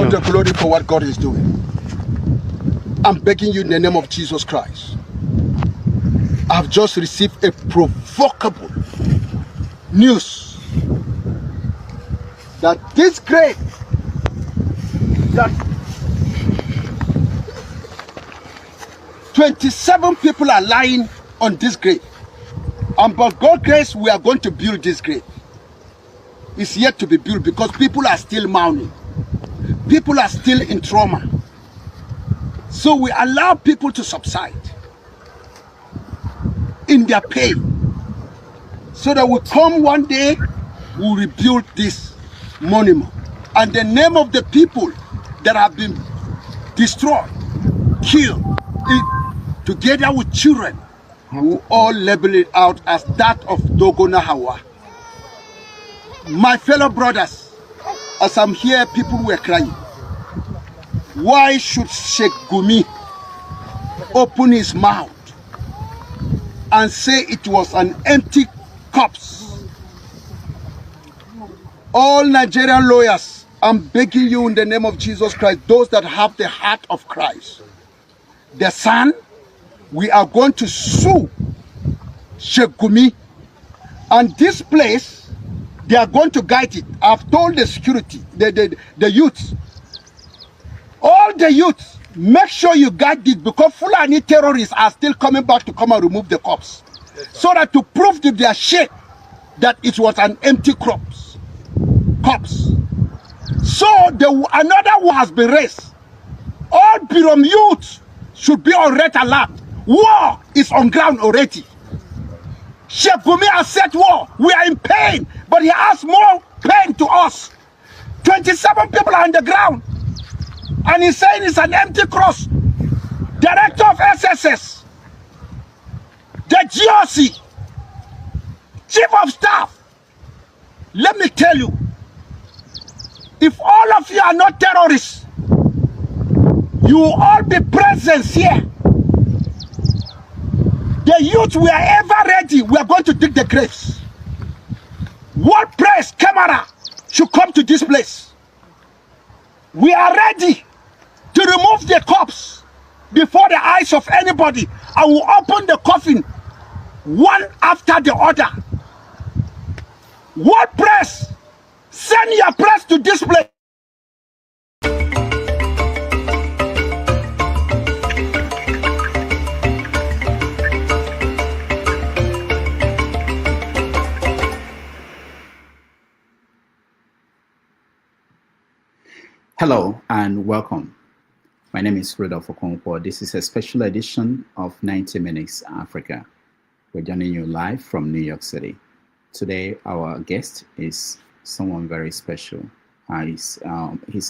receive the glory for what God is doing. I'm begging you in the name of Jesus Christ. I've just received a provocable news that this grave, that 27 people are lying on this grave, and by God's grace we are going to build this grave. It's yet to be built because people are still mourning. People are still in trauma. So we allow people to subside in their pain, so that we come one day, we'll rebuild this monument. And the name of the people that have been destroyed, killed, together with children, we all label it out as that of Dogona Hawa. My fellow brothers, as I'm here, people were crying. Why should Sheikh Gumi open his mouth and say it was an empty corpse? All Nigerian lawyers, I'm begging you in the name of Jesus Christ, those that have the heart of Christ, the Son, we are going to sue Sheikh Gumi, and this place, they are going to guide it. I've told the security, the youths, all the youths, make sure you guide it, because Fulani terrorists are still coming back to come and remove the corpse. Yes, so that to prove to their sheikh that it was an empty corpse. So another one has been raised. All Birom youths should be on red alert. War is on ground already. Sheikh Gumi has said war. We are in pain, but he has more pain to us. 27 people are on the ground, and he's saying it's an empty cross. Director of SSS, the GOC, Chief of Staff, let me tell you, if all of you are not terrorists, you will all be present here. The youth, we are ever ready. We are going to dig the graves. World press camera should come to this place. We are ready to remove the corpse before the eyes of anybody. I will open the coffin one after the other. World press, send your press to this place. Hello and welcome. My name is Rudolph Okonkwo. This is a special edition of 90 Minutes Africa. We're joining you live from New York City. Today, our guest is someone very special. He's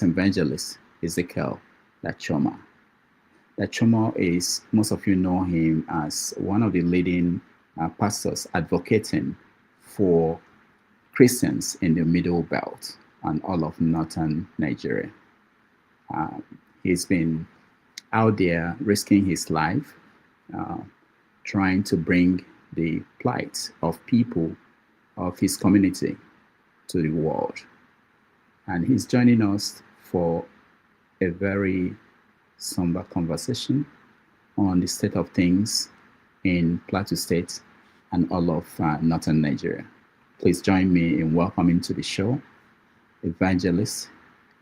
Evangelist Ezekiel Dachoma. Dachoma is, most of you know him as one of the leading pastors advocating for Christians in the Middle Belt and all of northern Nigeria. He's been out there risking his life, trying to bring the plight of people of his community to the world. And he's joining us for a very somber conversation on the state of things in Plateau State and all of northern Nigeria. Please join me in welcoming to the show Evangelist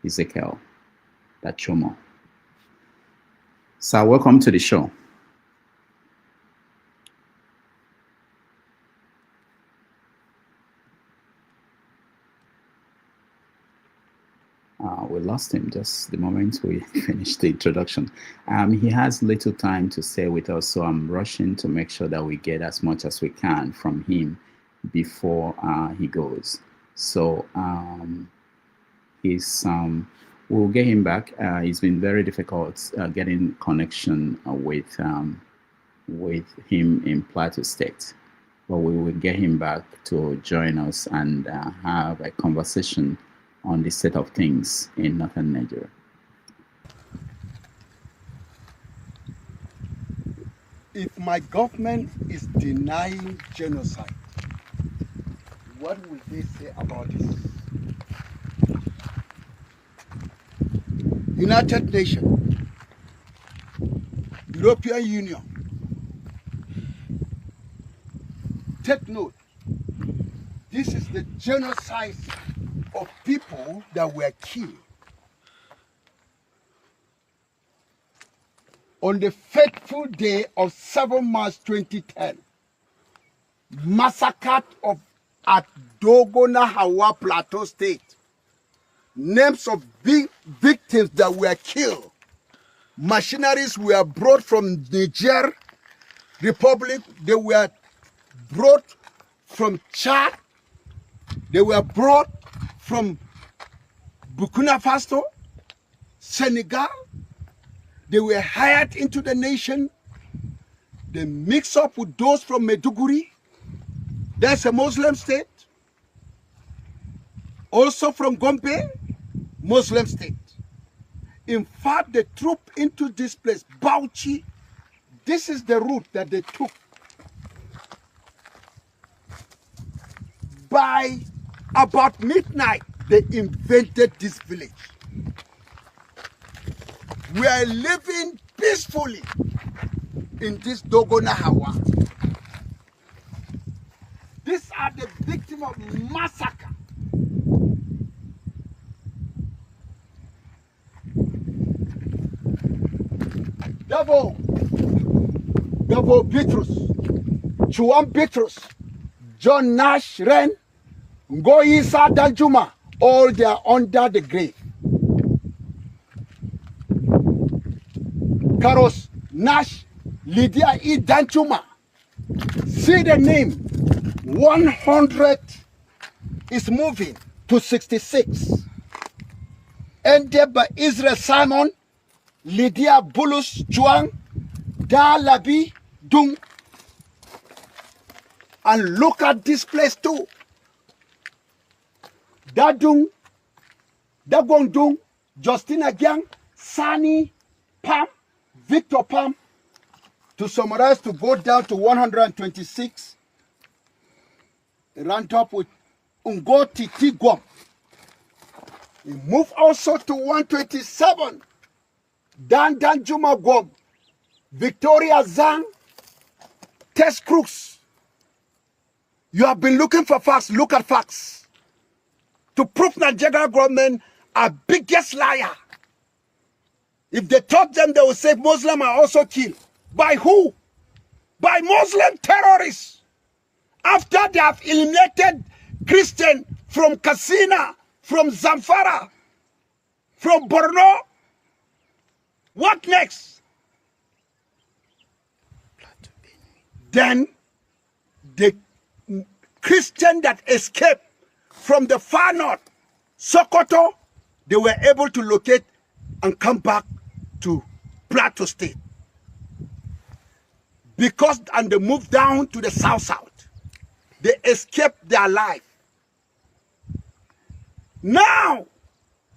Ezekiel Dachoma. Sir, welcome to the show. We lost him just the moment we finished the introduction. He has little time to stay with us, so I'm rushing to make sure that we get as much as we can from him before he goes. So we'll get him back. It's been very difficult getting connection with him in Plateau State, but we will get him back to join us and have a conversation on the state of things in northern Nigeria. If my government is denying genocide, what will they say about this? United Nations, European Union, take note. This is the genocide of people that were killed on the fateful day of 7 March 2010. Massacre at Dogona Hawa Plateau State. Names of big victims that were killed. Machineries were brought from Niger Republic. They were brought from Chad. They were brought from Burkina Faso, Senegal. They were hired into the nation. They mix up with those from Maiduguri. That's a Muslim state. Also from Gombe, Muslim state. In fact, the troop into this place, Bauchi, this is the route that they took. By about midnight, they invaded this village. We are living peacefully in this Dogona Hawa. These are the victims of massacre. Gavo Bitrus, Chuan Bitrus, John Nash Ren, Ngoisa Danjuma, all they are under the grave. Karos Nash Lydia E. Danjuma. See the name. 100 is moving to 66. Ended by Israel Simon, Lydia Bulus Chuang, Da Labi Dung. And look at this place too. Da Dung, Da Gong Dung, Justina Gyang, Sani Pam, Victor Pam. To summarize, to go down to 126. Round up with Ungoti Tigwam. We move also to 127. Dan Juma Gwam. Victoria Zhang. Test Crooks. You have been looking for facts. Look at facts. To prove Nigerian government are biggest liar. If they taught them, they will say Muslims are also killed. By who? By Muslim terrorists. After they have eliminated Christian from Katsina, from Zamfara, from Borno, what next? Then the Christian that escaped from the far north, Sokoto, they were able to locate and come back to Plateau State. Because, and they moved down to the south. They escaped their life. Now,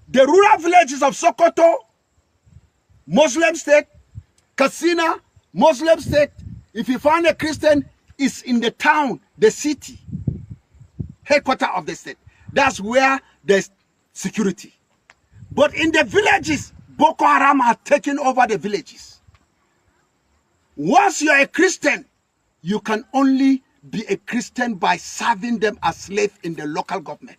the rural villages of Sokoto, Muslim state, Katsina, Muslim state, if you find a Christian, it's in the town, the city, headquarters of the state. That's where there's security. But in the villages, Boko Haram has taken over the villages. Once you're a Christian, you can only be a Christian by serving them as slaves in the local government.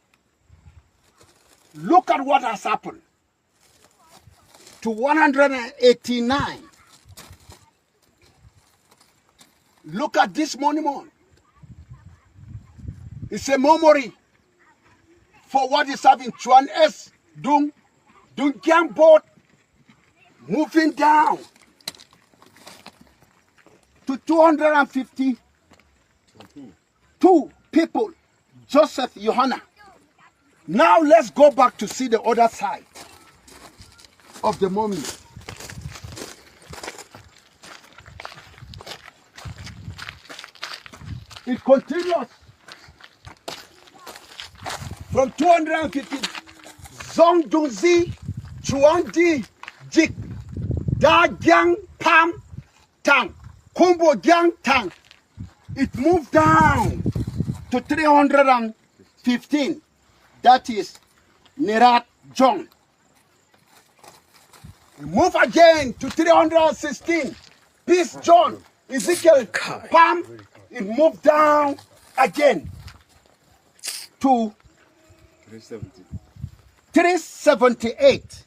Look at what has happened to 189. Look at this monument. It's a memory for what is happening. Chuan S. Dung Gyang boat moving down to 252 people. Joseph Johanna. Now let's go back to see the other side of the monument. It continues from 250. Zongdungzi, Chuangdi, Jik, Da Gyang Pam Tang, Kumbo Gyang Tang. It moved down to 315. That is Nerat Jong. We move again to 316. Peace John, Ezekiel Palm, it moved down again to 378.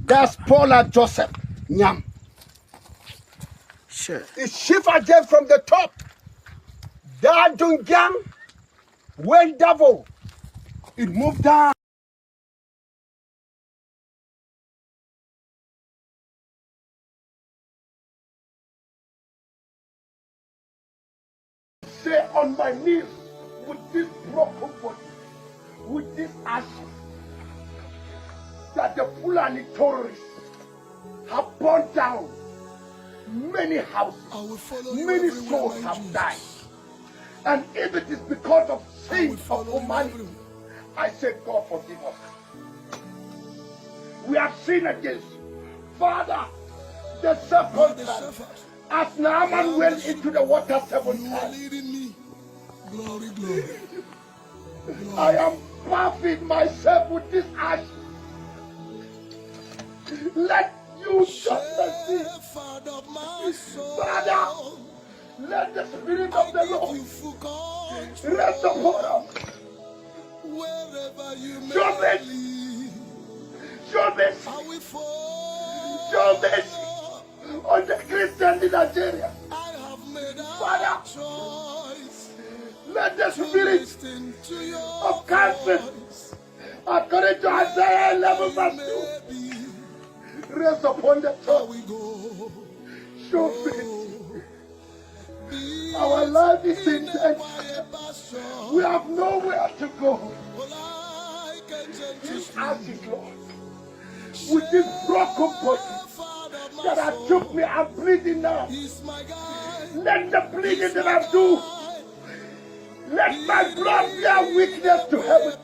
That's Paula Joseph Nyam. Sure. It shift again from the top. Dadungyang, Wendavo. It moved down. Say on my knees with this broken body, with this ashes, that the Fulani terrorists have burned down many houses, many souls have died. And if it is because of sin of humanity, I say, God forgive us. We have sinned against you. Father, the second time, as Naaman went into the water 7 times, I am bathing myself with this ash. Let you just see. Father, let the Spirit of the Lord rest upon us. Show mercy. Show mercy. Show mercy on the Christians in Nigeria. Father, let the Spirit of counsel, according to Isaiah 11 verse 2, rest upon the church. Show mercy. Our life is in danger. We have nowhere to go. This ashes, Lord, with this broken body that I took me, I'm bleeding now. Let the bleeding that I do, let my blood bear witness to heaven.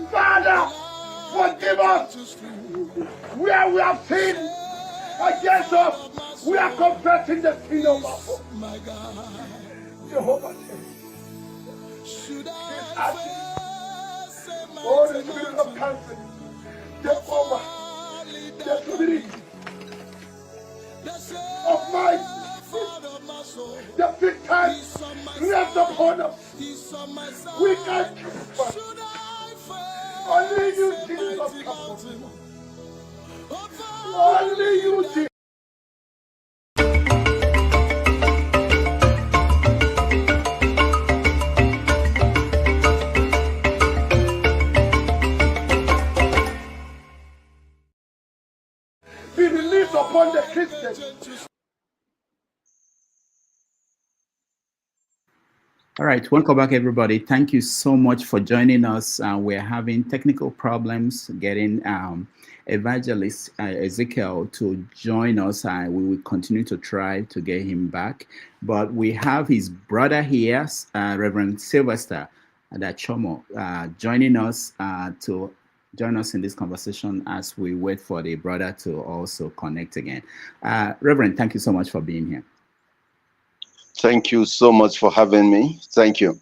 Father, forgive us where we have sinned against us. We are confessing the sin of our fault. Jehovah, this ashes, oh, the Spirit of cancer, take over. The Spirit of might, the big time, rest upon us. We can keep us. Only you, Jesus, come. Only you, Jesus. Be released upon the Christians. All right, welcome back, everybody. Thank you so much for joining us. We're having technical problems getting Evangelist Ezekiel to join us. We will continue to try to get him back. But we have his brother here, Reverend Sylvester Dachoma, joining us to join us in this conversation as we wait for the brother to also connect again. Reverend, thank you so much for being here. Thank you so much for having me. Thank you.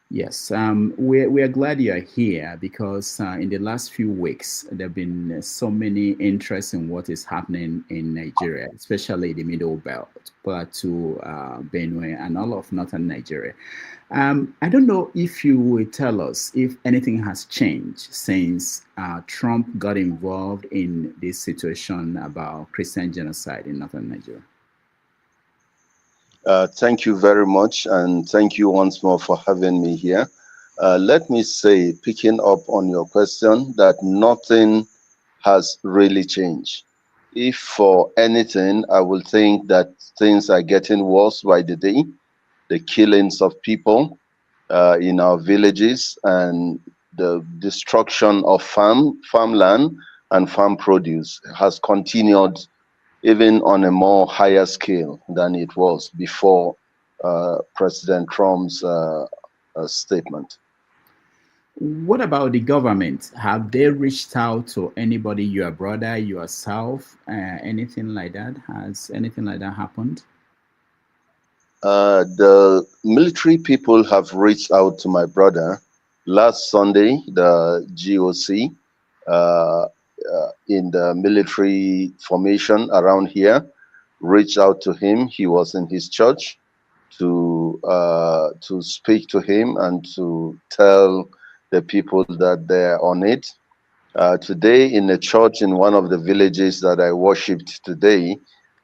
Yes, we are glad you are here because in the last few weeks, there have been so many interests in what is happening in Nigeria, especially the Middle Belt, Plateau, Benue, and all of northern Nigeria. I don't know if you will tell us if anything has changed since Trump got involved in this situation about Christian genocide in northern Nigeria. Thank you very much, and thank you once more for having me here. Let me say, picking up on your question, that nothing has really changed. If for anything, I will think that things are getting worse by the day. The killings of people in our villages and the destruction of farmland and farm produce has continued even on a more higher scale than it was before President Trump's statement. What about the government? Have they reached out to anybody, your brother, yourself, anything like that? Has anything like that happened? The military people have reached out to my brother. Last Sunday, the GOC in the military formation around here reached out to him. He was in his church to speak to him and to tell the people that they're on it. Today in a church in one of the villages that I worshipped today,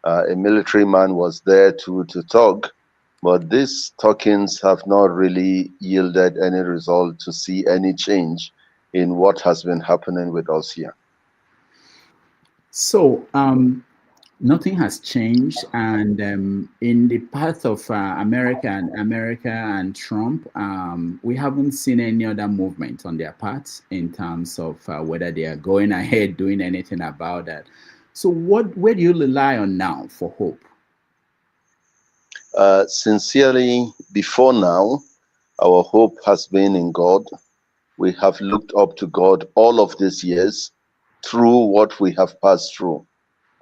a military man was there to talk, but these talkings have not really yielded any result to see any change in what has been happening with us here. So nothing has changed, and in the path of America and Trump, we haven't seen any other movement on their part in terms of whether they are going ahead doing anything about that. So where do you rely on now for hope? Sincerely, before now, our hope has been in God. We have looked up to God all of these years through what we have passed through.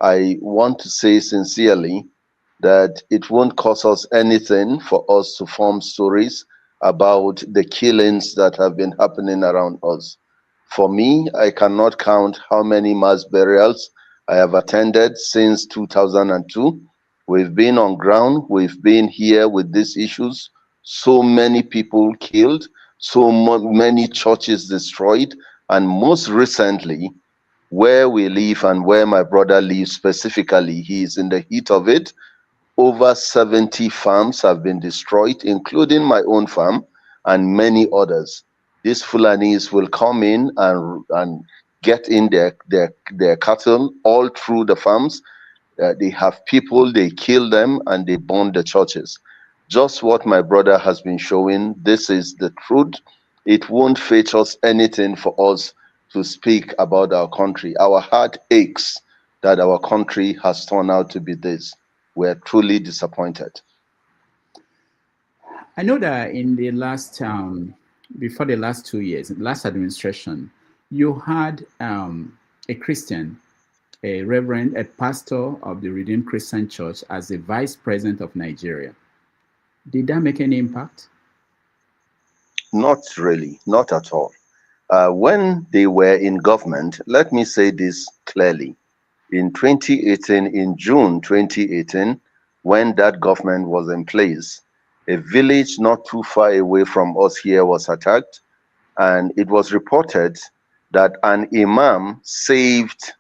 I want to say sincerely that it won't cost us anything for us to form stories about the killings that have been happening around us. For me, I cannot count how many mass burials I have attended since 2002. We've been on ground, we've been here with these issues, so many people killed, so many churches destroyed, and most recently, where we live and where my brother lives specifically, he is in the heat of it. Over 70 farms have been destroyed, including my own farm and many others. These Fulanis will come in and get in their cattle all through the farms. They have people, they kill them, and they burn the churches. Just what my brother has been showing, this is the truth. It won't fetch us anything for us to speak about our country. Our heart aches that our country has turned out to be this. We're truly disappointed. I know that in the last, before the last 2 years, last administration, you had a Christian, a reverend, a pastor of the Redeemed Christian Church as the vice president of Nigeria. Did that make any impact? Not really, not at all. When they were in government, let me say this clearly. In 2018, in June 2018, when that government was in place, a village not too far away from us here was attacked, and it was reported that an imam saved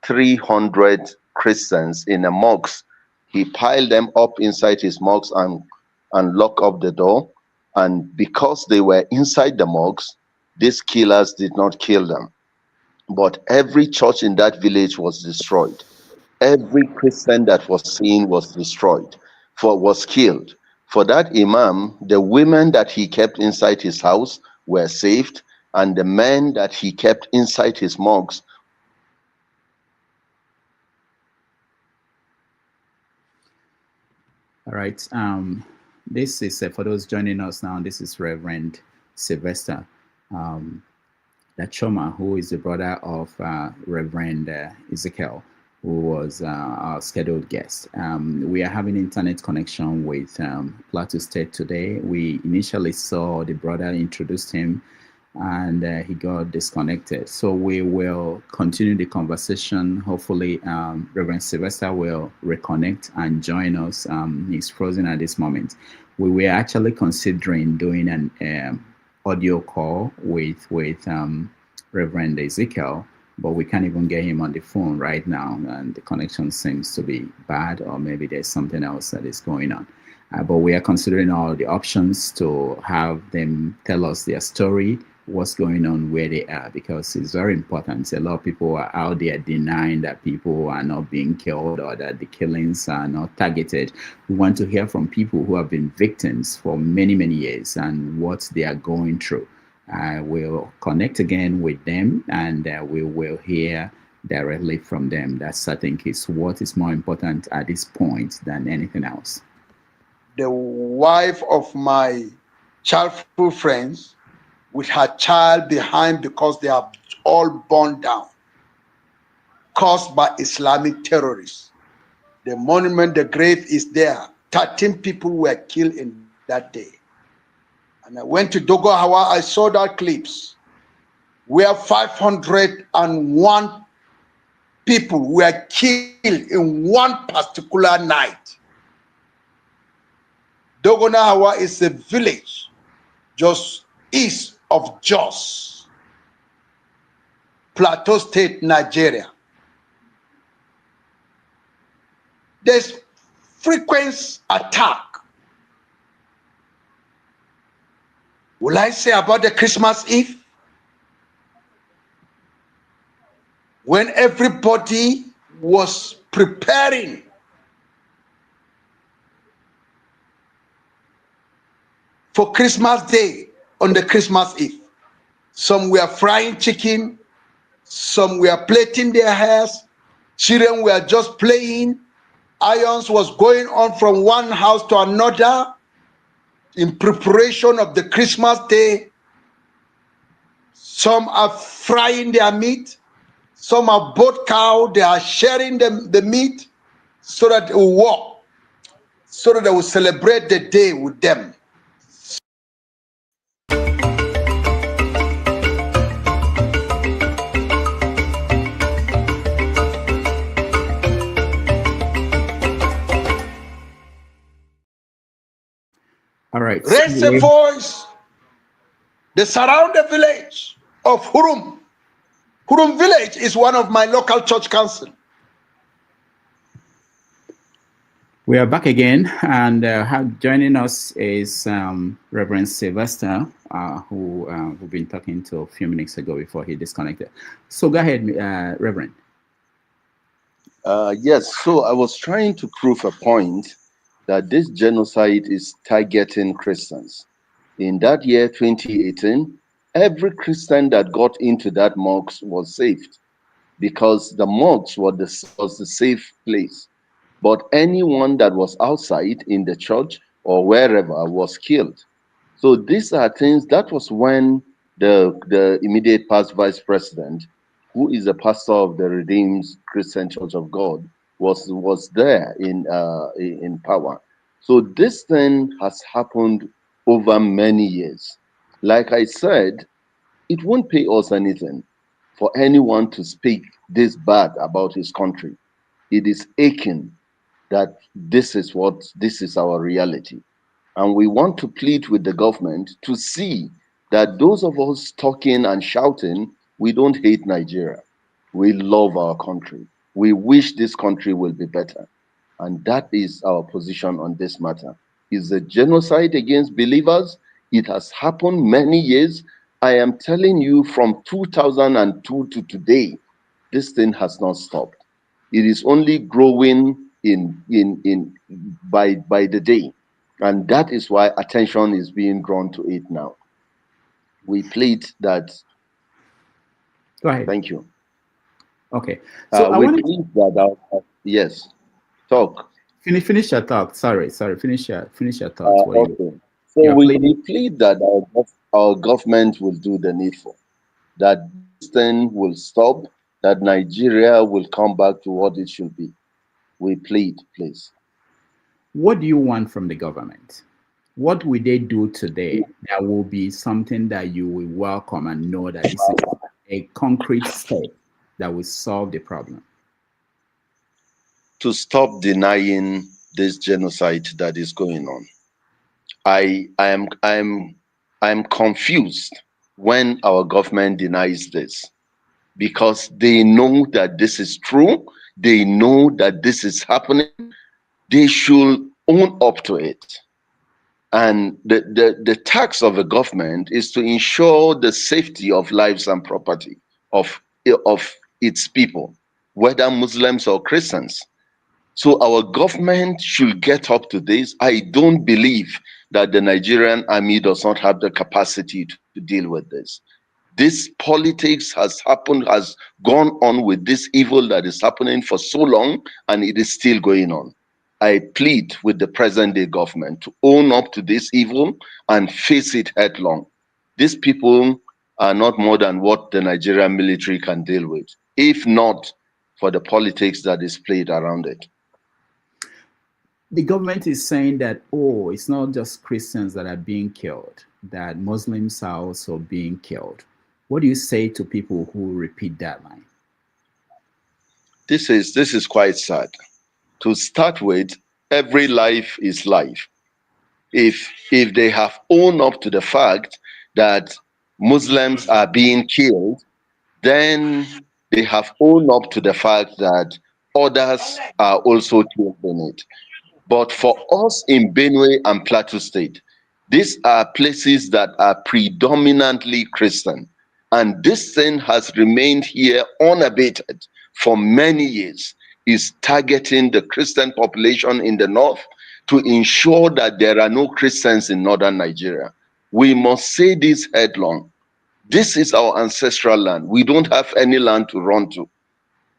300 Christians in a mosque. He piled them up inside his mosque and locked up the door. And because they were inside the mosque, these killers did not kill them. But every church in that village was destroyed. Every Christian that was seen was destroyed, was killed. For that imam, the women that he kept inside his house were saved, and the men that he kept inside his mosques. All right. This is, for those joining us now, this is Reverend Sylvester Dachoma, who is the brother of Reverend Ezekiel, who was our scheduled guest. We are having internet connection with Plateau State today. We initially saw the brother, introduced him, and he got disconnected. So we will continue the conversation. Hopefully, Reverend Sylvester will reconnect and join us. He's frozen at this moment. We were actually considering doing an audio call with Reverend Ezekiel, but we can't even get him on the phone right now, and the connection seems to be bad, or maybe there's something else that is going on. But we are considering all the options to have them tell us their story, what's going on where they are, because it's very important. A lot of people are out there denying that people are not being killed or that the killings are not targeted. We want to hear from people who have been victims for many, many years and what they are going through. We'll connect again with them, and we will hear directly from them. That's, I think, is what is more important at this point than anything else. The wife of my childhood friends, with her child behind because they are all burned down, caused by Islamic terrorists. The monument, the grave is there. 13 people were killed in that day. And I went to Dogo Hawa, I saw that clips where 501 people were killed in one particular night. Dogonawa is a village just east of Jos, Plateau State, Nigeria. There's frequent attack. Will I say about the Christmas Eve? When everybody was preparing for Christmas Day on the Christmas Eve. Some were frying chicken, some were plaiting their hairs, children were just playing, irons was going on from one house to another in preparation of the Christmas Day. Some are frying their meat, some are bought cow, they are sharing the meat so that it will walk, so that they will celebrate the day with them. All right. Raise a voice. They surround the village of Hurum. Hurum village is one of my local church council. We are back again, and joining us is Reverend Sylvester, who we've been talking to a few minutes ago before he disconnected. So go ahead, Reverend. Yes, so I was trying to prove a point that this genocide is targeting Christians. In that year, 2018, every Christian that got into that mosque was saved because the mosque was the safe place. But anyone that was outside in the church or wherever was killed. So these are things, that was when the immediate past vice president, who is a pastor of the Redeemed Christian Church of God, was there in power. So this thing has happened over many years. Like I said, it won't pay us anything for anyone to speak this bad about his country. It is aching that this is our reality. And we want to plead with the government to see that those of us talking and shouting, we don't hate Nigeria. We love our country. We wish this country will be better. And that is our position on this matter. It's a genocide against believers. It has happened many years. I am telling you, from 2002 to today, this thing has not stopped. It is only growing by the day. And that is why attention is being drawn to it now. We plead that. Go ahead. Thank you. Okay. So I want to. Yes. Talk. Finish your talk. Sorry. Finish your thoughts. Okay. So we plead that our government will do the needful, that this thing will stop, that Nigeria will come back to what it should be. We plead, please. What do you want from the government? What will they do today that will be something that you will welcome and know that this is a concrete step that will solve the problem? To stop denying this genocide that is going on. I'm confused when our government denies this, because they know that this is true. They know that this is happening. They should own up to it. And the task of the government is to ensure the safety of lives and property of its people, whether Muslims or Christians. So our government should get up to this. I don't believe that the Nigerian army does not have the capacity to deal with this. This politics has gone on with this evil that is happening for so long, and it is still going on. I plead with the present day government to own up to this evil and face it headlong. These people are not more than what the Nigerian military can deal with, if not for the politics that is played around it. The government is saying that, oh, it's not just Christians that are being killed, that Muslims are also being killed. What do you say to people who repeat that line? This is quite sad. To start with, every life is life. If they have owned up to the fact that Muslims are being killed, then they have owned up to the fact that others are also killed in it. But for us in Benue and Plateau State, these are places that are predominantly Christian. And this thing has remained here unabated for many years, is targeting the Christian population in the north to ensure that there are no Christians in northern Nigeria. We must say this headlong. This is our ancestral land. We don't have any land to run to.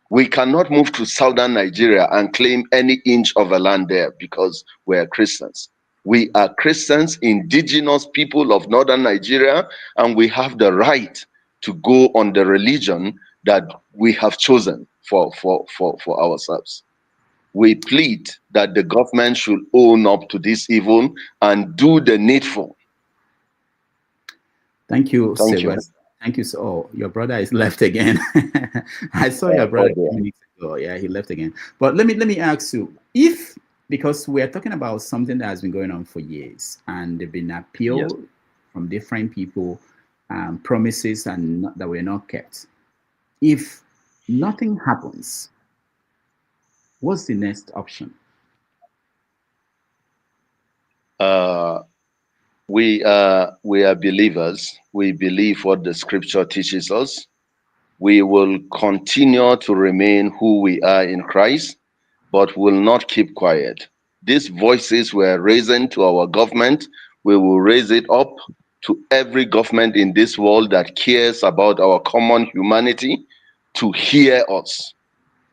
We cannot move to southern Nigeria and claim any inch of a land there because we are Christians. We are Christians, indigenous people of northern Nigeria, and we have the right to go on the religion that we have chosen for ourselves. We plead that the government should own up to this evil and do the needful. Thank you, Thank you. Thank you. So, oh, your brother is left again. I saw your brother a few minutes ago. Yeah, he left again. But let me ask you, if, because we are talking about something that has been going on for years, and there've been appeal from different people, promises and that were not kept. If nothing happens, what's the next option? We are believers. We believe what the scripture teaches us. We will continue to remain who we are in Christ, but will not keep quiet. These voices were raising to our government. We will raise it up to every government in this world that cares about our common humanity to hear us.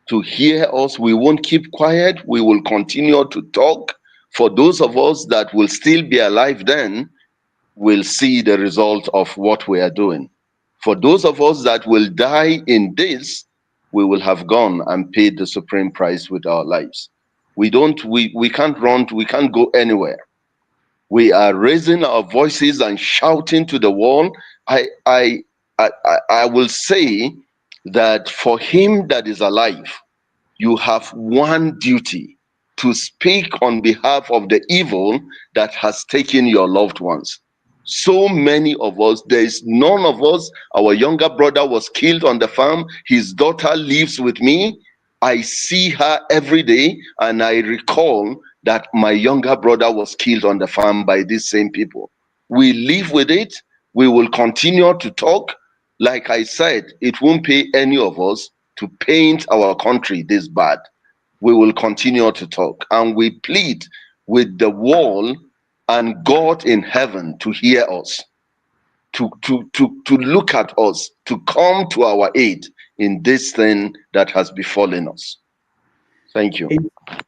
To hear us, we won't keep quiet. We will continue to talk. For those of us that will still be alive then, will see the result of what we are doing. For those of us that will die in this, we will have gone and paid the supreme price with our lives. We can't run, we can't go anywhere. We are raising our voices and shouting to the world. I will say that for him that is alive, you have one duty: to speak on behalf of the evil that has taken your loved ones. So many of us, there is none of us. Our younger brother was killed on the farm. His daughter lives with me. I see her every day, and I recall that my younger brother was killed on the farm by these same people. We live with it. We will continue to talk. Like I said, it won't pay any of us to paint our country this bad. We will continue to talk, and we plead with the world and God in heaven to hear us, to look at us, to come to our aid in this thing that has befallen us. Thank you.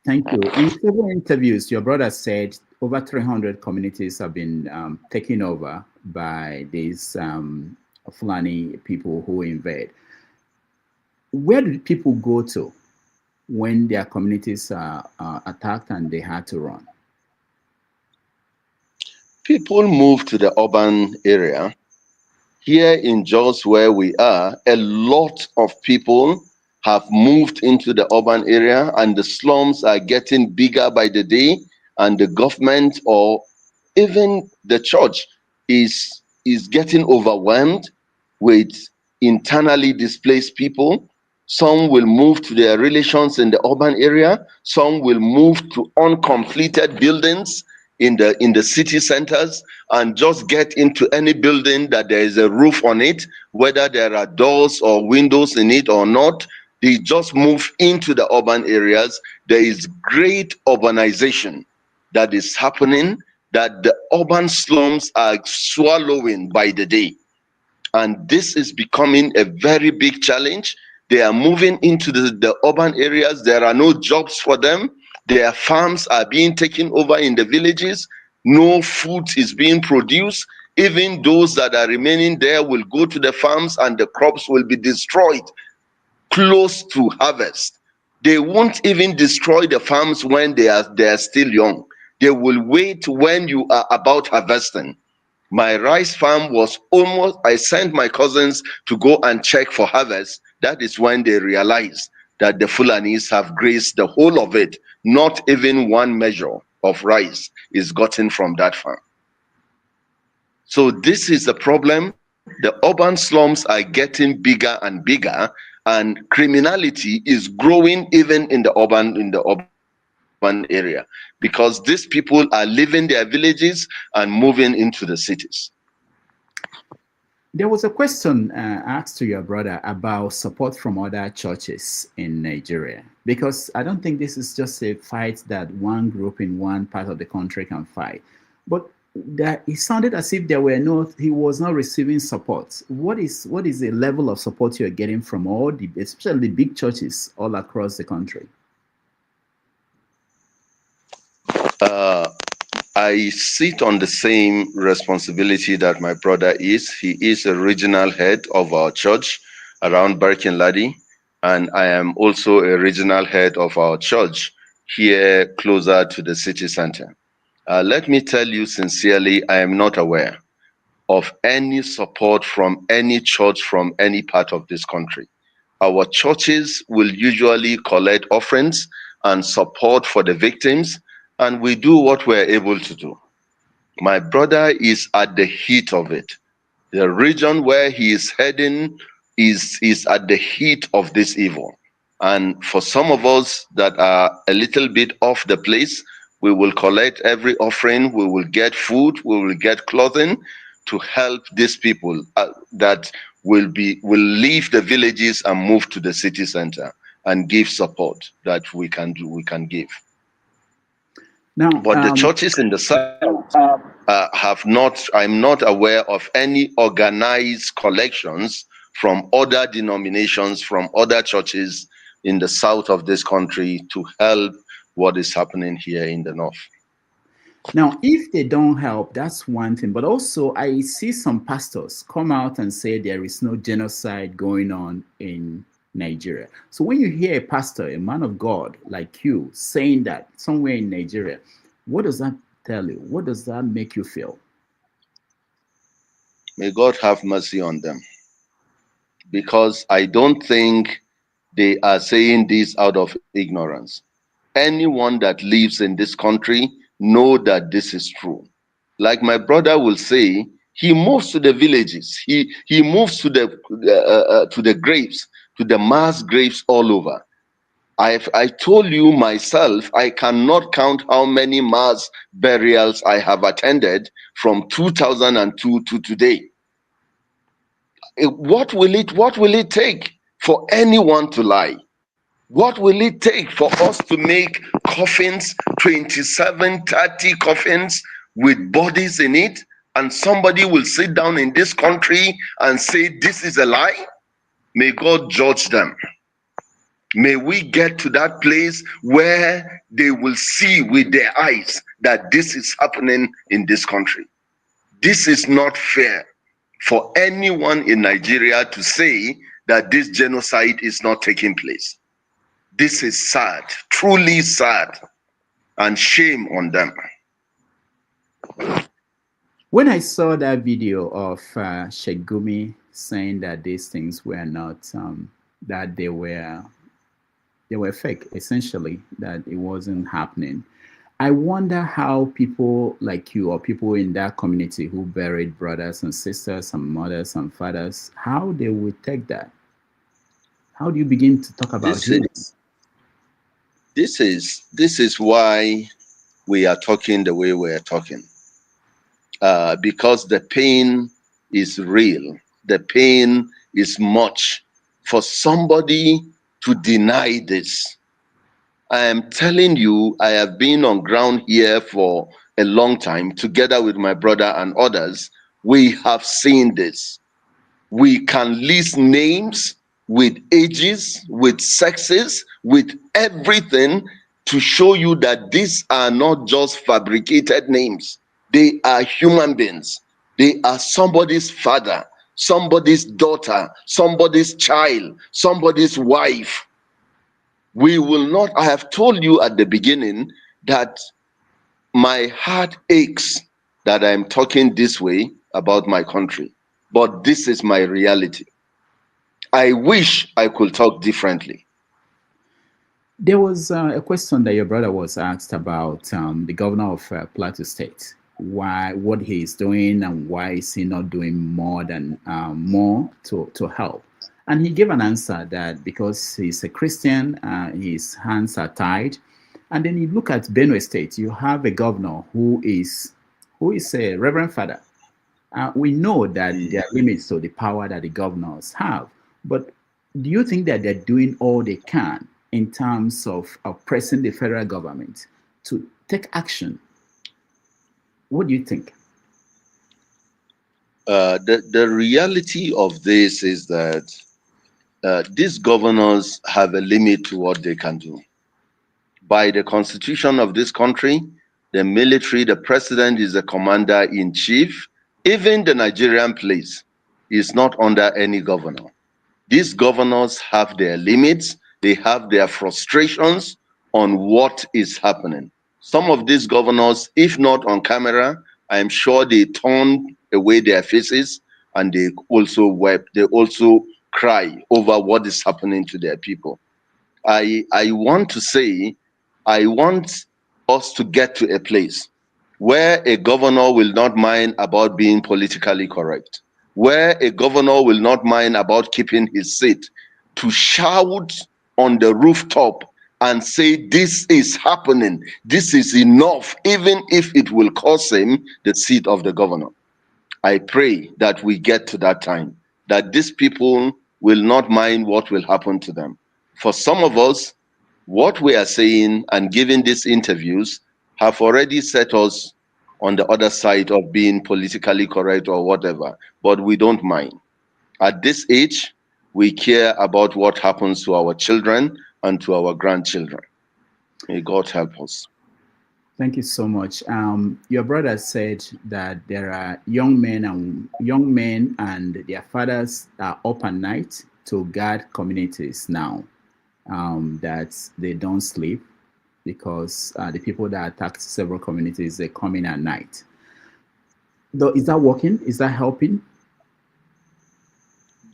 Thank you. In several interviews, your brother said over 300 communities have been taken over by these Fulani people who invade. Where did people go to when their communities are attacked and they had to run? People move to the urban area. Here in Jos, where we are, a lot of people have moved into the urban area, and the slums are getting bigger by the day, and the government or even the church is getting overwhelmed with internally displaced people. Some will move to their relations in the urban area. Some will move to uncompleted buildings in the city centers and just get into any building that there is a roof on it, whether there are doors or windows in it or not. They just move into the urban areas. There is great urbanization that is happening, that the urban slums are swallowing by the day. And this is becoming a very big challenge. They are moving into the urban areas. There are no jobs for them. Their farms are being taken over in the villages. No food is being produced. Even those that are remaining there will go to the farms and the crops will be destroyed close to harvest. They won't even destroy the farms when they are still young. They will wait when you are about harvesting. My rice farm was almost, I sent my cousins to go and check for harvest. That is when they realized that the Fulanis have grazed the whole of it. Not even one measure of rice is gotten from that farm. So this is the problem. The urban slums are getting bigger and bigger, and criminality is growing even in the urban area, because these people are leaving their villages and moving into the cities. There was a question asked to your brother about support from other churches in Nigeria, because I don't think this is just a fight that one group in one part of the country can fight, but that it sounded as if he was not receiving support. What is the level of support you're getting from all the, especially the big churches all across the country? I sit on the same responsibility that my brother is. He is a regional head of our church around Barkin Ladi, and I am also a regional head of our church here closer to the city center. Let me tell you sincerely, I am not aware of any support from any church from any part of this country. Our churches will usually collect offerings and support for the victims, and we do what we're able to do. My brother is at the heat of it. The region where he is heading is at the heat of this evil. And for some of us that are a little bit off the place, we will collect every offering, we will get food, we will get clothing to help these people that will leave the villages and move to the city center, and give support that we can give. Now, but the churches in the south I'm not aware of any organized collections from other denominations, from other churches in the south of this country to help what is happening here in the north. Now, if they don't help, that's one thing. But also, I see some pastors come out and say there is no genocide going on in Nigeria. So when you hear a pastor, a man of God like you, saying that somewhere in Nigeria, what does that tell you? What does that make you feel? May God have mercy on them, because I don't think they are saying this out of ignorance. Anyone that lives in this country know that this is true. Like my brother will say, he moves to the villages. He moves to the graves, to the mass graves all over. I told you myself, I cannot count how many mass burials I have attended from 2002 to today. What will it take for anyone to lie? What will it take for us to make coffins, 27, 30 coffins with bodies in it, and somebody will sit down in this country and say this is a lie? May God judge them. May we get to that place where they will see with their eyes that this is happening in this country. This is not fair for anyone in Nigeria to say that this genocide is not taking place. This is sad, truly sad, and shame on them. When I saw that video of Sheikh Gumi saying that these things were not, that they were fake, essentially, that it wasn't happening, I wonder how people like you or people in that community who buried brothers and sisters and mothers and fathers, how they would take that. How do you begin to talk about healing? This is why we are talking the way we are talking, because the pain is real. The pain is much for somebody to deny this. I am telling you, I have been on ground here for a long time, together with my brother and others. We have seen this. We can list names with ages, with sexes, with everything to show you that these are not just fabricated names. They are human beings. They are somebody's father, somebody's daughter, somebody's child, somebody's wife. We will not, I have told you at the beginning that my heart aches that I'm talking this way about my country, but this is my reality. I wish I could talk differently. There was a question that your brother was asked about the governor of Plateau State, why what he is doing and why is he not doing more to help. And he gave an answer that because he's a Christian, his hands are tied. And then you look at Benue State, you have a governor who is a Reverend Father. We know that there are limits to the power that the governors have, but do you think that they're doing all they can in terms of pressing the federal government to take action? What do you think? The reality of this is that these governors have a limit to what they can do. By the constitution of this country, the military, the president is the commander-in-chief. Even the Nigerian police is not under any governor. These governors have their limits. They have their frustrations on what is happening. Some of these governors, if not on camera, I'm sure they turn away their faces and they also wept. They also cry over what is happening to their people. I want to say, I want us to get to a place where a governor will not mind about being politically correct, where a governor will not mind about keeping his seat, to shout on the rooftop and say, this is happening, this is enough, even if it will cost him the seat of the governor. I pray that we get to that time, that these people will not mind what will happen to them. For some of us, what we are saying and giving these interviews have already set us on the other side of being politically correct or whatever, but we don't mind. At this age, we care about what happens to our children and to our grandchildren. May God help us. Thank you so much. Your brother said that there are young men and their fathers are up at night to guard communities now. That they don't sleep because the people that attacked several communities, they come in at night. Though, is that working? Is that helping?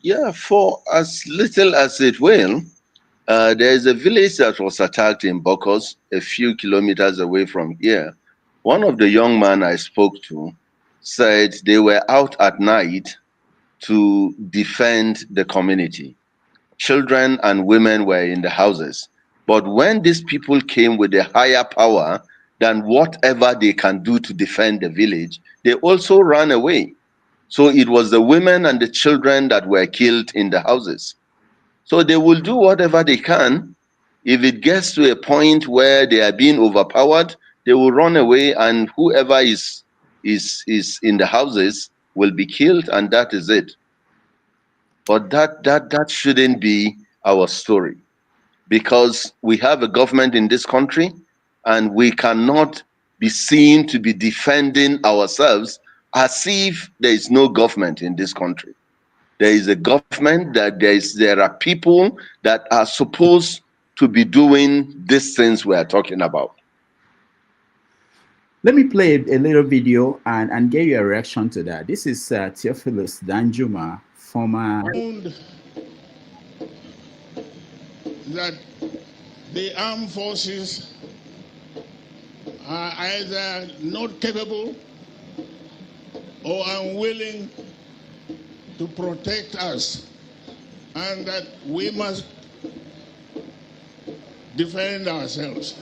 Yeah, for as little as it will, there is a village that was attacked in Bokos, a few kilometers away from here. One of the young men I spoke to said they were out at night to defend the community. Children and women were in the houses. But when these people came with a higher power than whatever they can do to defend the village, they also ran away. So it was the women and the children that were killed in the houses. So they will do whatever they can. If it gets to a point where they are being overpowered, they will run away, and whoever is in the houses will be killed, and that is it. But that shouldn't be our story, because we have a government in this country, and we cannot be seen to be defending ourselves as if there is no government in this country. There is a government, that there are people that are supposed to be doing these things we are talking about. Let me play a little video and get your reaction to that. This is Theophilus Danjuma, former. That the armed forces are either not capable or unwilling to protect us, and that we must defend ourselves.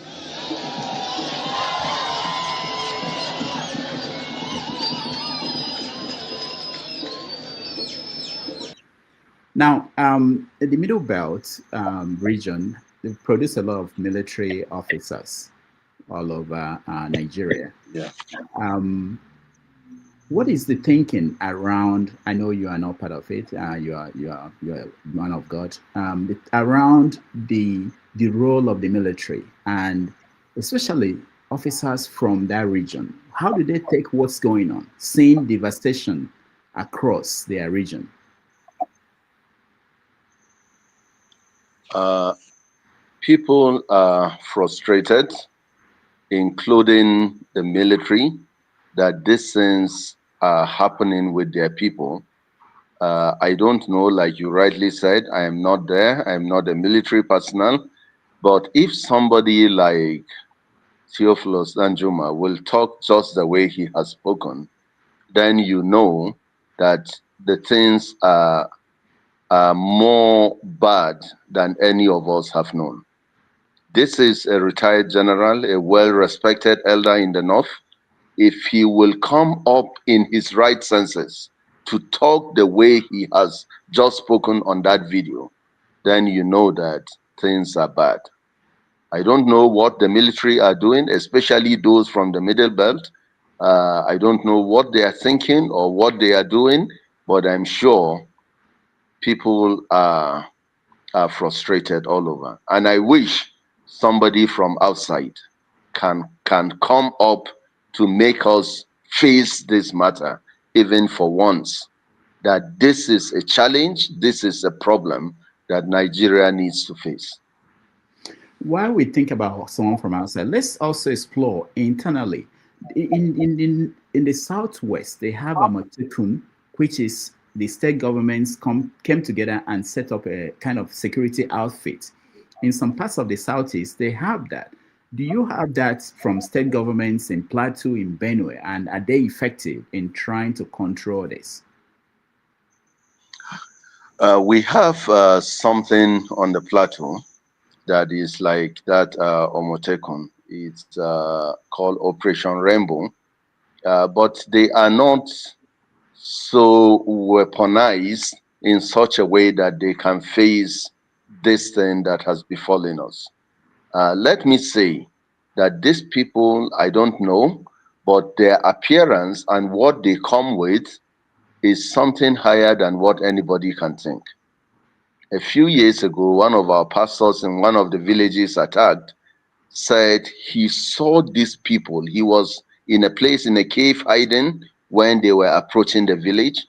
Now, in the Middle Belt region, they produce a lot of military officers all over Nigeria. Yeah. What is the thinking around? I know you are not part of it. You are a man of God. Around the role of the military, and especially officers from that region. How do they take what's going on, seeing devastation across their region? People are frustrated, including the military, that these things are happening with their people. I don't know, like you rightly said, I am not there. I am not a military personnel. But if somebody like Theophilus Danjuma will talk just the way he has spoken, then you know that the things are more bad than any of us have known. This is a retired general, a well-respected elder in the North. If he will come up in his right senses to talk the way he has just spoken on that video, then you know that things are bad. I don't know what the military are doing, especially those from the Middle Belt. I don't know what they are thinking or what they are doing, but I'm sure people are frustrated all over. And I wish somebody from outside can come up to make us face this matter, even for once, that this is a challenge, this is a problem that Nigeria needs to face. While we think about someone from outside, let's also explore internally. In the Southwest, they have a Amatekun, which is the state governments came together and set up a kind of security outfit. In some parts of the Southeast, they have that. Do you have that from state governments in Plateau, in Benue, and are they effective in trying to control this? We have something on the plateau that is like that Omotekun. It's called Operation Rainbow, but they are not so weaponized in such a way that they can face this thing that has befallen us. Let me say that these people, I don't know, but their appearance and what they come with is something higher than what anybody can think. A few years ago, one of our pastors in one of the villages attacked said he saw these people. He was in a place in a cave hiding when they were approaching the village.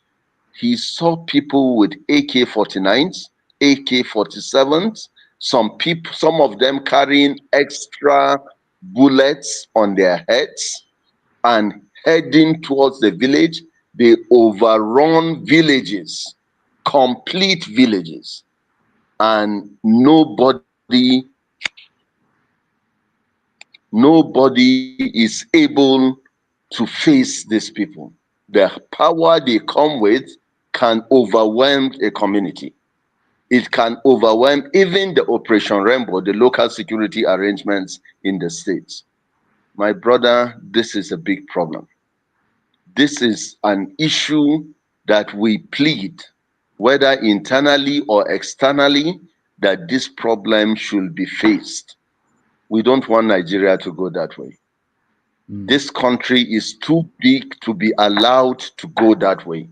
He saw people with AK-49s, AK-47s, some of them carrying extra bullets on their heads and heading towards the village. They overrun villages, complete villages, and nobody is able to face these people. The power they come with can overwhelm a community. It can overwhelm even the Operation Rainbow, the local security arrangements in the states. My brother, this is a big problem. This is an issue that we plead, whether internally or externally, that this problem should be faced. We don't want Nigeria to go that way. This country is too big to be allowed to go that way,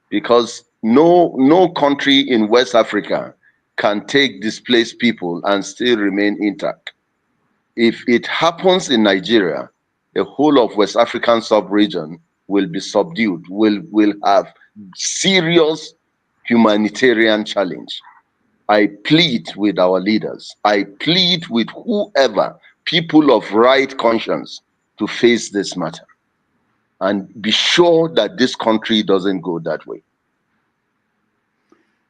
because no country in West Africa can take displaced people and still remain intact. If it happens in Nigeria, the whole of West African sub-region will be subdued, will have serious humanitarian challenge. I plead with our leaders, I plead with whoever, people of right conscience, to face this matter and be sure that this country doesn't go that way.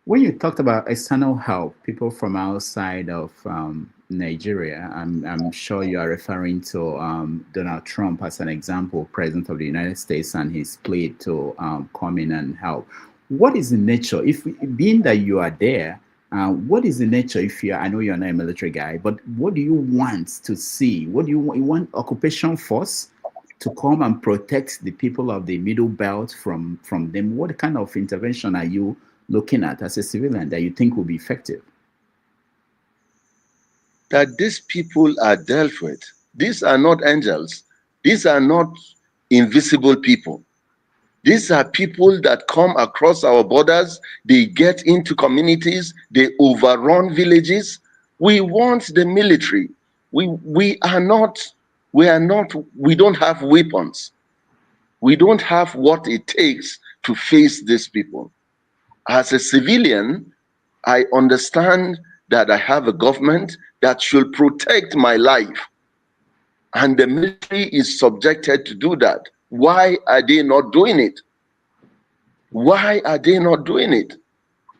When you talked about external help, people from outside of Nigeria, I'm sure you are referring to Donald Trump as an example, President of the United States, and his plea to come in and help. What is the nature, if being that you are there, what is the nature, if you are, I know you're not a military guy, but what do you want to see? What do you want? You want occupation force to come and protect the people of the Middle Belt from them? What kind of intervention are you looking at as a civilian that you think will be effective? That these people are dealt with. These are not angels. These are not invisible people. These are people that come across our borders. They get into communities. They overrun villages. We want the military. We don't have weapons. We don't have what it takes to face these people. As a civilian, I understand that I have a government that should protect my life, and the military is subjected to do that. Why are they not doing it? Why are they not doing it?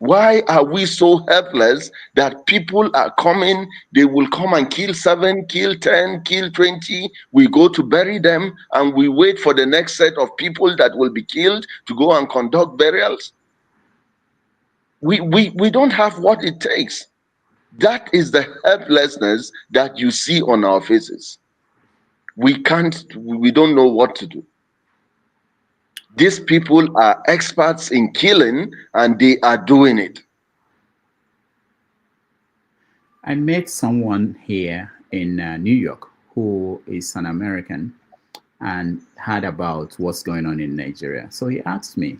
Why are we so helpless that people are coming, they will come and kill 7, kill 10, kill 20, we go to bury them, and we wait for the next set of people that will be killed to go and conduct burials? We don't have what it takes. That is the helplessness that you see on our faces. We don't know what to do. These people are experts in killing, and they are doing it. I met someone here in New York who is an American and heard about what's going on in Nigeria. So he asked me,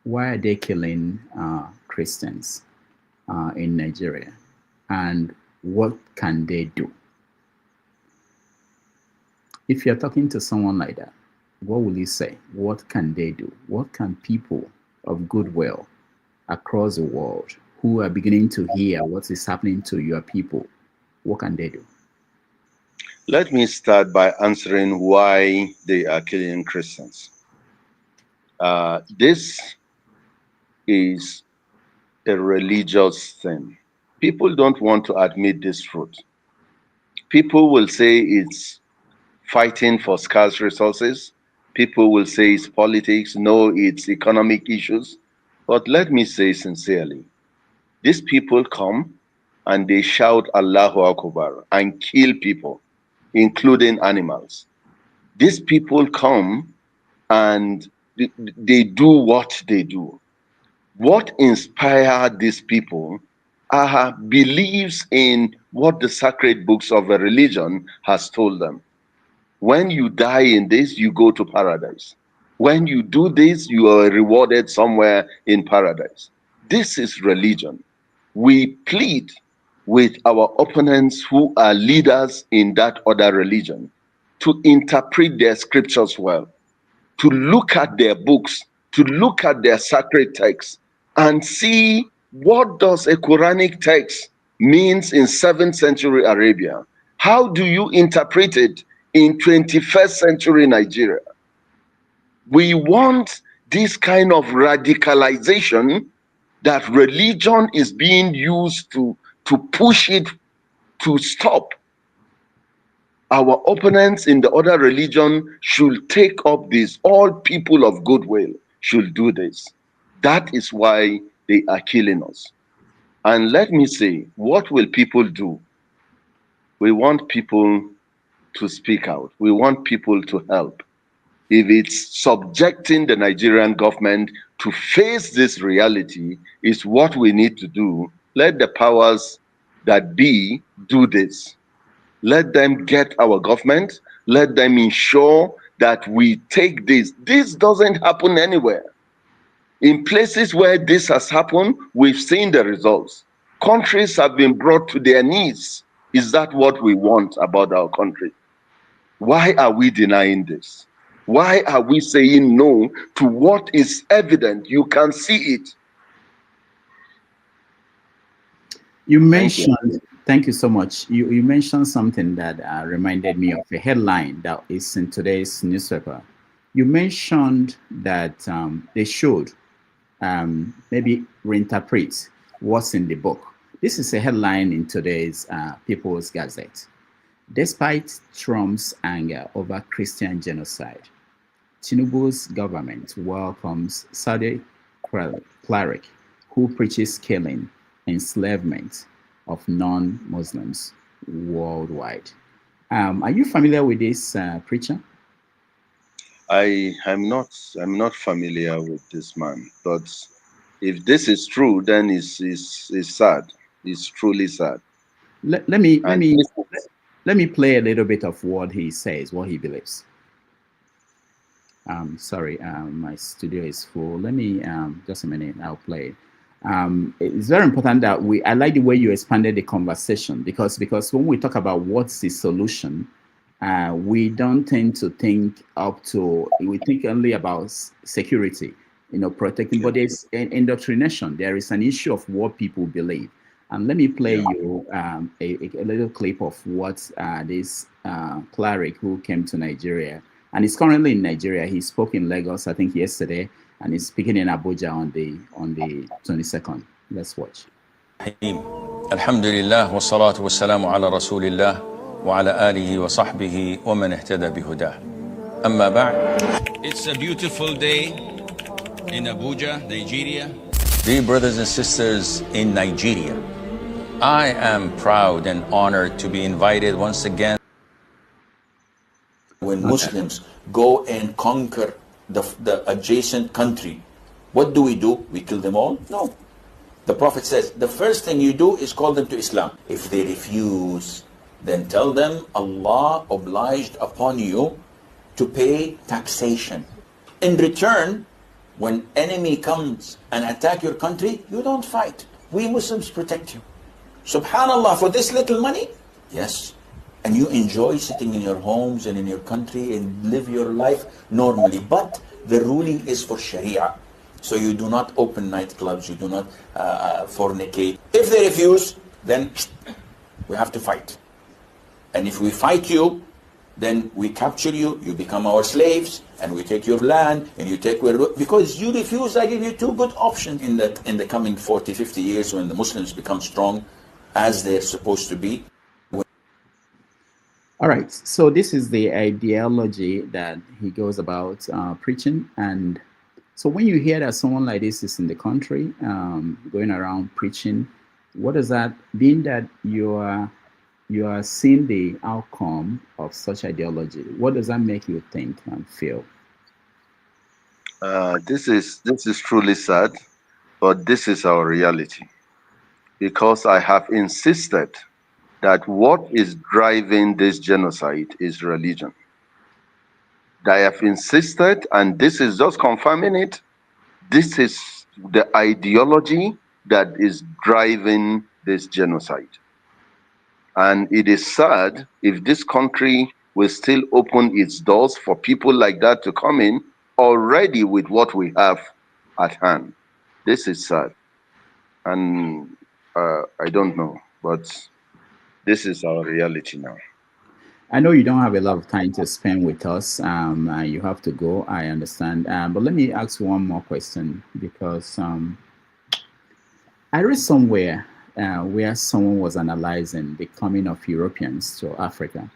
why are they killing Christians in Nigeria? And what can they do? If you're talking to someone like that, what will you say? What can they do? What can people of goodwill across the world who are beginning to hear what is happening to your people, what can they do? Let me start by answering why they are killing Christians. This is a religious thing. People don't want to admit this truth. People will say it's fighting for scarce resources. People will say it's politics. No, it's economic issues. But let me say sincerely, these people come and they shout Allahu Akbar and kill people, including animals. These people come and they do what they do. What inspired these people are beliefs in what the sacred books of a religion has told them. When you die in this, you go to paradise. When you do this, you are rewarded somewhere in paradise. This is religion. We plead with our opponents who are leaders in that other religion to interpret their scriptures well, to look at their books, to look at their sacred texts and see what does a Quranic text means in 7th century Arabia. How do you interpret it in 21st century Nigeria? We want this kind of radicalization that religion is being used to push it to stop. Our opponents in the other religion should take up this. All people of goodwill should do this. That is why they are killing us. And let me say, what will people do? We want people to speak out. We want people to help. If it's subjecting the Nigerian government to face this reality is what we need to do, let the powers that be do this. Let them get our government. Let them ensure that we take this. This doesn't happen anywhere. In places where this has happened, we've seen the results. Countries have been brought to their knees. Is that what we want about our country? Why are we denying this? Why are we saying no to what is evident? You can see it. You mentioned, thank you so much. You mentioned something that reminded me of a headline that is in today's newspaper. You mentioned that they should maybe reinterpret what's in the book. This is a headline in today's People's Gazette. Despite Trump's anger over Christian genocide, Tinubu's government welcomes Saudi cleric who preaches killing, enslavement of non-Muslims worldwide. Are you familiar with this preacher? I'm not familiar with this man, but if this is true, then it's sad. It's truly sad. Let me play a little bit of what he says, what he believes. Sorry, my studio is full. Let me just a minute. I'll play. It's very important that I like the way you expanded the conversation because when we talk about what's the solution, we don't tend to think we think only about security, protecting, but there's indoctrination. There is an issue of what people believe. And let me play you a little clip of what this cleric who came to Nigeria, and he's currently in Nigeria. He spoke in Lagos, I think, yesterday, and he's speaking in Abuja on the 22nd. Let's watch. Alhamdulillah wassalatu wassalamu ala rasulillah wa ala alihi wa sahbihi wa man ihtada bihudah. Amma ba'd. It's a beautiful day in Abuja, Nigeria. Dear brothers and sisters in Nigeria, I am proud and honored to be invited once again. When Muslims go and conquer the adjacent country, what do? We kill them all? No. The Prophet says, the first thing you do is call them to Islam. If they refuse, then tell them Allah obliged upon you to pay taxation. In return, when enemy comes and attack your country, you don't fight. We Muslims protect you. Subhanallah, for this little money? Yes. And you enjoy sitting in your homes and in your country and live your life normally. But the ruling is for Sharia. So you do not open nightclubs, you do not fornicate. If they refuse, then we have to fight. And if we fight you, then we capture you, you become our slaves, and we take your land, and you take where, because you refuse. I give you two good options in the coming 40, 50 years when the Muslims become strong as they're supposed to be. All right, so this is the ideology that he goes about preaching. And so when you hear that someone like this is in the country going around preaching, what does that mean? That you are seeing the outcome of such ideology? What does that make you think and feel? This is truly sad, but this is our reality. Because I have insisted that what is driving this genocide is religion. I have insisted, and this is just confirming it, this is the ideology that is driving this genocide. And it is sad if this country will still open its doors for people like that to come in already with what we have at hand. This is sad. And I don't know, but this is our reality now. I know you don't have a lot of time to spend with us. You have to go, I understand. But let me ask one more question, because I read somewhere where someone was analyzing the coming of Europeans to Africa.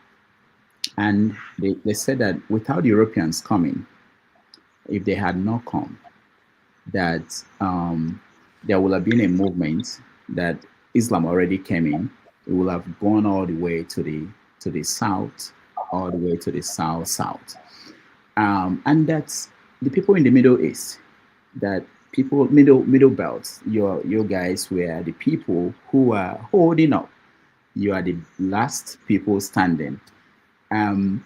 And they said that without Europeans coming, if they had not come, that there would have been a movement that Islam already came in. It will have gone all the way to the south, all the way to the south. And that's the people in the Middle East, that people, middle belts, your guys were the people who are holding up. You are the last people standing. Do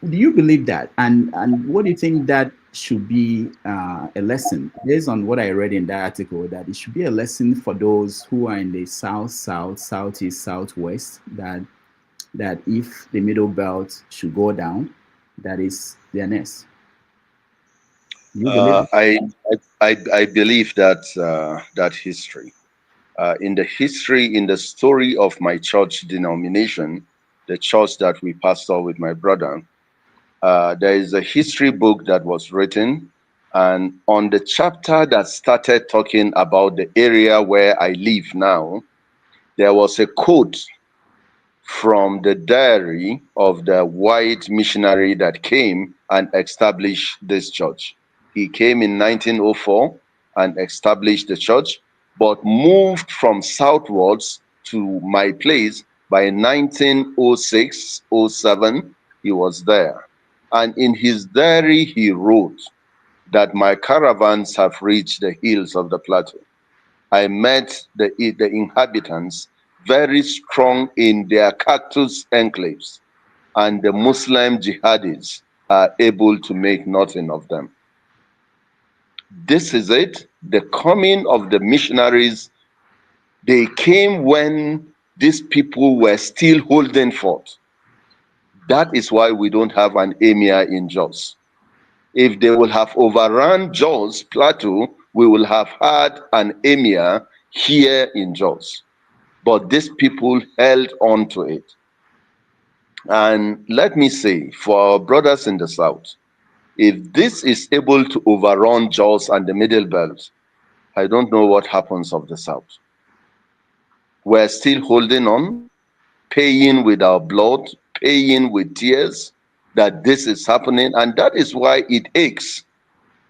you believe that? And what do you think that should be a lesson, based on what I read in that article, that it should be a lesson for those who are in the south, southeast, southwest, that if the middle belt should go down, that is their nest? You believe I believe that that history. In the story of my church denomination, the church that we pastor with my brother, there is a history book that was written, and on the chapter that started talking about the area where I live now, there was a quote from the diary of the white missionary that came and established this church. He came in 1904 and established the church, but moved from southwards to my place by 1906, 07, he was there. And in his diary, he wrote that my caravans have reached the hills of the plateau. I met the inhabitants very strong in their cactus enclaves, and the Muslim jihadis are able to make nothing of them. This is it. The coming of the missionaries, they came when these people were still holding forth. That is why we don't have an emir in Jos. If they will have overrun Jos Plateau, we will have had an emir here in Jos. But these people held on to it. And let me say, for our brothers in the south, if this is able to overrun Jos and the Middle Belt, I don't know what happens of the South. We're still holding on, paying with our blood, paying with tears that this is happening. And that is why it aches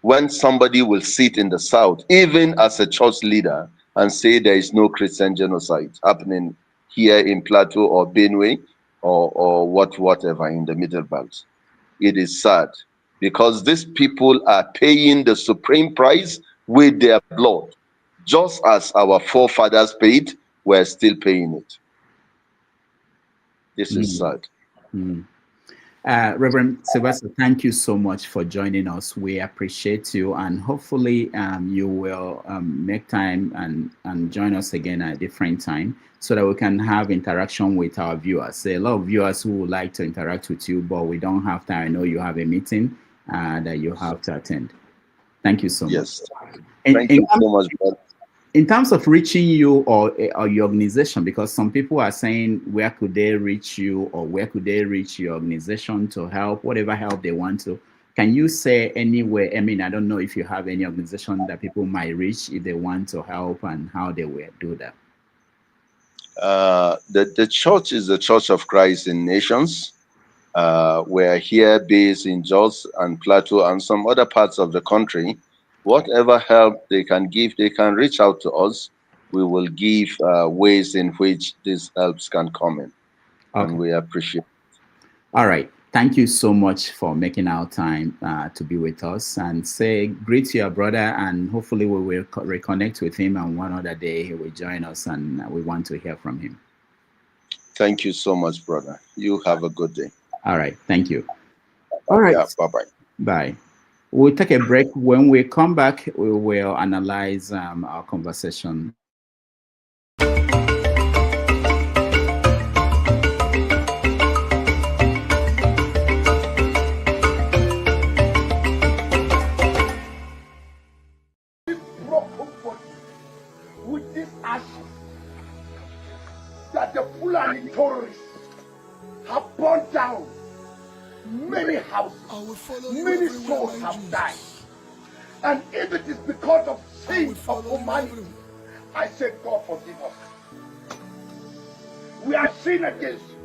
when somebody will sit in the South, even as a church leader, and say there is no Christian genocide happening here in Plateau or Benue or whatever in the Middle Belt. It is sad because these people are paying the supreme price with their blood. Just as our forefathers paid, we're still paying it. This is sad. Reverend Sylvester, thank you so much for joining us. We appreciate you, and hopefully you will make time and join us again at a different time so that we can have interaction with our viewers. There are a lot of viewers who would like to interact with you, but we don't have time. I know you have a meeting that you have to attend. Thank you so much. Yes. Thank you so much, brother. In terms of reaching you or your organization, because some people are saying, where could they reach you, or where could they reach your organization to help, whatever help they want to? Can you say anywhere? I mean, I don't know if you have any organization that people might reach if they want to help, and how they will do that. The church is the Church of Christ in Nations. We're here based in Jos and Plateau and some other parts of the country. Whatever help they can give, they can reach out to us. We will give ways in which these helps can come in. Okay. And we appreciate it. All right. Thank you so much for making our time to be with us, and say greet to your brother, and hopefully we will reconnect with him, and one other day he will join us, and we want to hear from him. Thank you so much, brother. You have a good day. All right. Thank you. All right. Yeah, bye-bye. Bye. We'll take a break. When we come back, we will analyze our conversation. With this ashes that the Fulani terrorists have burned down, many houses, many souls have died. And if it is because of sin of humanity, I say, God forgive us. We are sin against you.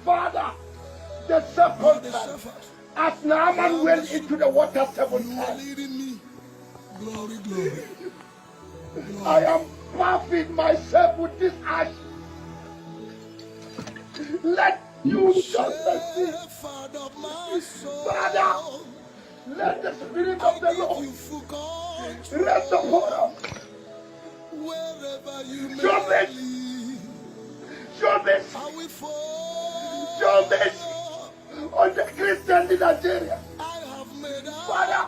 Father, the second time, as Naaman went into the water 7 times, I am bathing myself with this ash. Let you just see. Father, let the Spirit of the Lord rest upon us. Show mercy. Show mercy. Show mercy on the Christians in Nigeria. Father,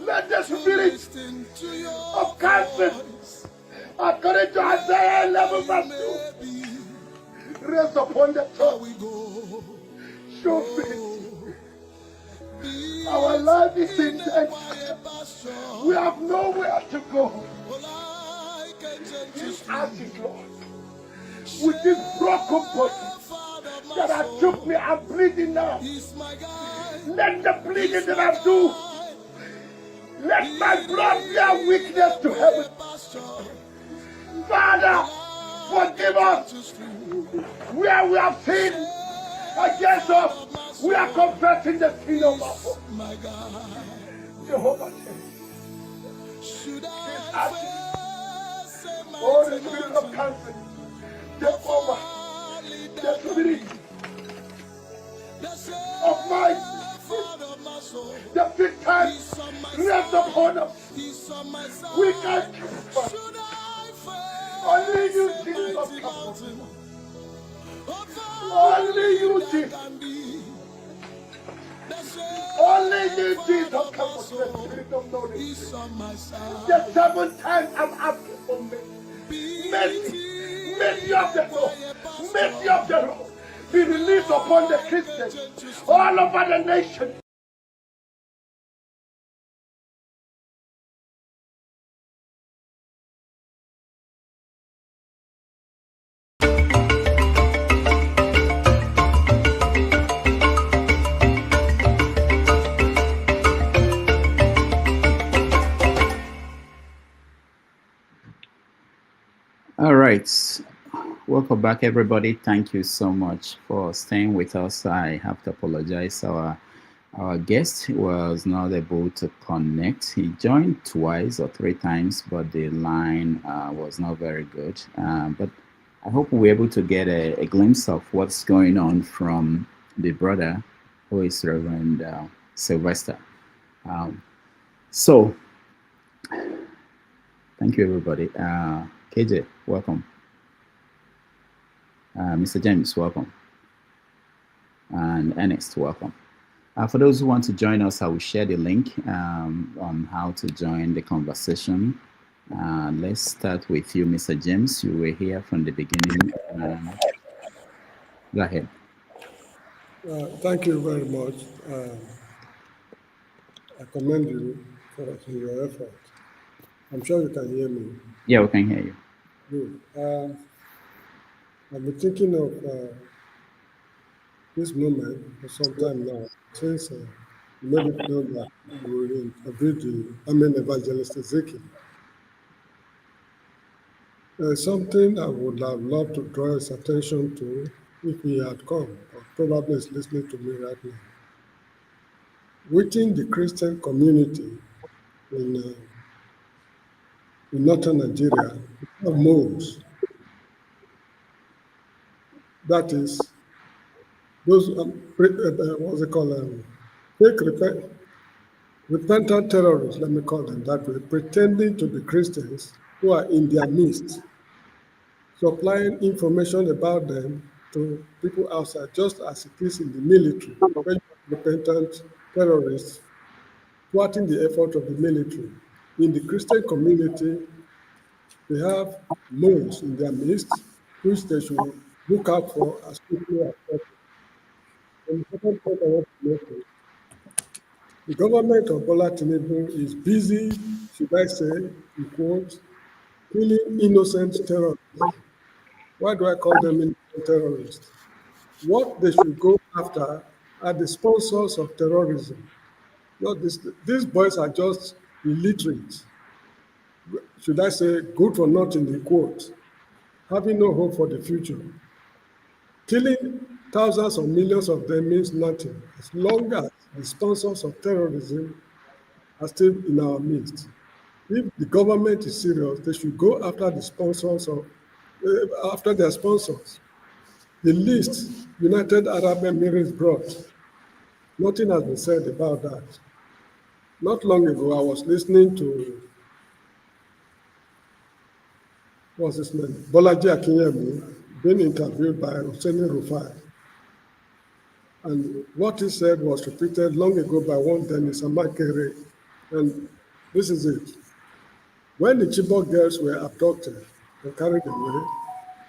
let the Spirit of counsel, according to Isaiah 11 verse 2, rest upon the church. Show mercy. Our life is in danger. We have nowhere to go. This ashes, Lord, with this broken body that I took me, I'm bleeding now. Let the bleeding that I do, let my blood bear witness to heaven. Father, forgive us where we have sinned against us. We are confessing the sin of our fault. Jehovah says, oh, the spirit of cancer, Jehovah, the spirit of might, the fifth time rest upon us. We can keep only you, Jesus, come. Only you, Jesus. Only you, Jesus, come with the spirit of knowledge. The 7 times I'm asking for mercy. Mercy. Mercy of the Lord. Mercy of the Lord. Be released upon the Christians all over the nation. right. Welcome back, everybody. Thank you so much for staying with us. I have to apologize. Our guest was not able to connect. He joined twice or three times, but the line was not very good. But I hope we're able to get a glimpse of what's going on from the brother who is Reverend Sylvester. So, thank you, everybody. KJ, welcome. Mr. James, welcome. And Ernest, welcome. For those who want to join us, I will share the link on how to join the conversation. Let's start with you, Mr. James. You were here from the beginning. Go ahead. Thank you very much. I commend you for your effort. I'm sure you can hear me. Yeah, we can hear you. Good. I've been thinking of this moment for some time now, since you made it known that you agreed to Evangelist Ezekiel. There's something I would have loved to draw his attention to if he had come, or probably is listening to me right now. Within the Christian community in northern Nigeria, we have modes. That is, those, what's it called, fake repentant terrorists, let me call them that way, pretending to be Christians who are in their midst, supplying information about them to people outside, just as it is in the military, when repentant terrorists thwarting the effort of the military. In the Christian community, they have modes in their midst, which they should look out for as quickly as possible. And the second point I want to make is, the government of Bola Tinubu is busy, should I say, in quotes, killing innocent terrorists. Why do I call them innocent terrorists? What they should go after are the sponsors of terrorism. Not these boys are just illiterate. Should I say, good for nothing, in quotes, having no hope for the future. Killing thousands or millions of them means nothing as long as the sponsors of terrorism are still in our midst. If the government is serious, they should go after the sponsors of, after their sponsors. The list United Arab Emirates brought, nothing has been said about that. Not long ago, I was listening to, what's his name, Bolaji Akinyemi, being interviewed by Hussein Rufai. And what he said was repeated long ago by one Dennis Amakere. And this is it. When the Chibok girls were abducted and carried away,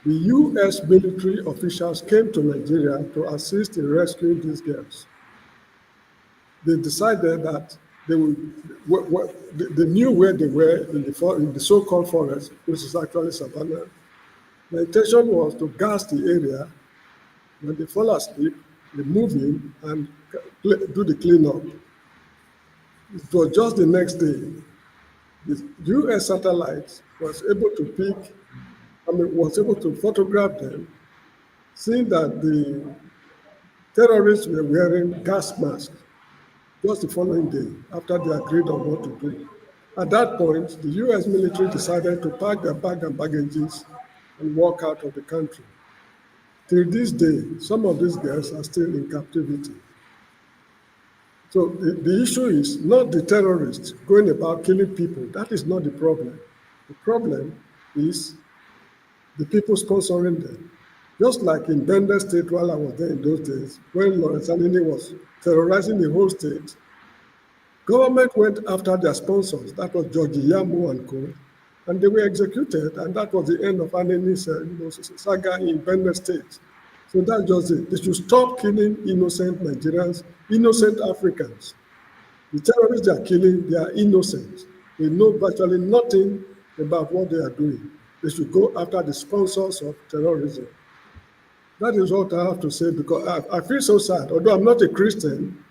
the U.S. military officials came to Nigeria to assist in rescuing these girls. They decided that they knew where they were in the so-called forest, which is actually savannah. The intention was to gas the area. When they fall asleep, they move in and do the cleanup. It was just the next day. The U.S. satellite was able to photograph them, seeing that the terrorists were wearing gas masks just the following day after they agreed on what to do. At that point, the U.S. military decided to pack their bag and baggages and walk out of the country. Till this day, some of these girls are still in captivity. So the issue is not the terrorists going about killing people. That is not the problem. The problem is the people sponsoring them. Just like in Bender State while I was there in those days, when Lawrence Anini was terrorizing the whole state, government went after their sponsors. That was George Yamu and co. And they were executed, and that was the end of Anini's saga in Bender State. So that's just it. They should stop killing innocent Nigerians, innocent Africans. The terrorists they are killing, they are innocent. They know virtually nothing about what they are doing. They should go after the sponsors of terrorism. That is what I have to say, because I feel so sad. Although I'm not a Christian,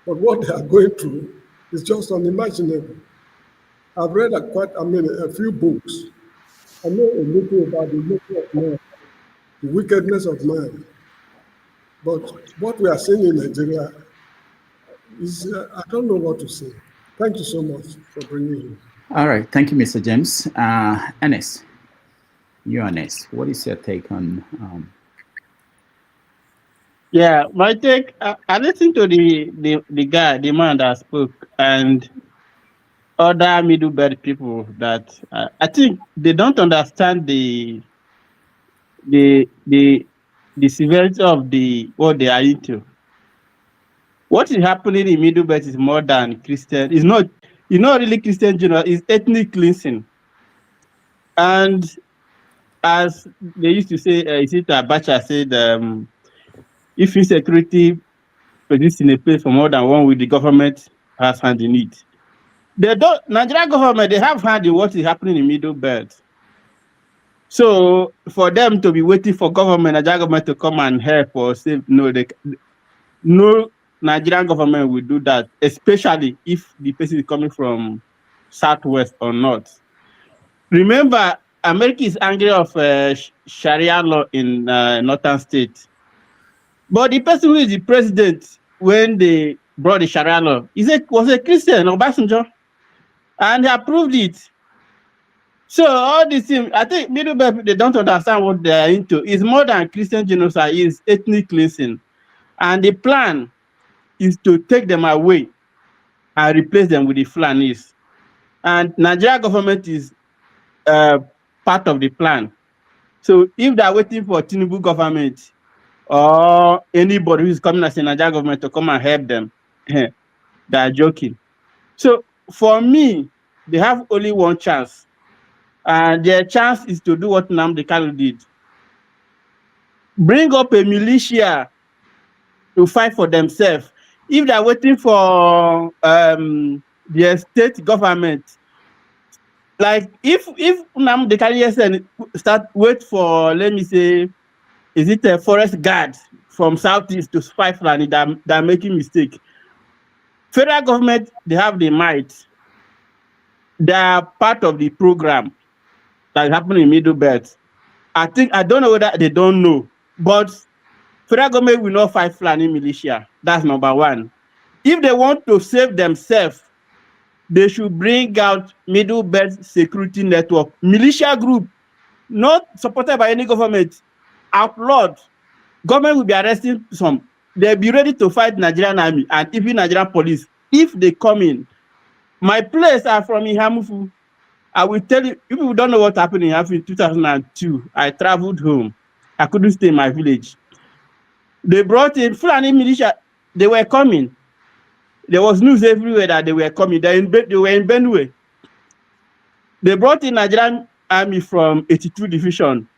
but what they are going through is just unimaginable. I've read a few books I know a little about the nature of man, the wickedness of man. But what we are seeing in Nigeria is, I don't know what to say. Thank you so much for bringing it. All right. Thank you, Mr. James. Ernest, you Ernest, what is your take on? Yeah, my take. I listened to the guy, the man that spoke, and other middle belt people that I think they don't understand the the the severity of the what they are into. What is happening in middle belt is more than Christian. It's not really Christian genocide. It's ethnic cleansing. And as they used to say, is it Abacha said, if insecurity exists in a place for more than 1 week, the government has hand in it. Nigerian government, they have hand in what is happening in middle belt. So for them to be waiting for Nigerian government to come and help or save, no Nigerian government will do that, especially if the person is coming from southwest or north. Remember, America is angry of Sharia law in northern states. But the person who is the president when they brought the Sharia law was a Christian, Obasanjo, and he approved it. So all these things, I think middle belt, they don't understand what they are into. It's more than Christian genocide, it's ethnic cleansing. And the plan is to take them away and replace them with the Fulanis. And Nigeria government is part of the plan. So if they're waiting for Tinubu government or anybody who's coming as a Nigeria government to come and help them, they're joking. So for me, they have only one chance. And their chance is to do what Nnamdi Kanu did. Bring up a militia to fight for themselves. If they're waiting for their state government, like if Nnamdi Kanu start wait for, let me say, is it a forest guard from southeast to spy Fulani that making mistake? Federal government, they have the might. They are part of the program that happened in Middle Belt. I don't know whether they don't know, but federal government will not fight Fulani militia. That's number one. If they want to save themselves, they should bring out Middle Belt Security Network, militia group, not supported by any government, outlawed. Government will be arresting some. They'll be ready to fight Nigerian army and even Nigerian police if they come in. My place are from Ihamufu. I will tell you, if you don't know what happened in Ihamufu in 2002, I traveled home. I couldn't stay in my village. They brought in Fulani militia. They were coming. There was news everywhere that they were coming. They were in Benue. They brought in Nigerian army from 82 Division.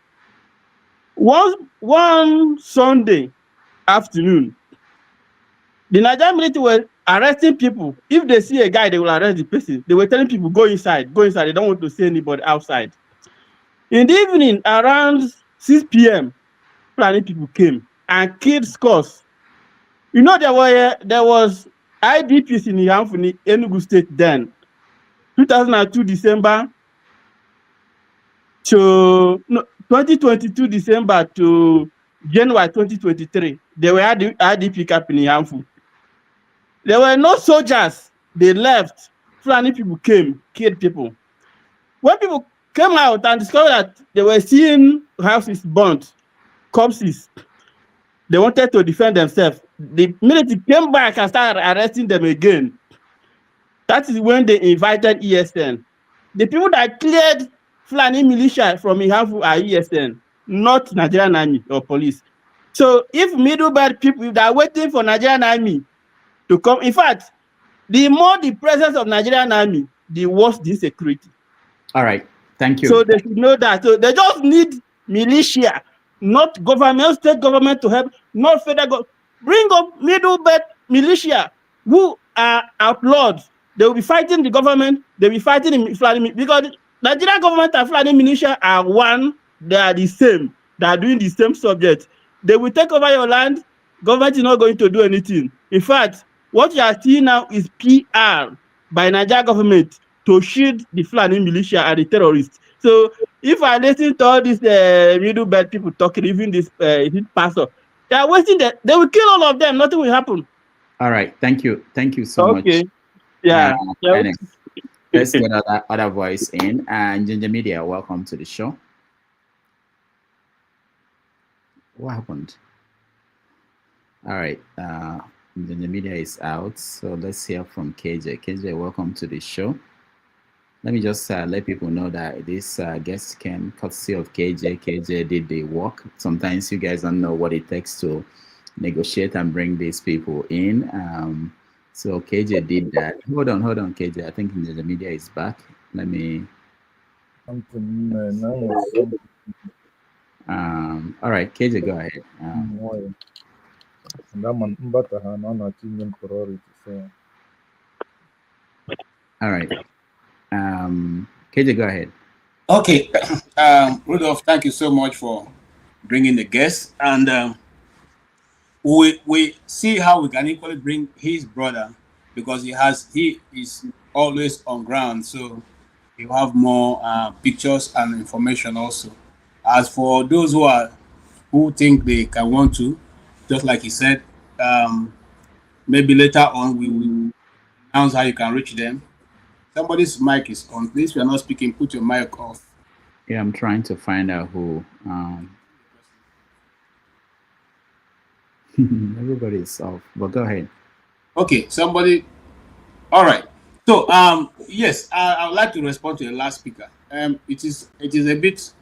One Sunday afternoon, the Nigerian military were arresting people. If they see a guy, they will arrest the person. They were telling people, go inside, go inside. They don't want to see anybody outside. In the evening, around 6 p.m., Fulani people came and killed scores. You know, there was IDPs in Ihamufu, Enugu State then, 2002 December to 2022 December to January 2023. They were IDP camp in Ihamufu. There were no soldiers. They left. Fulani people came, killed people. When people came out and discovered that they were seeing houses burnt, corpses, they wanted to defend themselves. The military came back and started arresting them again. That is when they invited ESN. The people that cleared Fulani militia from Ihamufu are ESN, not Nigerian army or police. So if Middle Belt people, if they are waiting for Nigerian army to come, in fact, the more the presence of Nigerian army, the worse the insecurity. All right, thank you. So they should know that. So they just need militia, not government, state government to help, not federal government. Bring up Middle Belt militia who are outlawed. They will be fighting the government. They will be fighting the Fulani, because Nigerian government and Fulani militia are one. They are the same. They are doing the same subject. They will take over your land. Government is not going to do anything. In fact, what you are seeing now is PR by Nigerian government to shield the Fulani militia and the terrorists. So if I listen to all these middle belt people talking, even this pastor, they are wasting that. They will kill all of them. Nothing will happen. All right. Thank you so Okay. much. Yeah. Ernest. Let's get other voice in. And Ginger Media, welcome to the show. What happened? All right. Ginger Media is out, so let's hear from KJ. KJ, welcome to the show. Let me just let people know that this guest came courtesy of KJ. KJ did the work. Sometimes you guys don't know what it takes to negotiate and bring these people in. So KJ did that. Hold on, KJ. I think the media is back. Let me. All right, KJ, go ahead. All right. KJ, go ahead. Okay. Rudolph, thank you so much for bringing the guest. And we see how we can equally bring his brother, because he is always on ground. So you have more pictures and information also. As for those who think they can want to, just like he said, maybe later on we will announce how you can reach them. Somebody's mic is on. Please, we are not speaking. Put your mic off. Yeah, I'm trying to find out who. Everybody is off, but go ahead. Okay, somebody. All right. So, yes, I would like to respond to the last speaker. It is a bit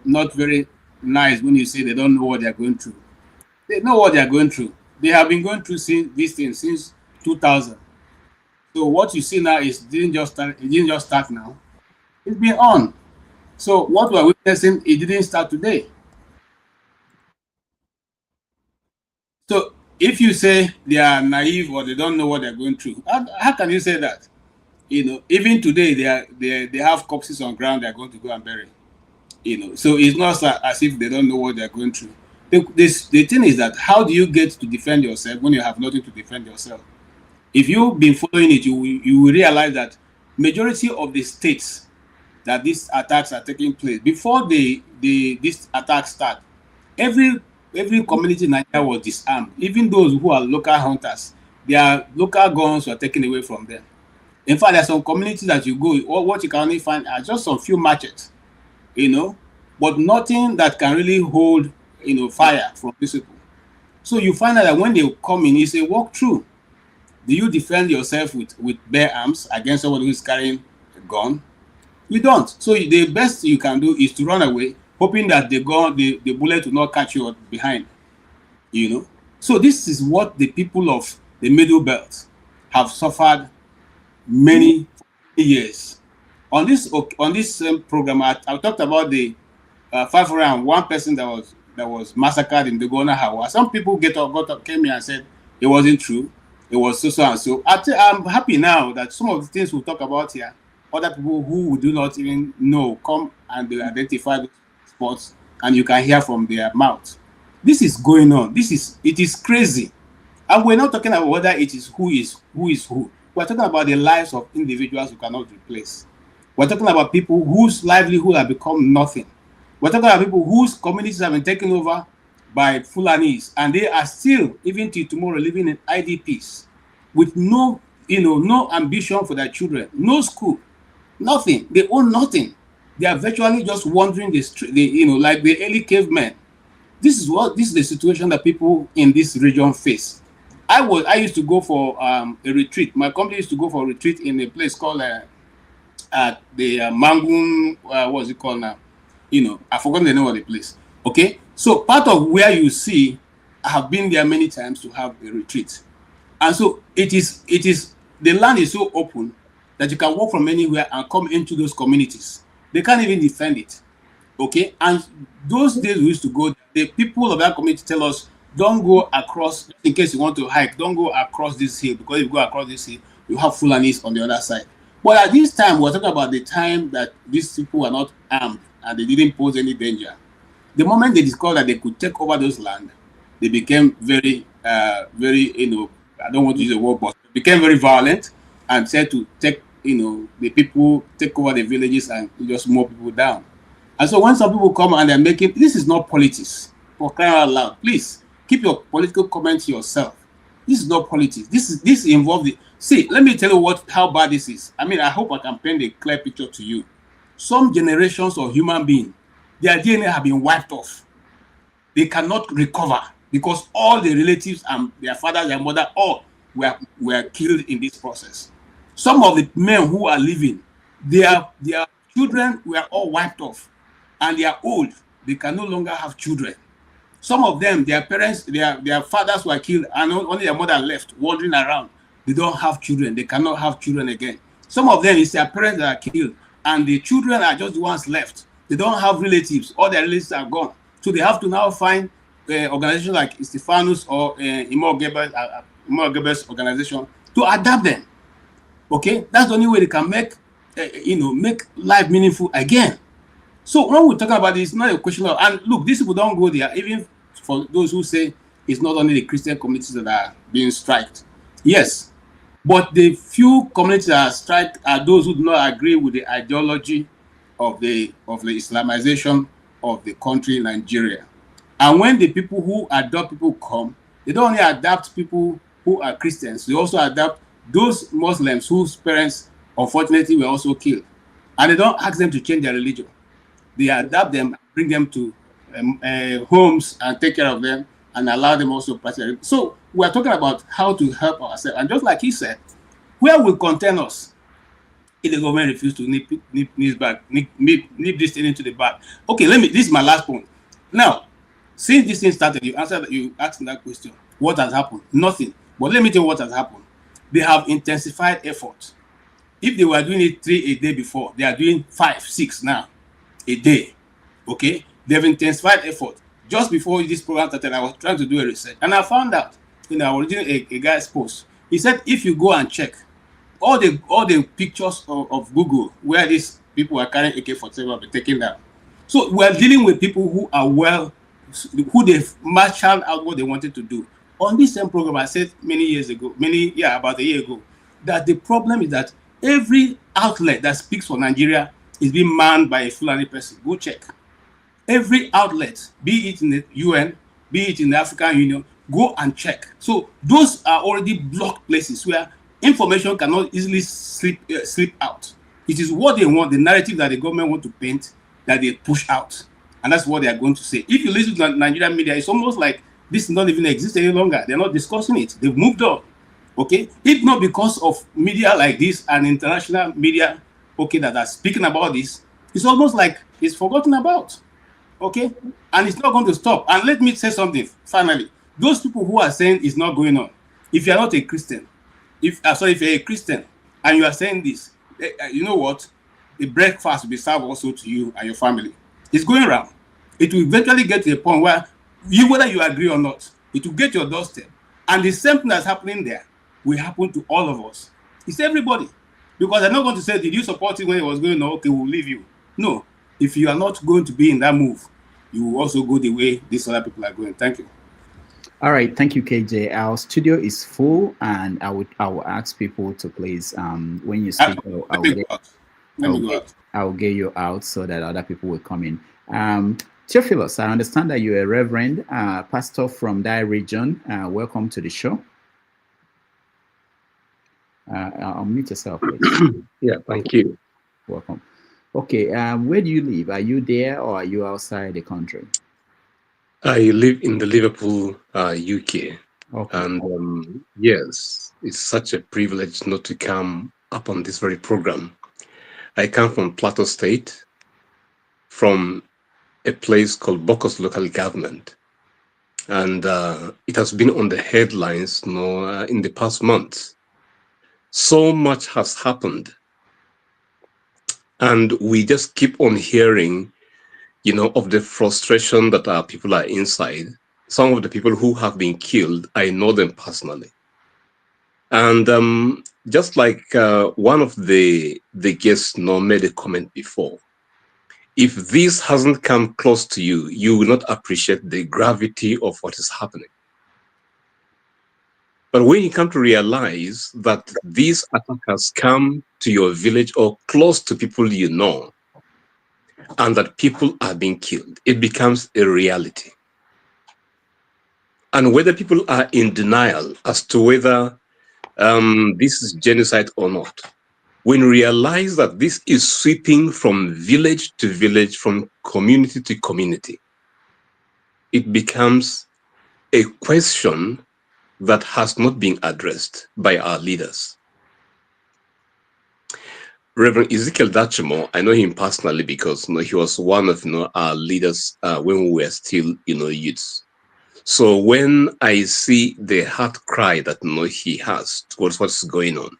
not very nice when you say they don't know what they are going through. They know what they are going through. They have been going through these things since 2000. So what you see now is didn't just start now. It's been on. So what we're witnessing, it didn't start today. So if you say they are naive or they don't know what they're going through, how can you say that? You know, even today they have corpses on ground they're going to go and bury. You know, so it's not as if they don't know what they're going through. The thing is that how do you get to defend yourself when you have nothing to defend yourself? If you've been following it, you will realize that majority of the states that these attacks are taking place, before these attacks start, every community in Nigeria was disarmed. Even those who are local hunters, their local guns were taken away from them. In fact, there are some communities that you go, what you can only find are just some few machetes, you know, but nothing that can really hold, you know, fire from these people. So you find out that when they come in, it's a walk through. Do you defend yourself with bare arms against somebody who is carrying a gun? You don't. So the best you can do is to run away, hoping that the bullet will not catch you behind. You know. So this is what the people of the Middle Belt have suffered many years. On this program, I talked about the 501 person that was massacred in the Gona Hawa. Some people came here and said it wasn't true. It was so and so. I'm happy now that some of the things we'll talk about here, other people who do not even know come and they identify the spots, and you can hear from their mouth. This is going on. It is crazy, and we're not talking about whether it is who is who. We're talking about the lives of individuals who cannot replace. We're talking about people whose livelihood have become nothing. We're talking about people whose communities have been taken over by Fulanis, and they are still, even till tomorrow, living in IDPs with no ambition for their children, no school, nothing. They own nothing. They are virtually just wandering the street, like the early cavemen. This is the situation that people in this region face. I used to go for a retreat. My company used to go for a retreat in a place called the Mangun. What's it called now? I forgot the name of the place. Okay, so part of where you see, I have been there many times to have a retreat, and so it is the land is so open that you can walk from anywhere and come into those communities. They can't even defend it. Okay, and those days we used to go, the people of that community tell us, don't go across, in case you want to hike, don't go across this hill, because if you go across this hill, you have Fulanis on the other side. But at this time, we're talking about the time that these people were not armed and they didn't pose any danger. The moment they discovered that they could take over those land, they became very, I don't want to use the word, but became very violent and said to take the people take over the villages and just mow people down. And so when some people come and they're making, this is not politics, for crying out loud. Please keep your political comments to yourself. This is not politics. This involves the, see, let me tell you how bad this is. I mean, I hope I can paint a clear picture to you. Some generations of human beings, their DNA have been wiped off. They cannot recover because all the relatives and their father, their mother, all were killed in this process. Some of the men who are living, their children were all wiped off, and they are old. They can no longer have children. Some of them, their parents, their fathers were killed, and only their mother left, wandering around. They don't have children. They cannot have children again. Some of them, it's their parents that are killed, and the children are just the ones left. They don't have relatives. All their relatives are gone. So they have to now find organizations like Stephanus or Imor Gebel's organization to adapt them. Okay, that's the only way they can make make life meaningful again. So when we're talking about this, it's not a question of, and look, these people don't go there. Even for those who say it's not only the Christian communities that are being striked, yes, but the few communities that are striked are those who do not agree with the ideology of the Islamization of the country Nigeria. And when the people who adopt people come, they don't only adapt people who are Christians, they also adapt those Muslims whose parents unfortunately were also killed. And they don't ask them to change their religion. They adapt them, bring them to homes and take care of them and allow them also to practice. So we are talking about how to help ourselves. And just like he said, where will contain us if the government refuses to nip this thing into the bag? Okay, this is my last point. Now, since this thing started, you asked that question. What has happened? Nothing. But let me tell you what has happened. They have intensified effort. If they were doing it 3 a day before, they are doing 5, 6 now a day. Okay? They've intensified effort. Just before this program started, I was trying to do a research, and I found out, I was reading a guy's post. He said, if you go and check all the pictures of Google where these people are carrying AK-47 will be taken down. So we're dealing with people who are who they've marshaled out what they wanted to do. On this same program, I said about a year ago, that the problem is that every outlet that speaks for Nigeria is being manned by a Fulani person. Go check. Every outlet, be it in the UN, be it in the African Union, go and check. So those are already blocked places where information cannot easily slip out. It is what they want, the narrative that the government want to paint, that they push out. And that's what they are going to say. If you listen to Nigerian media, it's almost like this does not even exist any longer. They're not discussing it. They've moved on. Okay? If not because of media like this and international media, okay, that are speaking about this, it's almost like it's forgotten about. Okay? And it's not going to stop. And let me say something, finally. Those people who are saying it's not going on, if you're not a Christian, if you're a Christian and you are saying this, you know what? The breakfast will be served also to you and your family. It's going around. It will eventually get to a point where whether you agree or not, it will get your doorstep. And the same thing that's happening there will happen to all of us. It's everybody. Because I'm not going to say, did you support it when it was going on? Okay, we'll leave you. No. If you are not going to be in that move, you will also go the way these other people are going. Thank you. All right, thank you, KJ. Our studio is full, and I will ask people to please, when you speak, I'll get you out so that other people will come in. Theophilus, I understand that you're a reverend pastor from that region. Welcome to the show. I'll mute yourself, please. Yeah, thank you. Welcome. Okay, where do you live? Are you there or are you outside the country? I live in the Liverpool, UK. Okay. And yes, it's such a privilege not to come up on this very program. I come from Plateau State, from a place called Bokos Local Government. And it has been on the headlines in the past months. So much has happened. And we just keep on hearing, of the frustration that our people are inside. Some of the people who have been killed, I know them personally. And just like one of the guests made a comment before, if this hasn't come close to you, you will not appreciate the gravity of what is happening. But when you come to realize that these attackers come to your village or close to people you know, and that people are being killed, it becomes a reality. And whether people are in denial as to whether this is genocide or not, when you realize that this is sweeping from village to village, from community to community, it becomes a question that has not been addressed by our leaders. Reverend Ezekiel Dachoma, I know him personally because he was one of our leaders when we were still youths. So when I see the heart cry that he has towards what's going on,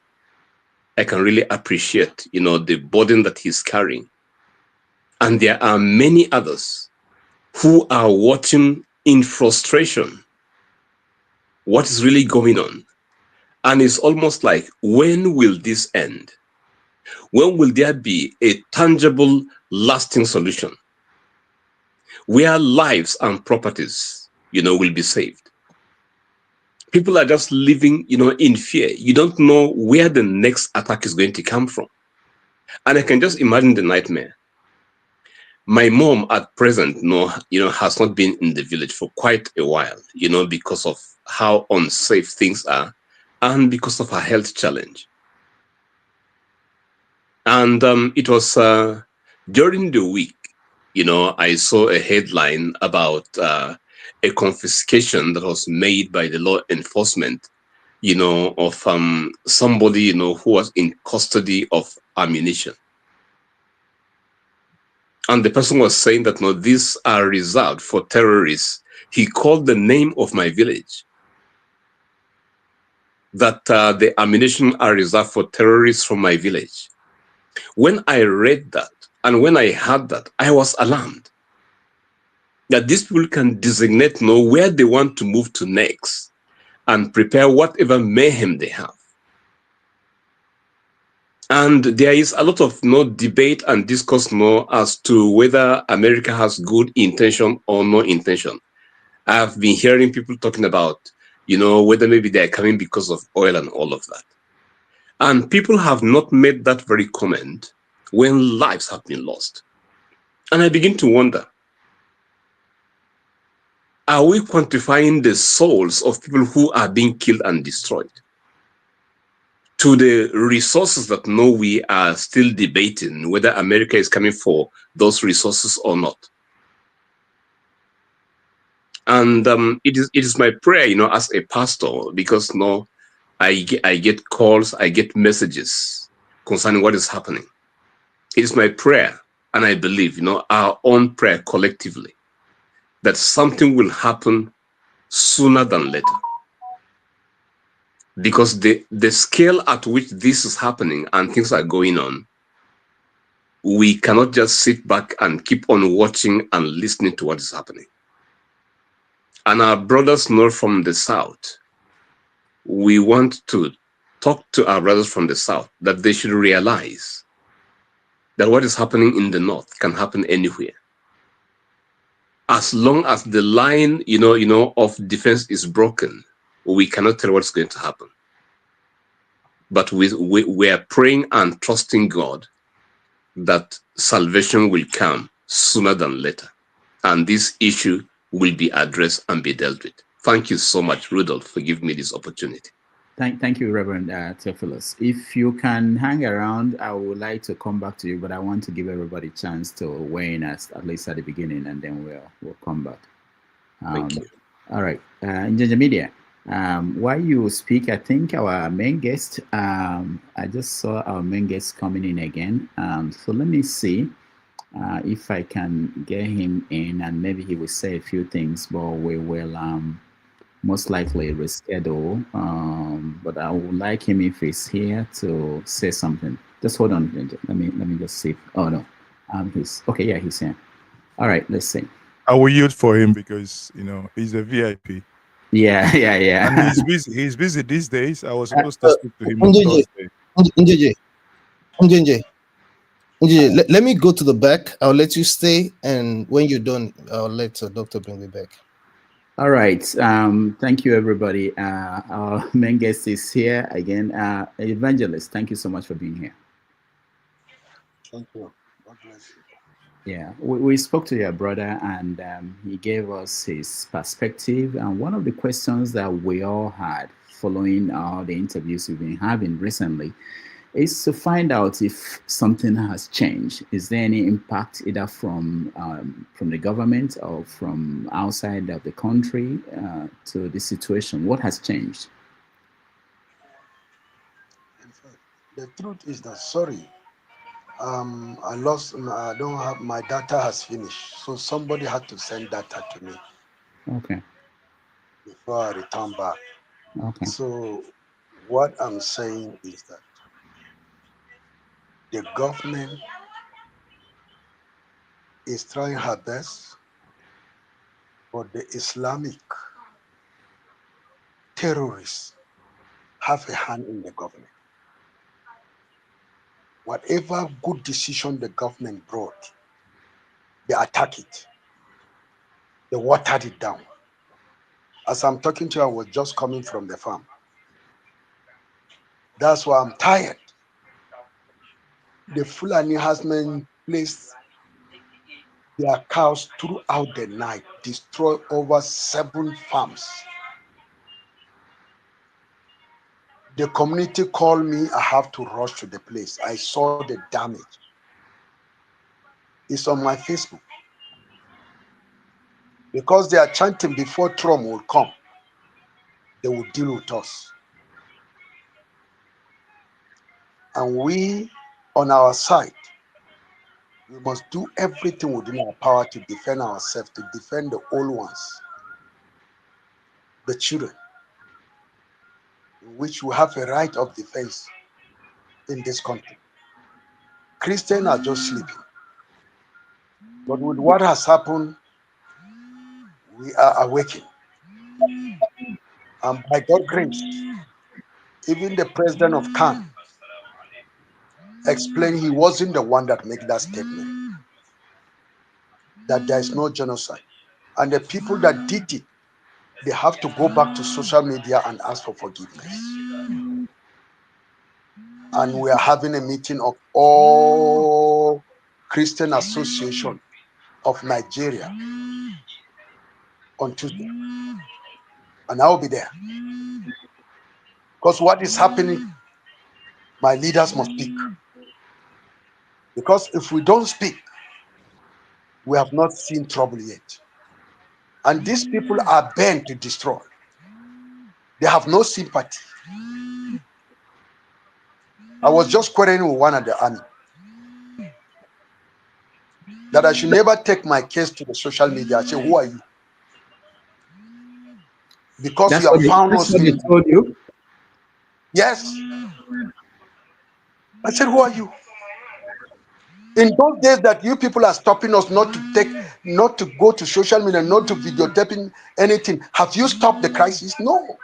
I can really appreciate the burden that he's carrying. And there are many others who are watching in frustration what is really going on. And it's almost like, when will this end? When will there be a tangible, lasting solution where lives and properties, will be saved? People are just living, in fear. You don't know where the next attack is going to come from. And I can just imagine the nightmare. My mom at present, has not been in the village for quite a while, because of how unsafe things are and because of her health challenge. And it was during the week, I saw a headline about a confiscation that was made by the law enforcement, of somebody, who was in custody of ammunition. And the person was saying that, these are reserved for terrorists. He called the name of my village, that the ammunition are reserved for terrorists from my village. When I read that, and when I heard that, I was alarmed that these people can designate where they want to move to next and prepare whatever mayhem they have. And there is a lot of debate and discourse as to whether America has good intention or no intention. I've been hearing people talking about, whether maybe they're coming because of oil and all of that. And people have not made that very comment when lives have been lost. And I begin to wonder, are we quantifying the souls of people who are being killed and destroyed to the resources that we are still debating whether America is coming for those resources or not? And it is my prayer, as a pastor, because I get calls, I get messages concerning what is happening. It is my prayer, and I believe, our own prayer collectively, that something will happen sooner than later. Because the scale at which this is happening and things are going on, we cannot just sit back and keep on watching and listening to what is happening. And our brothers from the South, we want to talk to our brothers from the South that they should realize that what is happening in the North can happen anywhere. As long as the line, of defense is broken, we cannot tell what's going to happen. But we are praying and trusting God that salvation will come sooner than later. And this issue will be addressed and be dealt with. Thank you so much, Rudolph, for giving me this opportunity. Thank you, Reverend Theophilus. If you can hang around, I would like to come back to you, but I want to give everybody a chance to weigh in at least at the beginning, and then we'll come back. Thank you. All right, Ginger Media, while you speak, I think our main guest, I just saw our main guest coming in again. So let me see if I can get him in, and maybe he will say a few things, but we will most likely reschedule. But I would like him, if he's here, to say something. Just hold on, Ginger. Let me just see. Oh no, he's okay. Yeah, he's here. All right, let's see. I will yield for him because he's a VIP. Yeah. And he's busy these days. I was supposed to speak to him on Thursday. Let me go to the back. I'll let you stay, and when you're done, I'll let Doctor bring me back. All right. Thank you, everybody. Our main guest is here again. Evangelist, thank you so much for being here. Thank you. God bless you. Yeah, we spoke to your brother, and he gave us his perspective. And one of the questions that we all had following all the interviews we've been having recently is to find out if something has changed. Is there any impact either from the government or from outside of the country to the situation? What has changed? In fact, the truth is that, sorry, I lost, I don't have, my data has finished. So somebody had to send data to me Okay. before I return back. Okay. So what I'm saying is that the government is trying her best, but the Islamic terrorists have a hand in the government. Whatever good decision the government brought, they attack it. They watered it down. As I'm talking to you, I was just coming from the farm. That's why I'm tired. The Fulani herdsmen placed their cows throughout the night, destroy over 7 farms. The community called me. I have to rush to the place. I saw the damage. It's on my Facebook. Because they are chanting before Trump will come, they will deal with us. And we, on our side, we must do everything within our power to defend ourselves, to defend the old ones, the children, in which we have a right of defense in this country. Christians are just sleeping. But with what has happened, we are awakened. And by God's grace, even the president of Khan explained he wasn't the one that made that statement, that there is no genocide. And the people that did it, they have to go back to social media and ask for forgiveness. And we are having a meeting of all Christian Association of Nigeria on Tuesday. And I'll be there. Because what is happening, my leaders must speak. Because if we don't speak, we have not seen trouble yet. And these people are bent to destroy. They have no sympathy. I was just quarreling with one of the army that I should never take my case to the social media. I say, who are you? Because you have found That's us what they in. told you? Yes. I said, who are you? In those days that you people are stopping us not to go to social media, not to videotaping anything, have you stopped the crisis? No.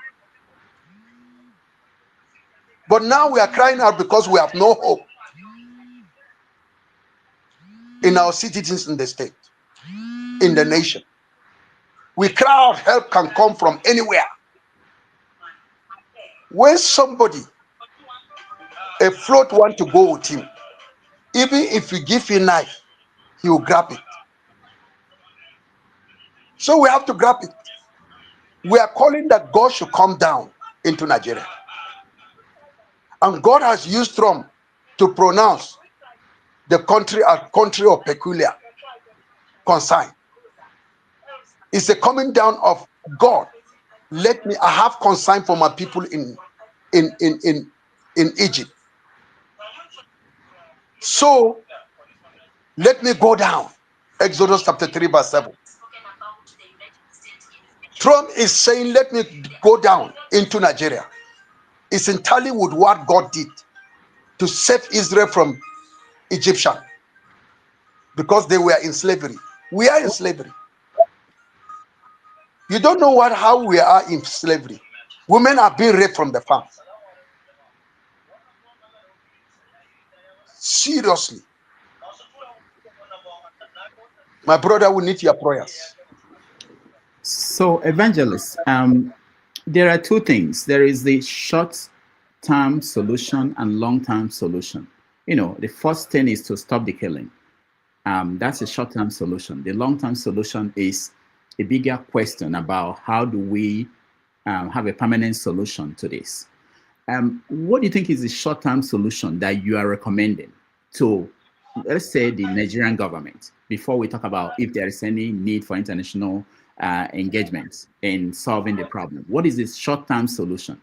But now we are crying out because we have no hope in our citizens in the state, in the nation. We cry out, help can come from anywhere. When somebody, a float want to go with him, even if you give him a knife, he will grab it. So we have to grab it. We are calling that God should come down into Nigeria. And God has used Trump to pronounce the country a country of peculiar concern. It's a coming down of God. I have concern for my people in Egypt. So let me go down. Exodus chapter 3 verse 7. Trump is saying, let me go down into Nigeria. It's entirely with what God did to save Israel from Egyptian, because they were in slavery. We are in slavery. You don't know how we are in slavery. Women are being raped from the farm. Seriously. My brother, we need your prayers. So, Evangelist, there are two things. There is the short-term solution and long-term solution. You know, the first thing is to stop the killing. That's a short-term solution. The long-term solution is a bigger question about how do we have a permanent solution to this. What do you think is the short-term solution that you are recommending to, let's say, the Nigerian government, before we talk about if there is any need for international engagement in solving the problem? What is the short-term solution?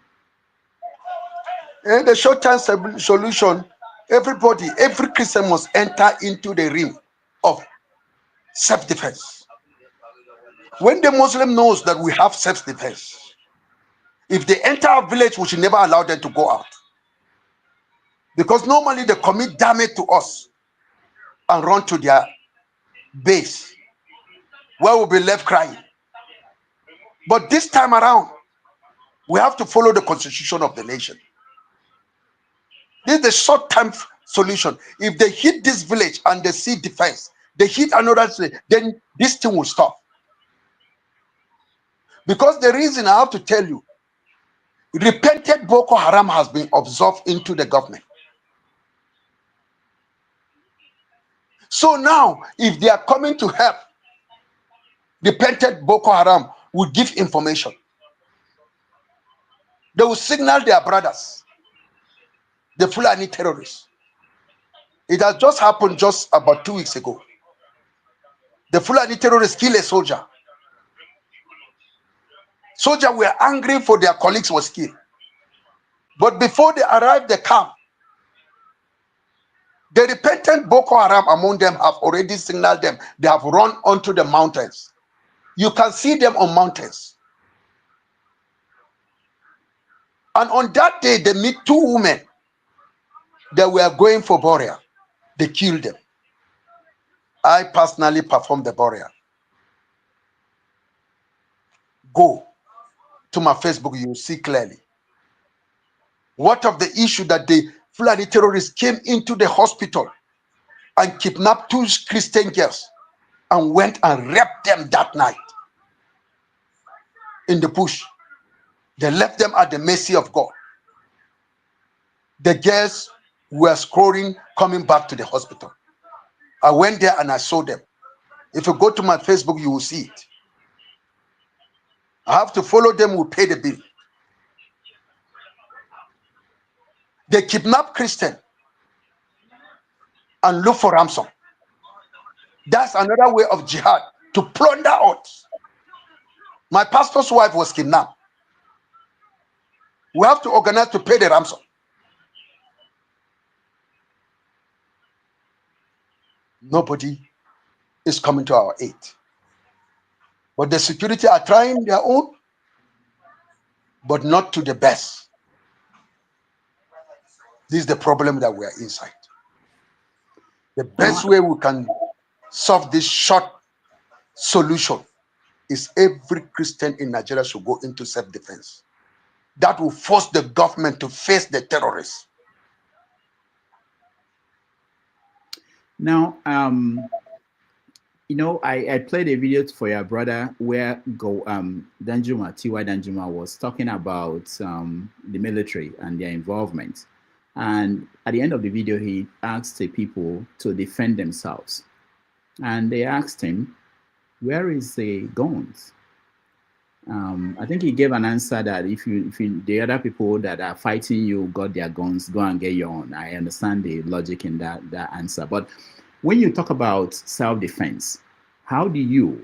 And the short-term solution, everybody, every Christian must enter into the realm of self-defense. When the Muslim knows that we have self-defense, if they enter a village, we should never allow them to go out. Because normally they commit damage to us and run to their base, where we'll be left crying. But this time around, we have to follow the constitution of the nation. This is the short-term solution. If they hit this village and they see defense, they hit another village, then this thing will stop. Because the reason I have to tell you, repented Boko Haram has been absorbed into the government. So now, if they are coming to help, repented Boko Haram will give information. They will signal their brothers, the Fulani terrorists. It has just happened just about 2 weeks ago. The Fulani terrorists killed a soldier. Soldiers were angry for their colleagues was killed. But before they arrived the camp, the repentant Boko Haram among them have already signaled them. They have run onto the mountains. You can see them on mountains. And on that day, they meet two women that were going for burial. They killed them. I personally performed the burial. Go to my Facebook, you will see clearly. What of the issue that the Fulani terrorists came into the hospital and kidnapped two Christian girls and went and raped them that night in the bush. They left them at the mercy of God. The girls were scrolling, coming back to the hospital. I went there and I saw them. If you go to my Facebook, you will see it. I have to follow them, we pay the bill. They kidnap Christian and look for ransom. That's another way of jihad, to plunder us. My pastor's wife was kidnapped. We have to organize to pay the ransom. Nobody is coming to our aid. But the security are trying their own, but not to the best. This is the problem that we are inside. The best way we can solve this short solution is every Christian in Nigeria should go into self-defense. That will force the government to face the terrorists. Now, you know, I played a video for your brother where Danjuma, T.Y. Danjuma was talking about the military and their involvement. And at the end of the video, he asked the people to defend themselves. And they asked him, where is the guns? I think he gave an answer that if the other people that are fighting you got their guns, go and get your own. I understand the logic in that answer. But when you talk about self-defense, how do you,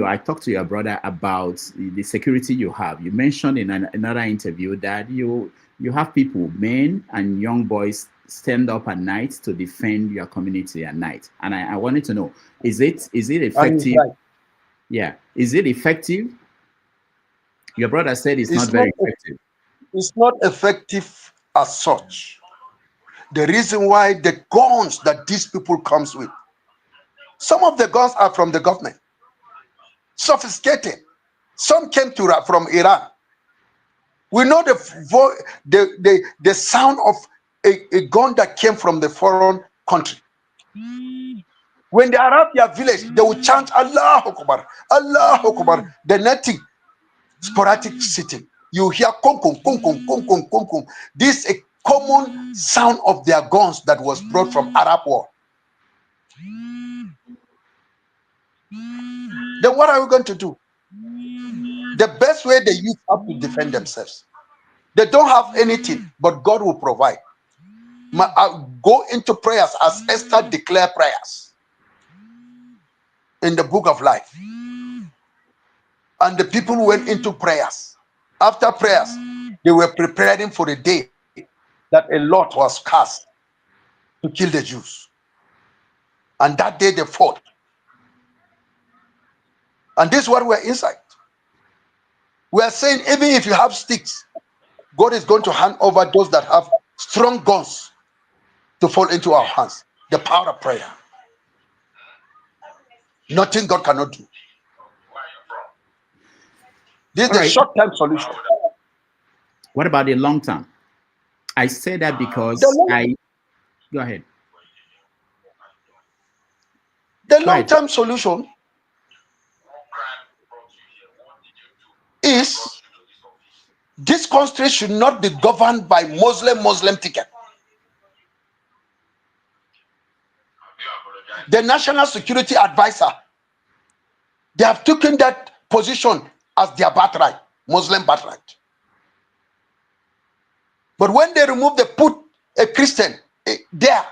I talked to your brother about the security you have. You mentioned in another interview that you have people, men and young boys, stand up at night to defend your community at night. And I wanted to know, is it effective? Right. Yeah. Is it effective? Your brother said it's not very effective. It's not effective as such. The reason why the guns that these people comes with, some of the guns are from the government, sophisticated. Some came from Iran. We know the sound of a gun that came from the foreign country. When they arrive their village, they will chant Allah Akbar, Allah Akbar. The nothing, sporadic sitting. You hear kum kum kum kum kum kum kum kum. This is a common sound of their guns that was brought from Arab war. Then what are we going to do? The best way they use have to defend themselves. They don't have anything, but God will provide. Go into prayers as Esther declared prayers in the book of life. And the people went into prayers. After prayers, they were preparing for the day that a lot was cast to kill the Jews. And that day they fought. And this is what we're inside. We are saying, even if you have sticks, God is going to hand over those that have strong guns to fall into our hands. The power of prayer. Nothing God cannot do. This is the short-term solution. What about the long term? I say that because go ahead. The long-term solution is this country should not be governed by Muslim ticket. The National Security Advisor, they have taken that position as their birthright, Muslim birthright. But when they remove, they put a Christian there,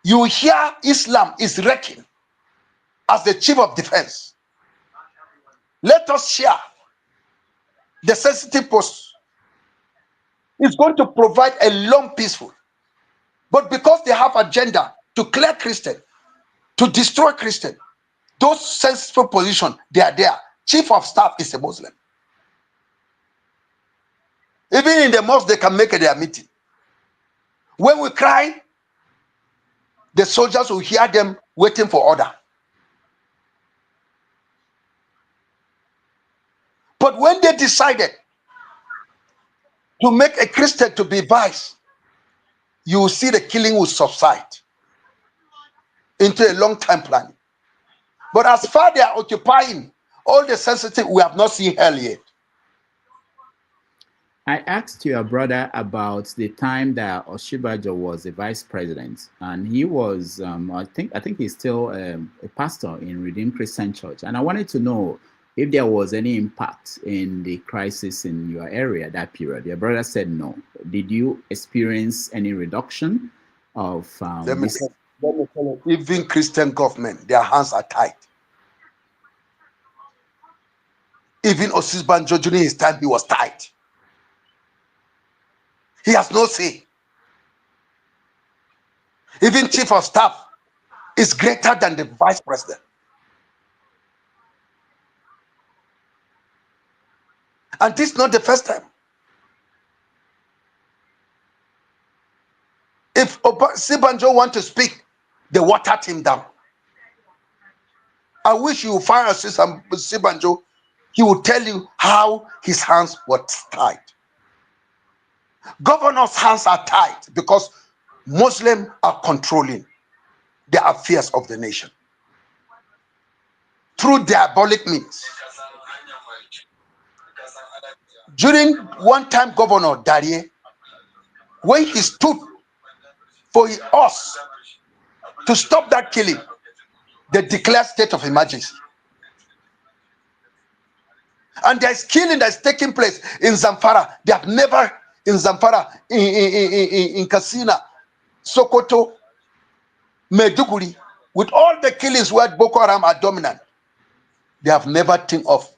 you hear Islam is wrecking as the chief of defense. Let us share the sensitive post. It's going to provide a long peaceful. But because they have agenda to clear Christian, to destroy Christian, those sensitive positions, they are there. Chief of staff is a Muslim. Even in the mosque, they can make their meeting. When we cry, the soldiers will hear them waiting for order. But when they decided to make a Christian to be vice, you will see the killing will subside into a long-term planning. But as far they are occupying all the sensitive, we have not seen hell yet. I asked your brother about the time that Oshibajo was a vice president, and he was, I think he's still a pastor in Redeemed Christian Church, and I wanted to know if there was any impact in the crisis in your area that period. Your brother said no. Did you experience any reduction of let me tell you, even Christian government, their hands are tied. Even Oshibajo during his time, he was tied. He has no say. Even chief of staff is greater than the vice president. And this is not the first time. If Oshibajo want to speak, they watered him down. I wish you would find Oshibajo. He will tell you how his hands were tied. Governors' hands are tied because Muslims are controlling the affairs of the nation through diabolic means. During one time, Governor Darie, when he stood for us to stop that killing, they declared state of emergency. And there's killing that's taking place in Zamfara. They have never, in Zamfara, in Katsina, Sokoto, Maiduguri, with all the killings where Boko Haram are dominant, they have never think of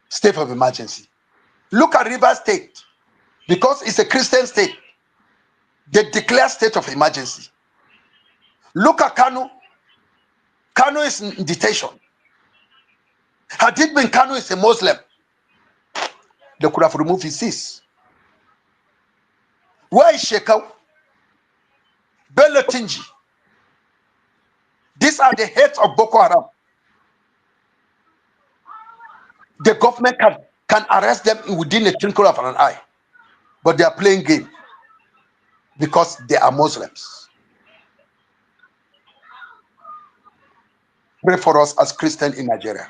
state of emergency. Look at Rivers State, because it's a Christian state, they declare state of emergency. Look at Kano. Kano is in detention. Had it been Kano is a Muslim, they could have removed his cease. Where is Shekau? Bello Tinji. These are the heads of Boko Haram. The government can arrest them within a twinkle of an eye, but they are playing game because they are Muslims. pray for us as Christians in Nigeria.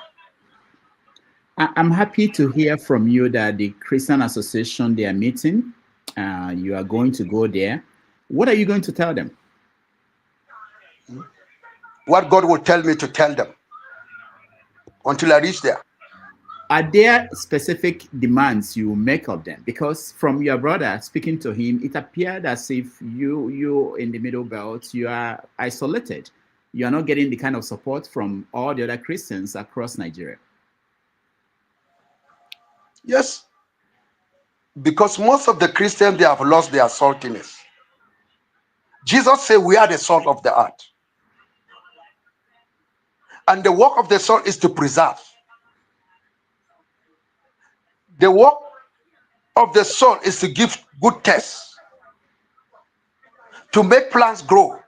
I'm happy to hear from you that the Christian Association, they are meeting. You are going to go there. What are you going to tell them? What God will tell me to tell them until I reach there. Are there specific demands you make of them? Because from your brother speaking to him, it appeared as if you in the Middle Belt, you are isolated. You are not getting the kind of support from all the other Christians across Nigeria. Yes, because most of the Christians, they have lost their saltiness. Jesus said we are the salt of the earth. And the work of the salt is to preserve. The work of the salt is to give good taste, to make plants grow.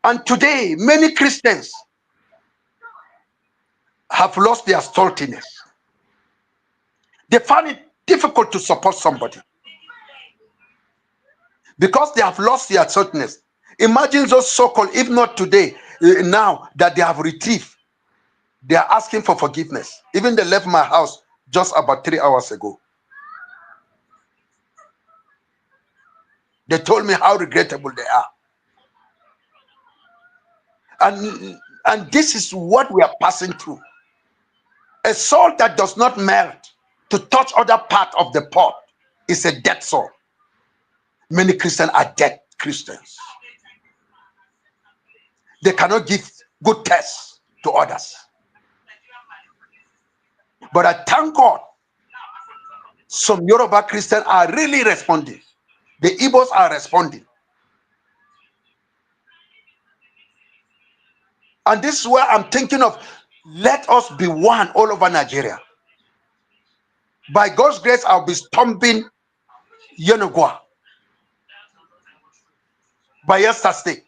And today, many Christians have lost their saltiness. They find it difficult to support somebody because they have lost their saltiness. Imagine those so-called, if not today, now that they have retrieved, they are asking for forgiveness. Even they left my house just about 3 hours ago. They told me how regrettable they are. And this is what we are passing through. A salt that does not melt to touch other part of the pot is a dead salt. Many Christians are dead Christians. They cannot give good taste to others. But I thank God some Yoruba Christians are really responding. The Igbos are responding. And this is where I'm thinking of, let us be one all over Nigeria. By God's grace, I'll be stomping Yenogwa, Bayelsa State,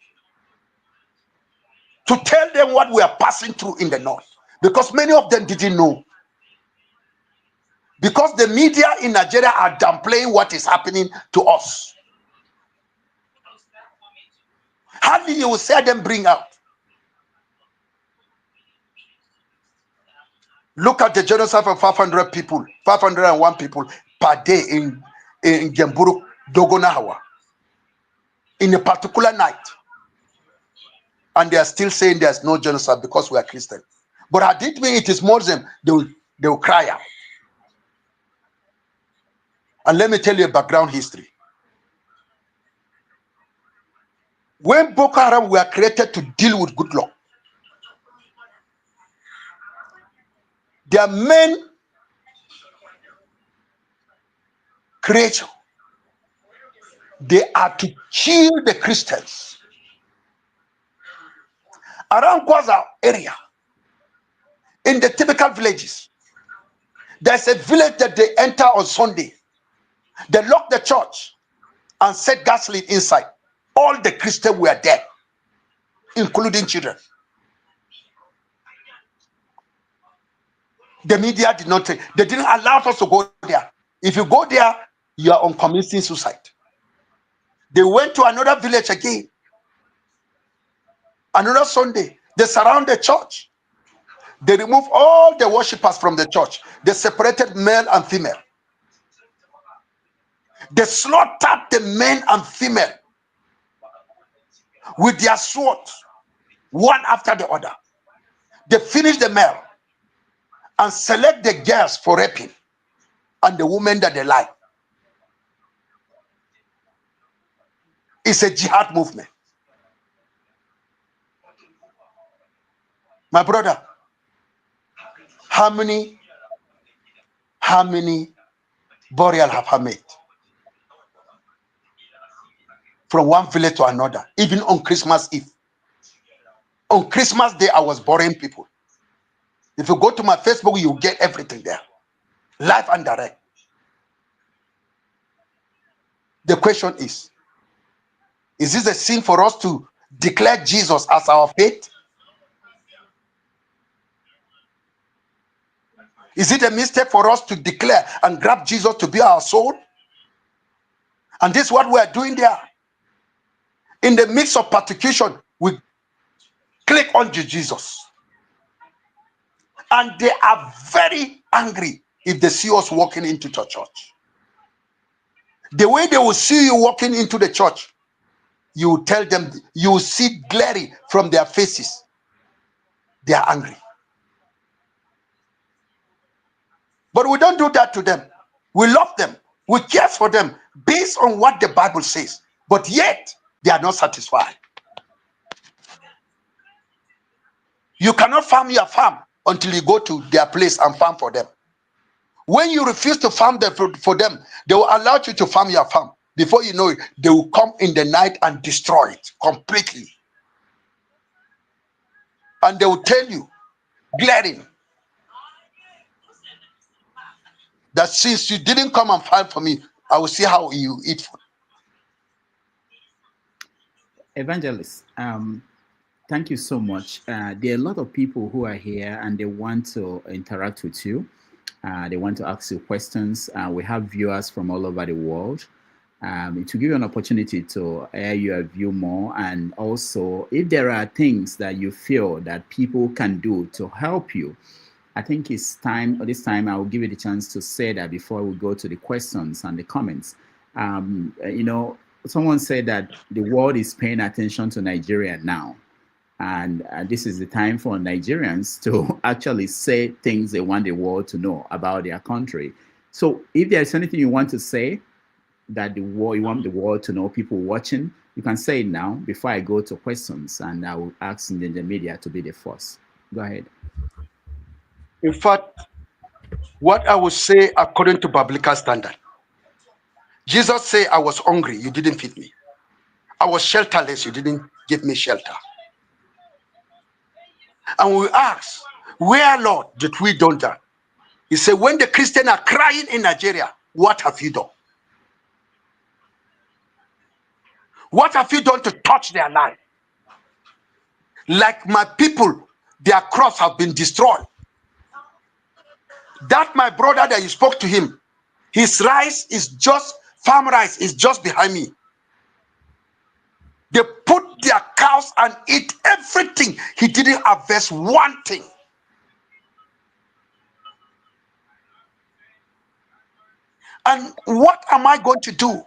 to tell them what we are passing through in the north. Because many of them didn't know. Because the media in Nigeria are downplaying what is happening to us. Hardly you will see them bring out. Look at the genocide of 500 people, 501 people per day in Gemburu, Dogonawa, in a particular night. And they are still saying there's no genocide because we are Christian. But I did mean it is Muslim, they will cry out. And let me tell you a background history. When Boko Haram were created to deal with good luck, their main creation, they are to kill the Christians. Around Kwaza area, in the typical villages, there's a village that they enter on Sunday. They lock the church and set gasoline inside. All the Christians were dead, including children. The media did not, they didn't allow us to go there. If you go there, you are on committing suicide. They went to another village again. Another Sunday, they surround the church. They remove all the worshippers from the church. They separated male and female. They slaughtered the men and female with their swords, one after the other. They finished the male and select the girls for raping and the women that they like. It's a jihad movement. My brother, how many burial have I made? From one village to another, even on Christmas Eve. On Christmas Day, I was burying people. If you go to my Facebook, you get everything there. Live and direct. The question is this a sin for us to declare Jesus as our faith? Is it a mistake for us to declare and grab Jesus to be our soul? And this is what we are doing there. In the midst of persecution, click on Jesus. And they are very angry if they see us walking into the church. The way they will see you walking into the church, you will tell them, you will see glaring from their faces. They are angry. But we don't do that to them. We love them. We care for them based on what the Bible says. But yet, they are not satisfied. You cannot farm your farm until you go to their place and farm for them. When you refuse to farm for them, they will allow you to farm your farm. Before you know it, they will come in the night and destroy it completely. And they will tell you, glaring, that since you didn't come and farm for me, I will see how you eat food. Evangelist, thank you so much. There are a lot of people who are here and they want to interact with you. They want to ask you questions. We have viewers from all over the world. To give you an opportunity to air your view more, and also if there are things that you feel that people can do to help you, I think it's time, or this time I will give you the chance to say that before we go to the questions and the comments. You know, someone said that the world is paying attention to Nigeria now. And this is the time for Nigerians to actually say things they want the world to know about their country. So if there's anything you want to say that you want the world to know, people watching, you can say it now before I go to questions, and I will ask the media to be the first. Go ahead. In fact, what I would say according to biblical standard, Jesus said, I was hungry, you didn't feed me. I was shelterless, you didn't give me shelter. And we ask, where, Lord, did we do that? He said, when the Christians are crying in Nigeria, what have you done? What have you done to touch their life? Like my people, their crops have been destroyed. That my brother that you spoke to him, his rice is just, farm rice is just behind me. They put their cows and eat everything. He didn't harvest one thing. And what am I going to do?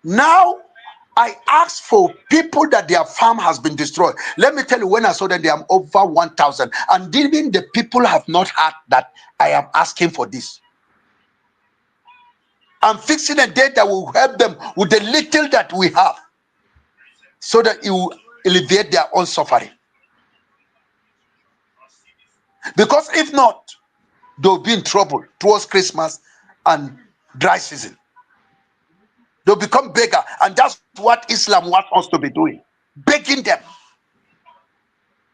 Now I ask for people that their farm has been destroyed. Let me tell you, when I saw that they are over 1,000, and even the people have not heard that I am asking for this. I'm fixing a date that will help them with the little that we have, so that it will alleviate their own suffering. Because if not, they'll be in trouble towards Christmas and dry season. They'll become beggar, and that's what Islam wants us to be doing, begging them.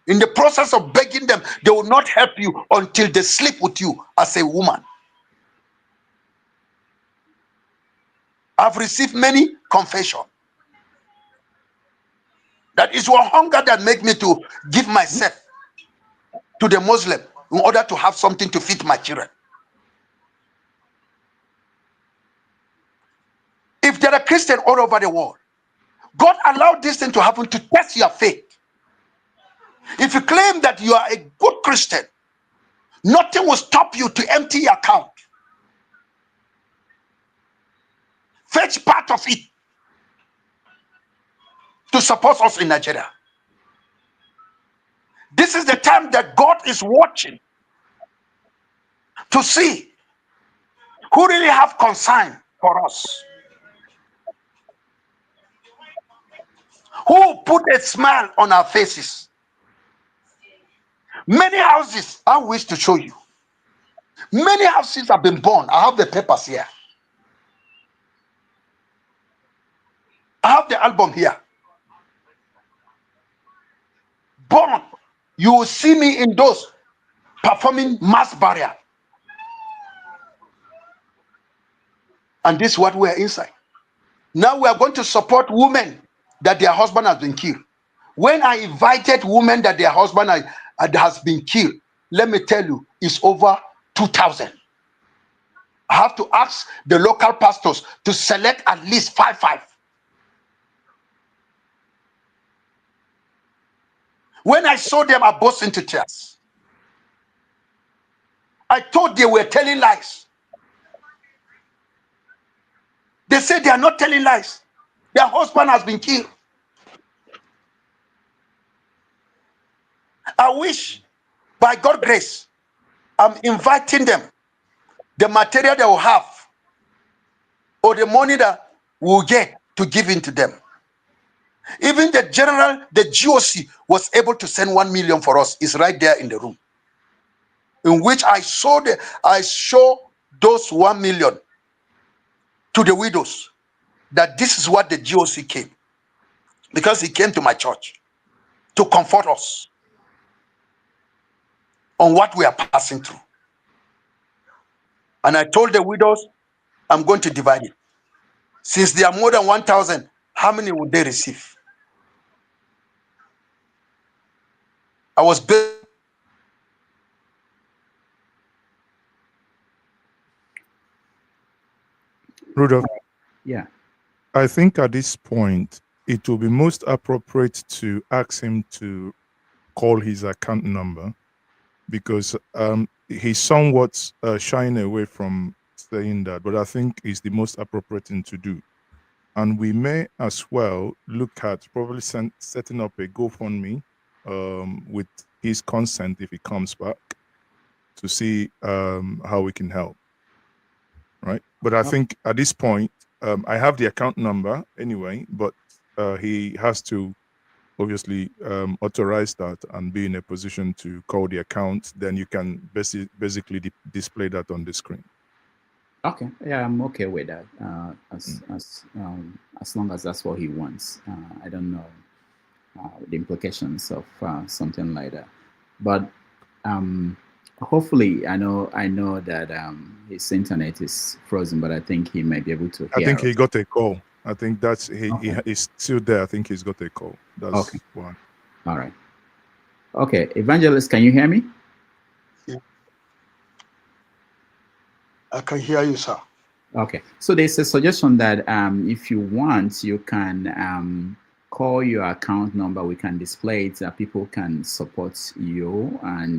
In the process of begging them, they will not help you until they sleep with you as a woman. I've received many confessions. That is one hunger that make me to give myself to the Muslim in order to have something to feed my children. If there are Christians all over the world, God allowed this thing to happen to test your faith. If you claim that you are a good Christian, nothing will stop you to empty your account. Fetch part of it to support us in Nigeria. This is the time that God is watching to see who really have concern for us. Who put a smile on our faces. Many houses, I wish to show you. Many houses have been burned. I have the papers here. I have the album here. Born, you will see me in those performing mass burial. And this is what we are inside. Now we are going to support women that their husband has been killed. When I invited women that their husband has been killed, let me tell you, it's over 2,000. I have to ask the local pastors to select at least five. When I saw them, I burst into tears. I thought they were telling lies. They said they are not telling lies. Their husband has been killed. I wish, by God's grace, I'm inviting them, the material they will have, or the money that we'll get to give in to them. Even the general, the GOC, was able to send 1 million for us. It's right there in the room, in which I show those 1 million to the widows, that this is what the GOC came, because he came to my church to comfort us on what we are passing through. And I told the widows, I'm going to divide it. Since there are more than 1,000, how many would they receive? I was built. Rudolph, Yeah. I think at this point, it will be most appropriate to ask him to call his account number, because he's somewhat shying away from saying that, but I think it's the most appropriate thing to do. And we may as well look at probably setting up a GoFundMe with his consent if he comes back, to see how we can help. Right. But I think at this point, I have the account number anyway, but he has to obviously authorize that and be in a position to call the account. Then you can basically display that on the screen. Okay. Yeah, I'm okay with that. As long as that's what he wants. I don't know the implications of something like that, but hopefully, I know that his internet is frozen, but I think he might be able to hear. I think he got a call. I think that's he's still there. I think he's got a call. That's okay. One. All right. Okay, Evangelist, can you hear me? Yeah. I can hear you, sir. Okay. So there's a suggestion that if you want, you can call your account number. We can display it so people can support you and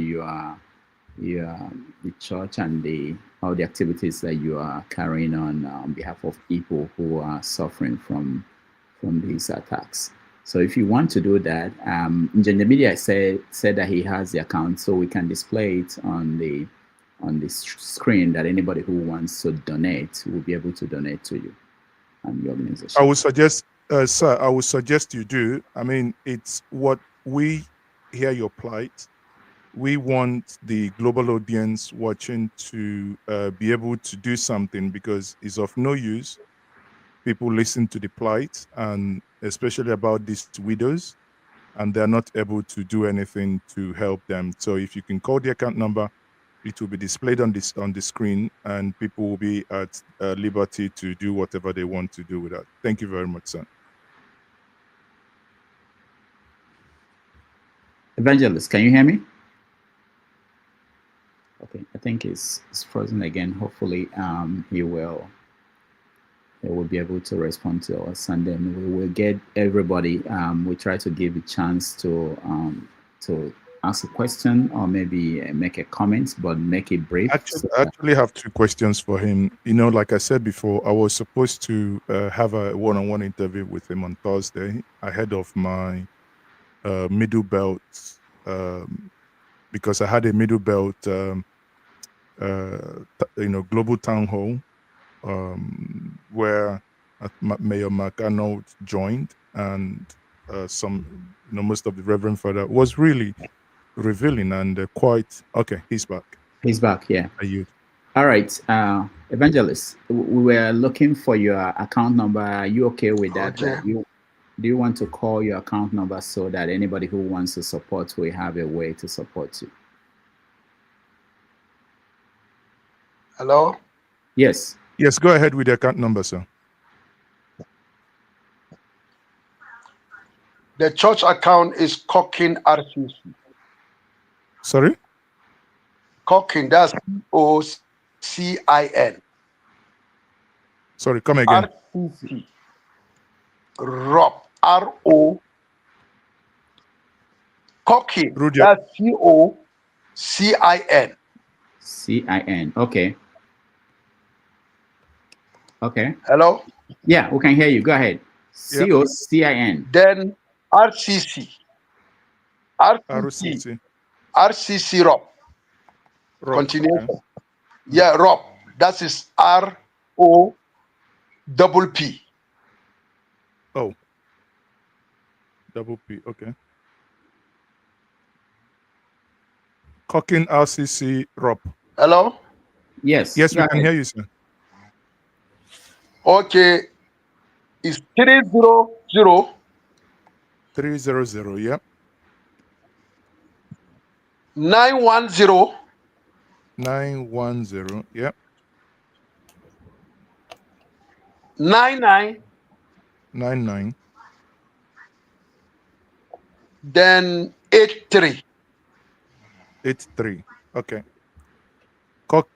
the church and all the activities that you are carrying on behalf of people who are suffering from these attacks. So if you want to do that, Engineer Media said that he has the account, so we can display it on the screen, that anybody who wants to donate will be able to donate to you and your organization. I would suggest, sir, I would suggest you do. I mean, it's what we hear your plight. We want the global audience watching to be able to do something, because it's of no use. People listen to the plight, and especially about these widows, and they're not able to do anything to help them. So if you can call the account number, it will be displayed on the screen, and people will be at liberty to do whatever they want to do with that. Thank you very much, sir. Evangelist, can you hear me? Okay, I think it's frozen again. Hopefully, he will be able to respond to us, and then we will get everybody. We try to give a chance to ask a question or maybe make a comment, but make it brief. I actually have 2 questions for him. You know, like I said before, I was supposed to have a one-on-one interview with him on Thursday ahead of my middle belt, because I had a middle belt, global town hall, where Mayor Mark Arnold joined, and most of the Reverend Father was really revealing and quite okay. He's back. He's back. Yeah. Are you? All right, Evangelist. We were looking for your account number. Are you okay with that? Okay. Do you want to call your account number so that anybody who wants to support will have a way to support you? Hello? Yes. Yes, go ahead with the account number, sir. The church account is Cocking RCC. Sorry? Cocking, that's OCIN. Sorry, come again. RCC. ROP, RO. Cochin. Rudyard. That's C-O-C-I-N. C-I-N. Okay. Okay. Hello? Yeah, we can hear you. Go ahead. Yeah. C-O-C-I-N. Then RCC. RCC. RCC Rob. Rob. Continuation. Okay. Yeah, Rob. That is R-O-P-P. Oh. Double P. Okay. Cocking RCC Rob. Hello? Yes. Yes, go we can ahead. hear you, sir. Okay. It's 300 300. Yeah. 910 910. Yeah. 99 99. then 83. 83. Okay.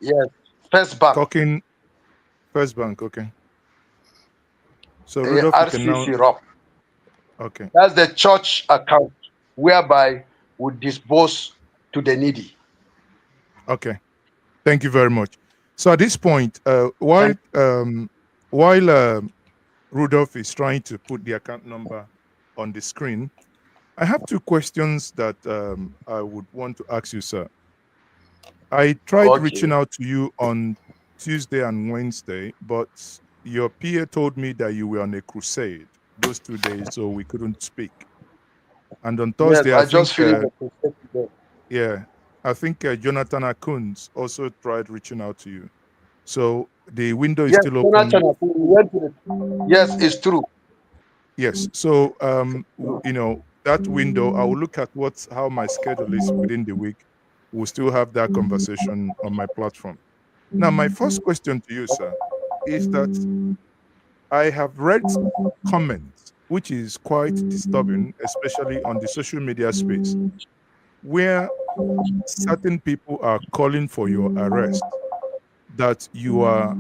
Yes. First Bank. Cocking First Bank. Okay. So Rudolph, you can now. RCC Rob. Okay. That's the church account whereby we disburse to the needy. Okay. Thank you very much. So at this point, while Rudolph is trying to put the account number on the screen, I have two questions that I would want to ask you, sir. I tried reaching out to you on Tuesday and Wednesday, but your PA told me that you were on a crusade those 2 days, so we couldn't speak. And on Thursday, yes, I just finished the crusade today. Yeah, I think Jonathan Akuns also tried reaching out to you. So the window is still open. Yes, it's true. Yes. So you know, that window, I will look at how my schedule is within the week. We'll still have that conversation on my platform. Now, my first question to you, sir, is that I have read comments which is quite disturbing, especially on the social media space, where certain people are calling for your arrest, that you are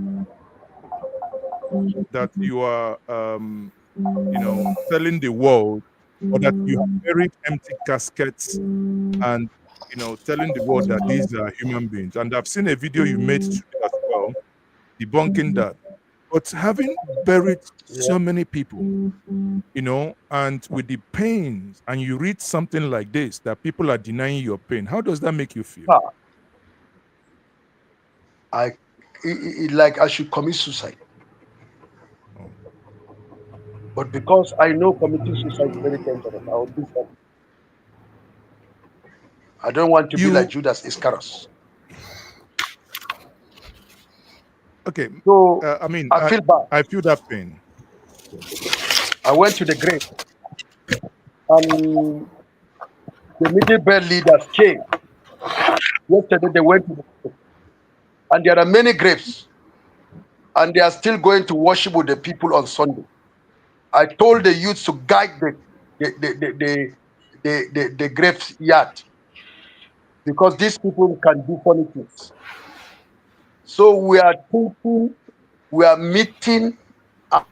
you know, telling the world, or that you have buried empty caskets and, you know, telling the world that these are human beings. And I've seen a video you made today as well, debunking that. But having buried so many people, you know, and with the pains, and you read something like this, that people are denying your pain, how does that make you feel? Like I should commit suicide. But because I know committing suicide is very dangerous, I will do that. I don't want to be like Judas Iscariot. Okay. So I mean, I feel bad. I feel that pain. I went to the grave, and the Middle Belt leaders came. Yesterday they went to the grave, and there are many graves, and they are still going to worship with the people on Sunday. I told the youth to guide the graveyard, because these people can do funny things. So we are thinking, we are meeting,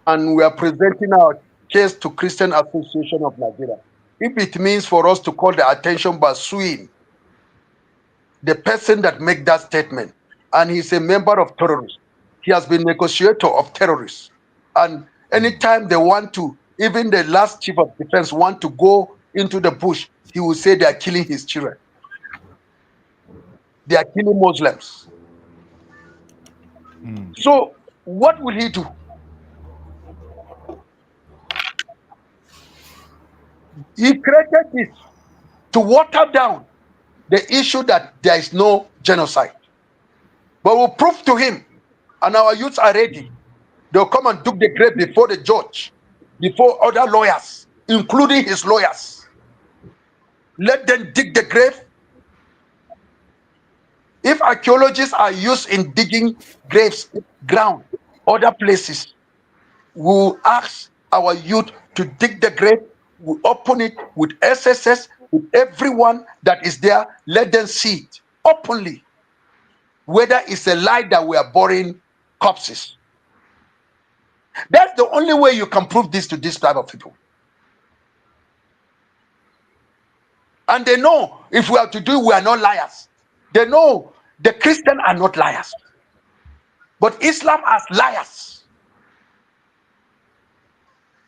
and we are presenting our case to Christian Association of Nigeria. If it means for us to call the attention by suing the person that make that statement, and he's a member of terrorists, he has been negotiator of terrorists, and anytime they want to, even the last chief of defense want to go into the bush, he will say they are killing his children, they are killing Muslims. So what will he do? He created this to water down the issue that there is no genocide. But we'll prove to him, and our youths are ready. They'll come and dig the grave before the judge, before other lawyers, including his lawyers. Let them dig the grave. If archaeologists are used in digging graves, ground, other places, we'll ask our youth to dig the grave. We'll open it with SSS, with everyone that is there. Let them see it openly, whether it's a lie that we are burying corpses. That's the only way you can prove this to this type of people. And they know if we are to do it, we are not liars. They know the Christians are not liars. But Islam has liars.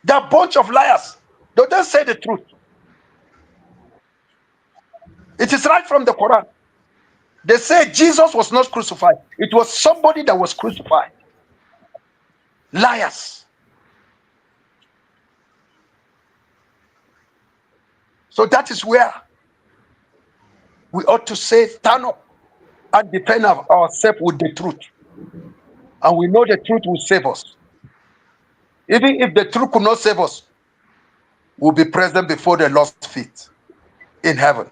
They're a bunch of liars. They don't say the truth. It is right from the Quran. They say Jesus was not crucified. It was somebody that was crucified. Liars. So that is where we ought to say, stand up and defend ourselves with the truth. And we know the truth will save us. Even if the truth could not save us, we'll be present before the Lord's feet in heaven.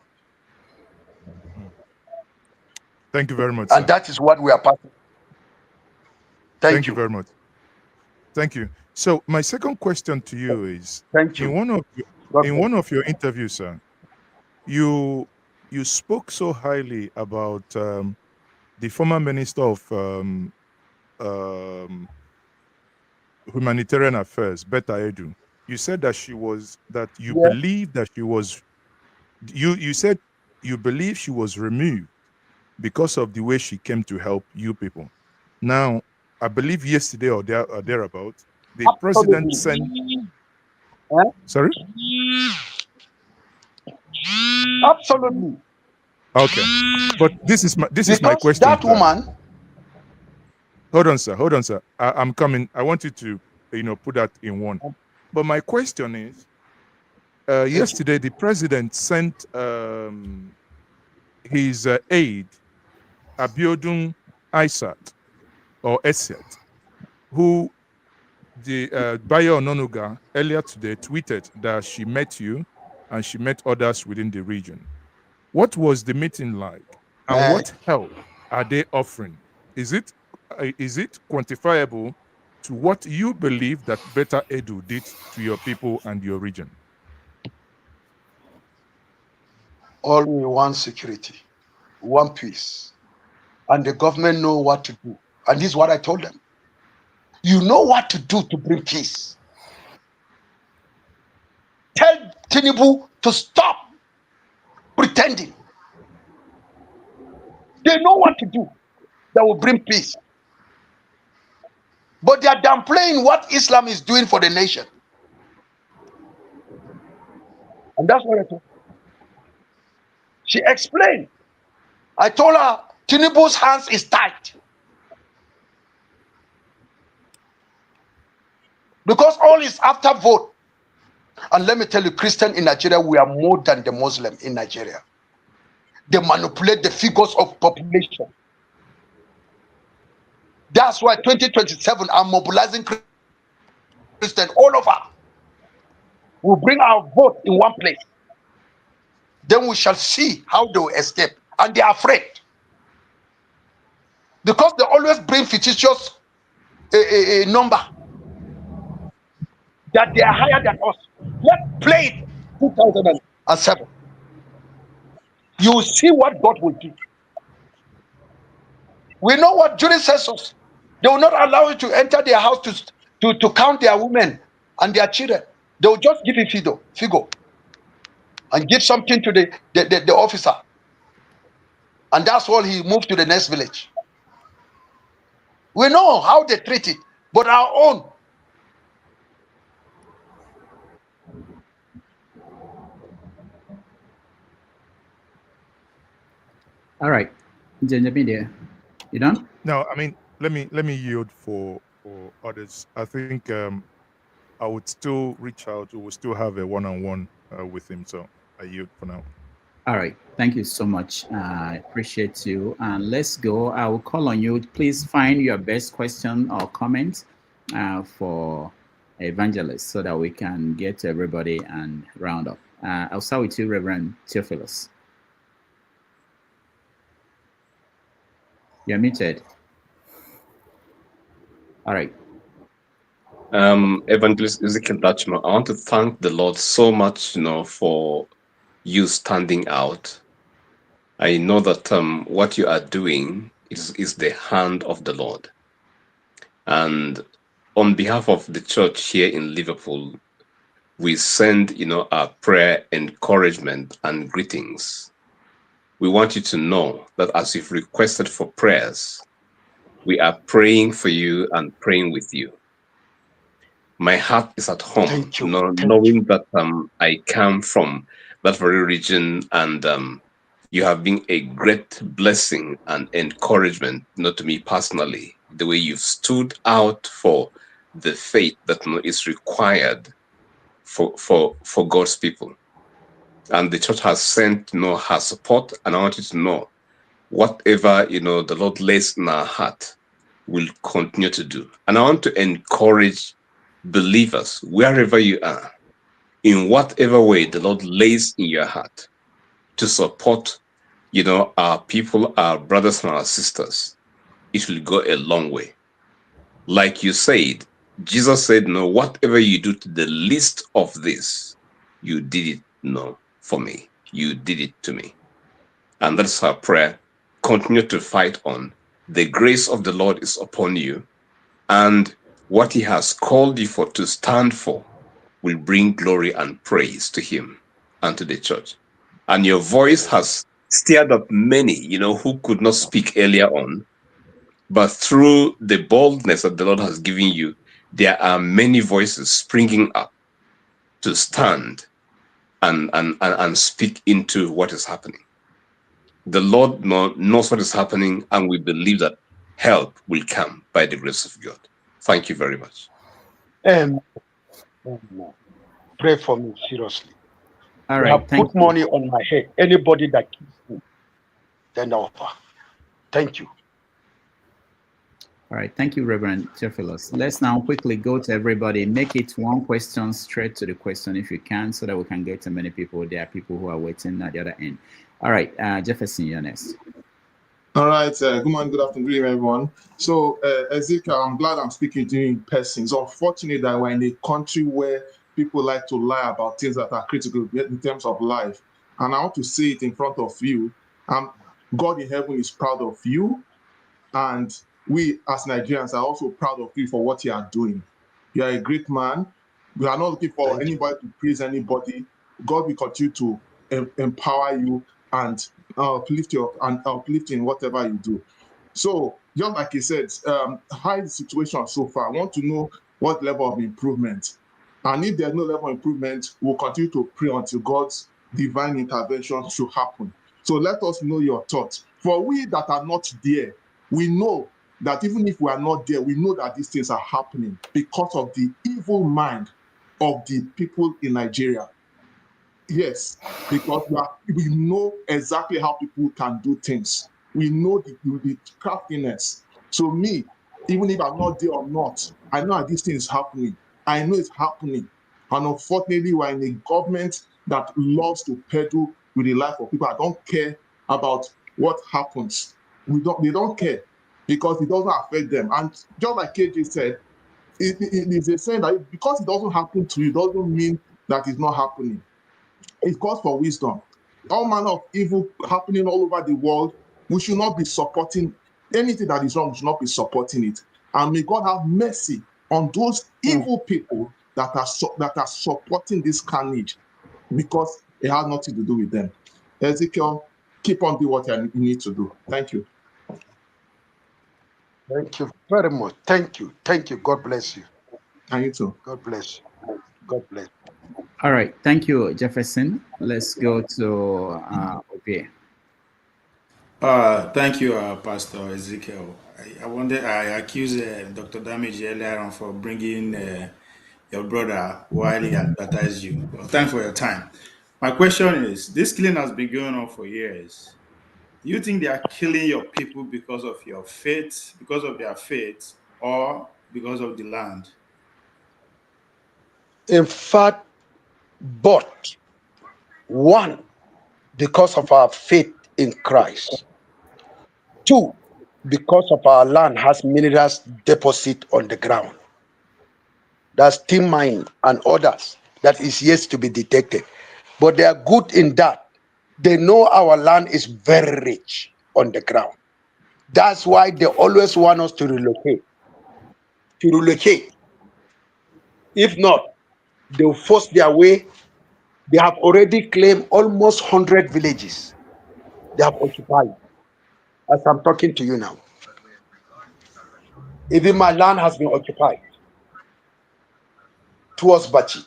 Thank you very much, And sir. that is what we are passing. Thank you very much. Thank you. So my second question to you is, thank you. In one of your interviews, sir, you spoke so highly about the former Minister of Humanitarian Affairs, Betta Edu. You said that you believe that she was, you said you believe she was removed because of the way she came to help you people. Now, I believe yesterday or thereabout, the president sent. Sorry? Absolutely. Okay, but this is my question. That woman. Hold on, sir. I'm coming. I want you to, put that in one. But my question is, yesterday the president sent his aide, Abiodun Aisat, or Esiat, who the Bayo Ononuga earlier today tweeted that she met you and she met others within the region. What was the meeting like, and what help are they offering? Is it quantifiable to what you believe that Betta Edu did to your people and your region? All we want security, one peace, and the government know what to do. And this is what I told them. You know what to do to bring peace. Tell Tinubu to stop pretending. They know what to do that will bring peace. But they are downplaying what Islam is doing for the nation. And that's what I told her. She explained. I told her Tinubu's hands is tight. Because all is after vote. And let me tell you, Christian in Nigeria, we are more than the Muslim in Nigeria. They manipulate the figures of population. That's why 2027, I'm mobilizing Christians all over. We'll bring our vote in one place. Then we shall see how they will escape. And they are afraid. Because they always bring fictitious number. That they are higher than us. Let's play it 2007. You will see what God will do. We know what during census, they will not allow you to enter their house to count their women and their children. They will just give you figure and give something to the officer. And that's all, he moved to the next village. We know how they treat it, but our own. All right, Media, you done? No, I mean, let me yield for others. I think I would still reach out. We will still have a one-on-one with him. So I yield for now. All right. Thank you so much. I appreciate you. And let's go. I will call on you. Please find your best question or comment for Evangelist so that we can get to everybody and round up. I'll start with you, Reverend Theophilus. You're muted. All right. Evangelist Ezekiel Dachoma, I want to thank the Lord so much, for you standing out. I know that what you are doing is the hand of the Lord. And on behalf of the church here in Liverpool, we send, our prayer, encouragement, and greetings. We want you to know that as you've requested for prayers, we are praying for you and praying with you. My heart is at home, knowing that I come from that very region, and you have been a great blessing and encouragement, not to me personally, the way you've stood out for the faith that is required for God's people. And the church has sent her support, and I want you to know whatever the Lord lays in our heart will continue to do. And I want to encourage believers wherever you are, in whatever way the Lord lays in your heart, to support our people, our brothers and our sisters. It will go a long way. Like you said, Jesus said, no, whatever you do to the least of this, you did it for me. You did it to me. And that's our prayer. Continue to fight on. The grace of the Lord is upon you, and what he has called you for to stand for will bring glory and praise to him and to the church. And your voice has stirred up many, who could not speak earlier on, but through the boldness that the Lord has given you, there are many voices springing up to stand and speak into what is happening. The Lord knows what is happening, and we believe that help will come by the grace of God. Thank you very much. Pray for me, seriously. All I right. have put money on my head. Anybody that keeps me, then I offer. Thank you. All right. Thank you, Reverend Theophilus. Let's now quickly go to everybody. Make it one question, straight to the question if you can, so that we can get to many people. There are people who are waiting at the other end. All right. Jefferson, you're next. All right. Good morning, good afternoon, everyone. So, Ezekiel, I'm glad I'm speaking to you in person. It's unfortunate that we're in a country where people like to lie about things that are critical in terms of life. And I want to say it in front of you. God in heaven is proud of you. And we, as Nigerians, are also proud of you for what you are doing. You are a great man. We are not looking for anybody to praise anybody. God will continue to empower you and uplift in whatever you do. So, just like he said, how is the situation so far? I want to know what level of improvement. And if there's no level of improvement, we'll continue to pray until God's divine intervention should happen. So let us know your thoughts. For we that are not there, we know that even if we are not there, we know that these things are happening because of the evil mind of the people in Nigeria. Yes, because we know exactly how people can do things. We know the craftiness. So me, even if I'm not there or not, I know that this thing is happening. I know it's happening. And unfortunately, we're in a government that loves to peddle with the life of people. I don't care about what happens. They don't care because it doesn't affect them. And just like KJ said, it is a saying that because it doesn't happen to you, doesn't mean that it's not happening. It calls for wisdom. All manner of evil happening all over the world. We should not be supporting anything that is wrong. We should not be supporting it. And may God have mercy on those evil people that are supporting this carnage, because it has nothing to do with them. Ezekiel, keep on doing what you need to do. Thank you. Thank you very much. Thank you. Thank you. God bless you. And you too. God bless you. God bless you. All right. Thank you, Jefferson. Let's go to Opie. Thank you, Pastor Ezekiel. I accused Dr. Damage earlier on for bringing your brother while he advertised you. Well, thanks for your time. My question is, this killing has been going on for years. Do you think they are killing your people because of your faith, because of their faith, or because of the land? In fact, both. One, because of our faith in Christ. Two, because of our land has minerals deposit on the ground. That's tin mine and others that is yet to be detected. But they are good in that. They know our land is very rich on the ground. That's why they always want us to relocate. If not, They will force their way. They have already claimed almost 100 villages. They have occupied. As I'm talking to you now, even my land has been occupied towards Bachi.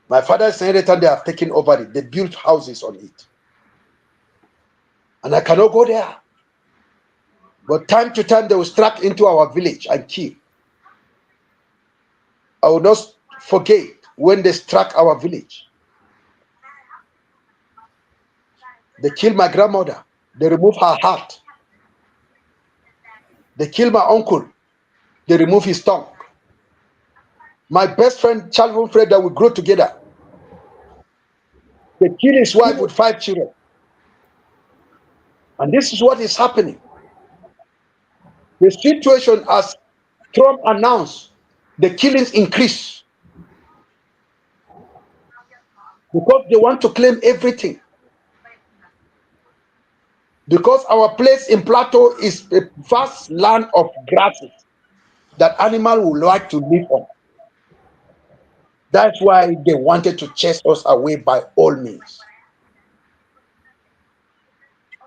My father's inheritance, they have taken over it. They built houses on it. And I cannot go there. But time to time, they will strike into our village and kill. I will not forget when they struck our village. They killed my grandmother. They removed her heart. They killed my uncle. They removed his tongue. My best friend, childhood friend that we grew together, they killed his wife with 5 children. And this is what is happening. The situation, as Trump announced, the killings increase because they want to claim everything. Because our place in Plateau is a vast land of grasses that animals would like to live on. That's why they wanted to chase us away by all means.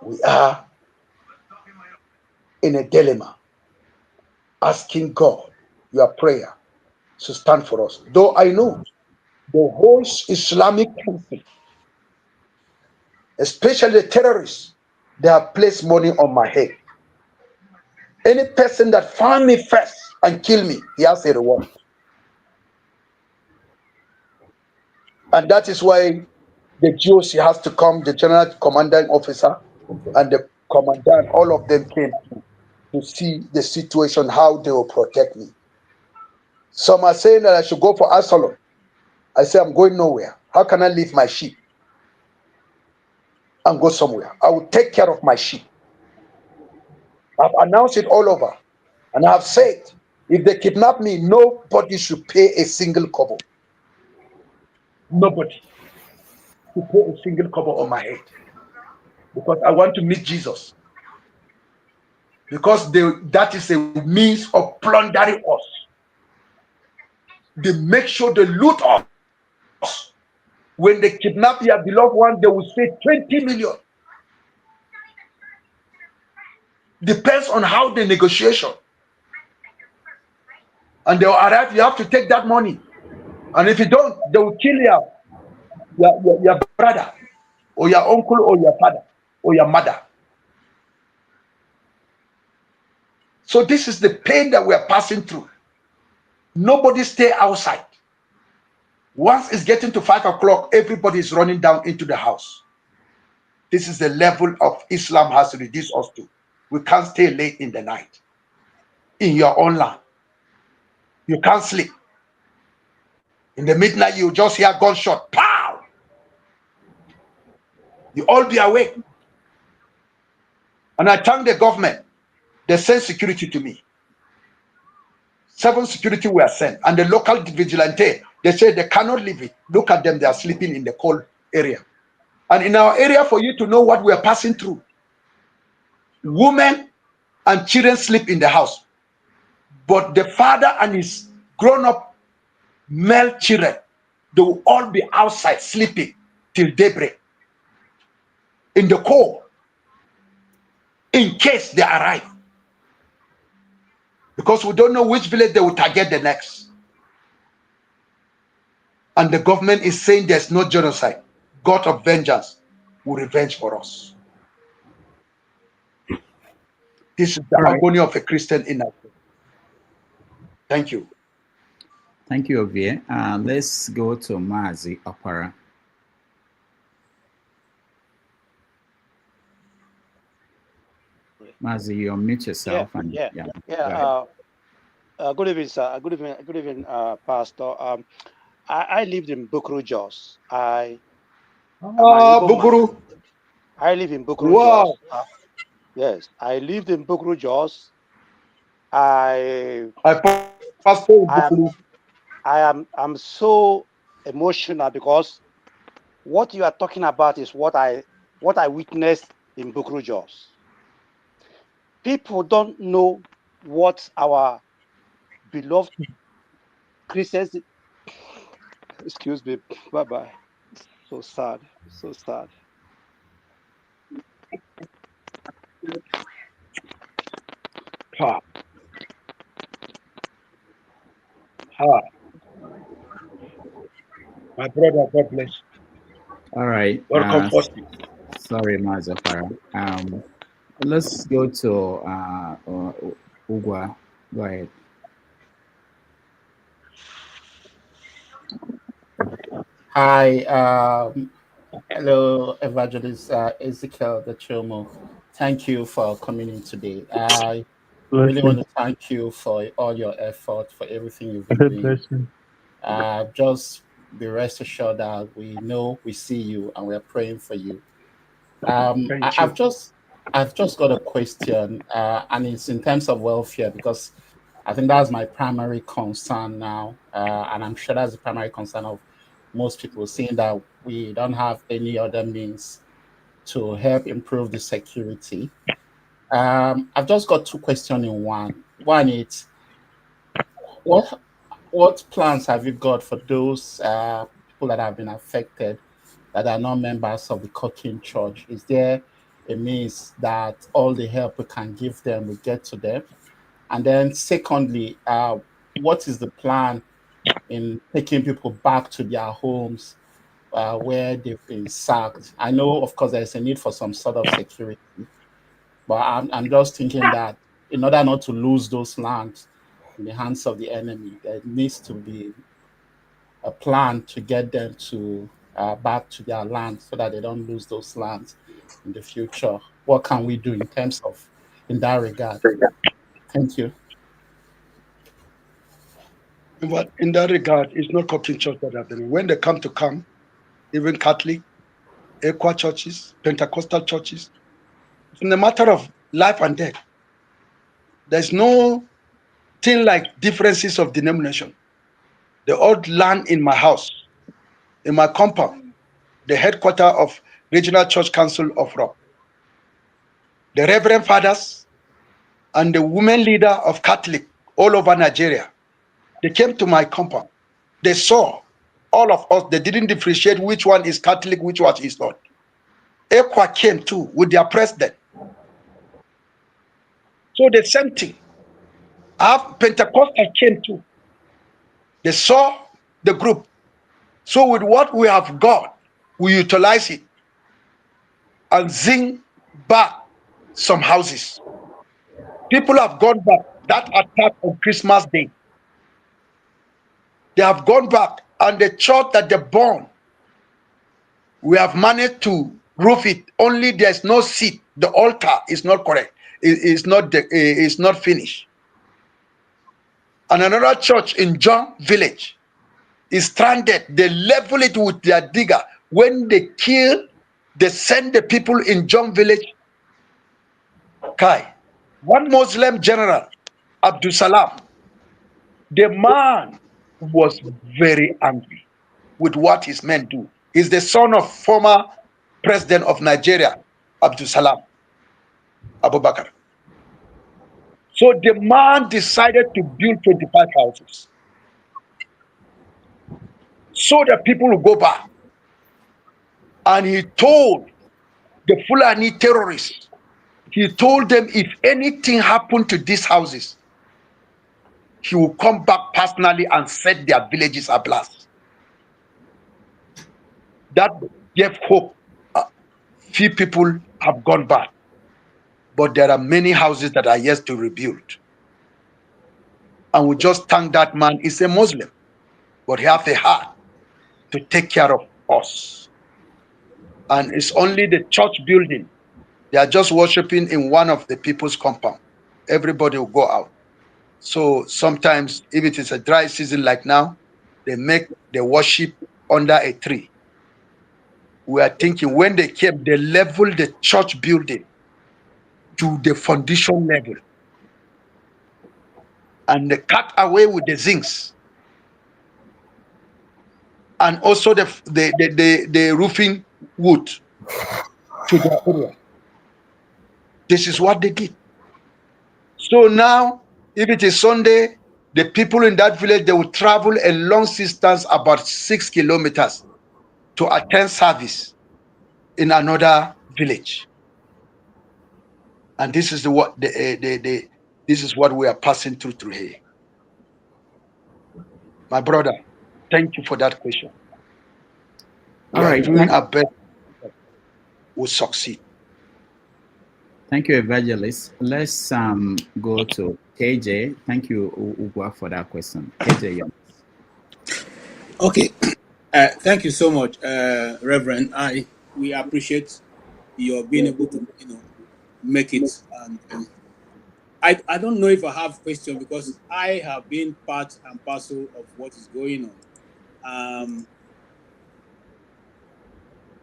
We are in a dilemma, asking God, your prayer, to stand for us. Though I know the whole Islamic country, especially the terrorists, they have placed money on my head. Any person that find me first and kill me, he has a reward. And that is why the GOC has to come, the general commanding officer and the commandant, all of them came to see the situation, how they will protect me. Some are saying that I should go for Absalom. I say I'm going nowhere. How can I leave my sheep and go somewhere? I will take care of my sheep. I've announced it all over. And I've said, if they kidnap me, nobody should pay a single kobo. Nobody should pay a single kobo on my head. Because I want to meet Jesus. Because that is a means of plundering us. They make sure they loot us. When they kidnap your beloved one, they will say 20 million. Depends on how the negotiation. And they will arrive, you have to take that money. And if you don't, they will kill your brother, or your uncle, or your father, or your mother. So this is the pain that we are passing through. Nobody stay outside. Once it's getting to 5 o'clock, everybody is running down into the house. This is the level of Islam has reduced us to. We can't stay late in the night. In your own land. You can't sleep. In the midnight, you just hear gunshot. Pow! You all be awake. And I thank the government. They sent security to me. 7 security were sent. And the local vigilante, they said they cannot leave it. Look at them, they are sleeping in the cold area. And in our area, for you to know what we are passing through, women and children sleep in the house. But the father and his grown-up male children, they will all be outside sleeping till daybreak in the cold in case they arrive. Because we don't know which village they will target the next. And the government is saying there's no genocide. God of vengeance will revenge for us. This is the agony of a Christian in us. Thank you. Thank you, Ovie. Let's go to Mazi Opara. Mazi, you unmute yourself. Good evening, sir. Good evening, Pastor. I lived in Bukuru, Jos. I Bukuru. I live in Bukuru, wow. Jos. Yes, I lived in Bukuru, Jos. I'm so emotional because what you are talking about is what I witnessed in Bukuru, Jos. People don't know what our beloved Christians Excuse me. Bye-bye. So sad. So sad. Ha, ha. My brother, God bless. All right. Welcome, first. Sorry, Mazafara. Let's go to Ugwa. Go ahead. Hi, hello, Evangelist Ezekiel Dachoma. Thank you for coming in today. I really want to thank you for all your effort, for everything you've been doing. Just be rest assured that we know, we see you, and we're praying for you. I've just got a question, and it's in terms of welfare, because I think that's my primary concern now, and I'm sure that's the primary concern of most people, seeing that we don't have any other means to help improve the security. I've just got two questions in one. One is, what plans have you got for those people that have been affected that are not members of the Cocking Church? Is there a means that all the help we can give them will get to them? And then secondly, what is the plan in taking people back to their homes where they've been sacked? I know, of course, there's a need for some sort of security, but I'm just thinking that in order not to lose those lands in the hands of the enemy, there needs to be a plan to get them to back to their land so that they don't lose those lands in the future. What can we do in that regard? Thank you. But in that regard, it's not Cocking Church that have been. When they come to camp, even Catholic, Equa churches, Pentecostal churches, it's in the matter of life and death. There's no thing like differences of denomination. They all land in my house, in my compound, the headquarters of Regional Church Council of Rock. The Reverend Fathers and the women leader of Catholic all over Nigeria, they came to my compound. They saw all of us. They didn't differentiate which one is Catholic, which one is not. Equa came too with their president. So the same thing. Our Pentecostal came too. They saw the group. So with what we have got, we utilize it and zing back some houses. People have gone back. That attack on Christmas Day, they have gone back, and the church that they burned, we have managed to roof it. Only there's no seat. The altar is not correct. It's not finished. And another church in John Village is stranded. They level it with their digger. When they kill, they send the people in John Village. Kai, one Muslim general, Abdul Salam, the man was very angry with what his men do. He's the son of former president of Nigeria, Abdul Salam Abubakar. So the man decided to build 25 houses so that people will go back. And he told the Fulani terrorists, he told them if anything happened to these houses, he will come back personally and set their villages ablaze. That gave hope. Few people have gone back, but there are many houses that are yet to rebuild. And we just thank that man. He's a Muslim, but he has a heart to take care of us. And it's only the church building. They are just worshiping in one of the people's compound. Everybody will go out. So sometimes, if it is a dry season like now, they make the worship under a tree. We are thinking when they came, they leveled the church building to the foundation level. And they cut away with the zincs. And also the roofing wood to the area. This is what they did. So now, if it is Sunday, the people in that village, they will travel a long distance, about 6 kilometers, to attend service in another village. And this is what this is what we are passing through here. My brother, thank you for that question. We All are right. doing our best. We'll succeed. Thank you, Evangelist. Let's go to KJ. Thank you, Ugwa, for that question. KJ, yeah. Okay. Thank you so much, Reverend. We appreciate your being able to, make it. And I don't know if I have question because I have been part and parcel of what is going on.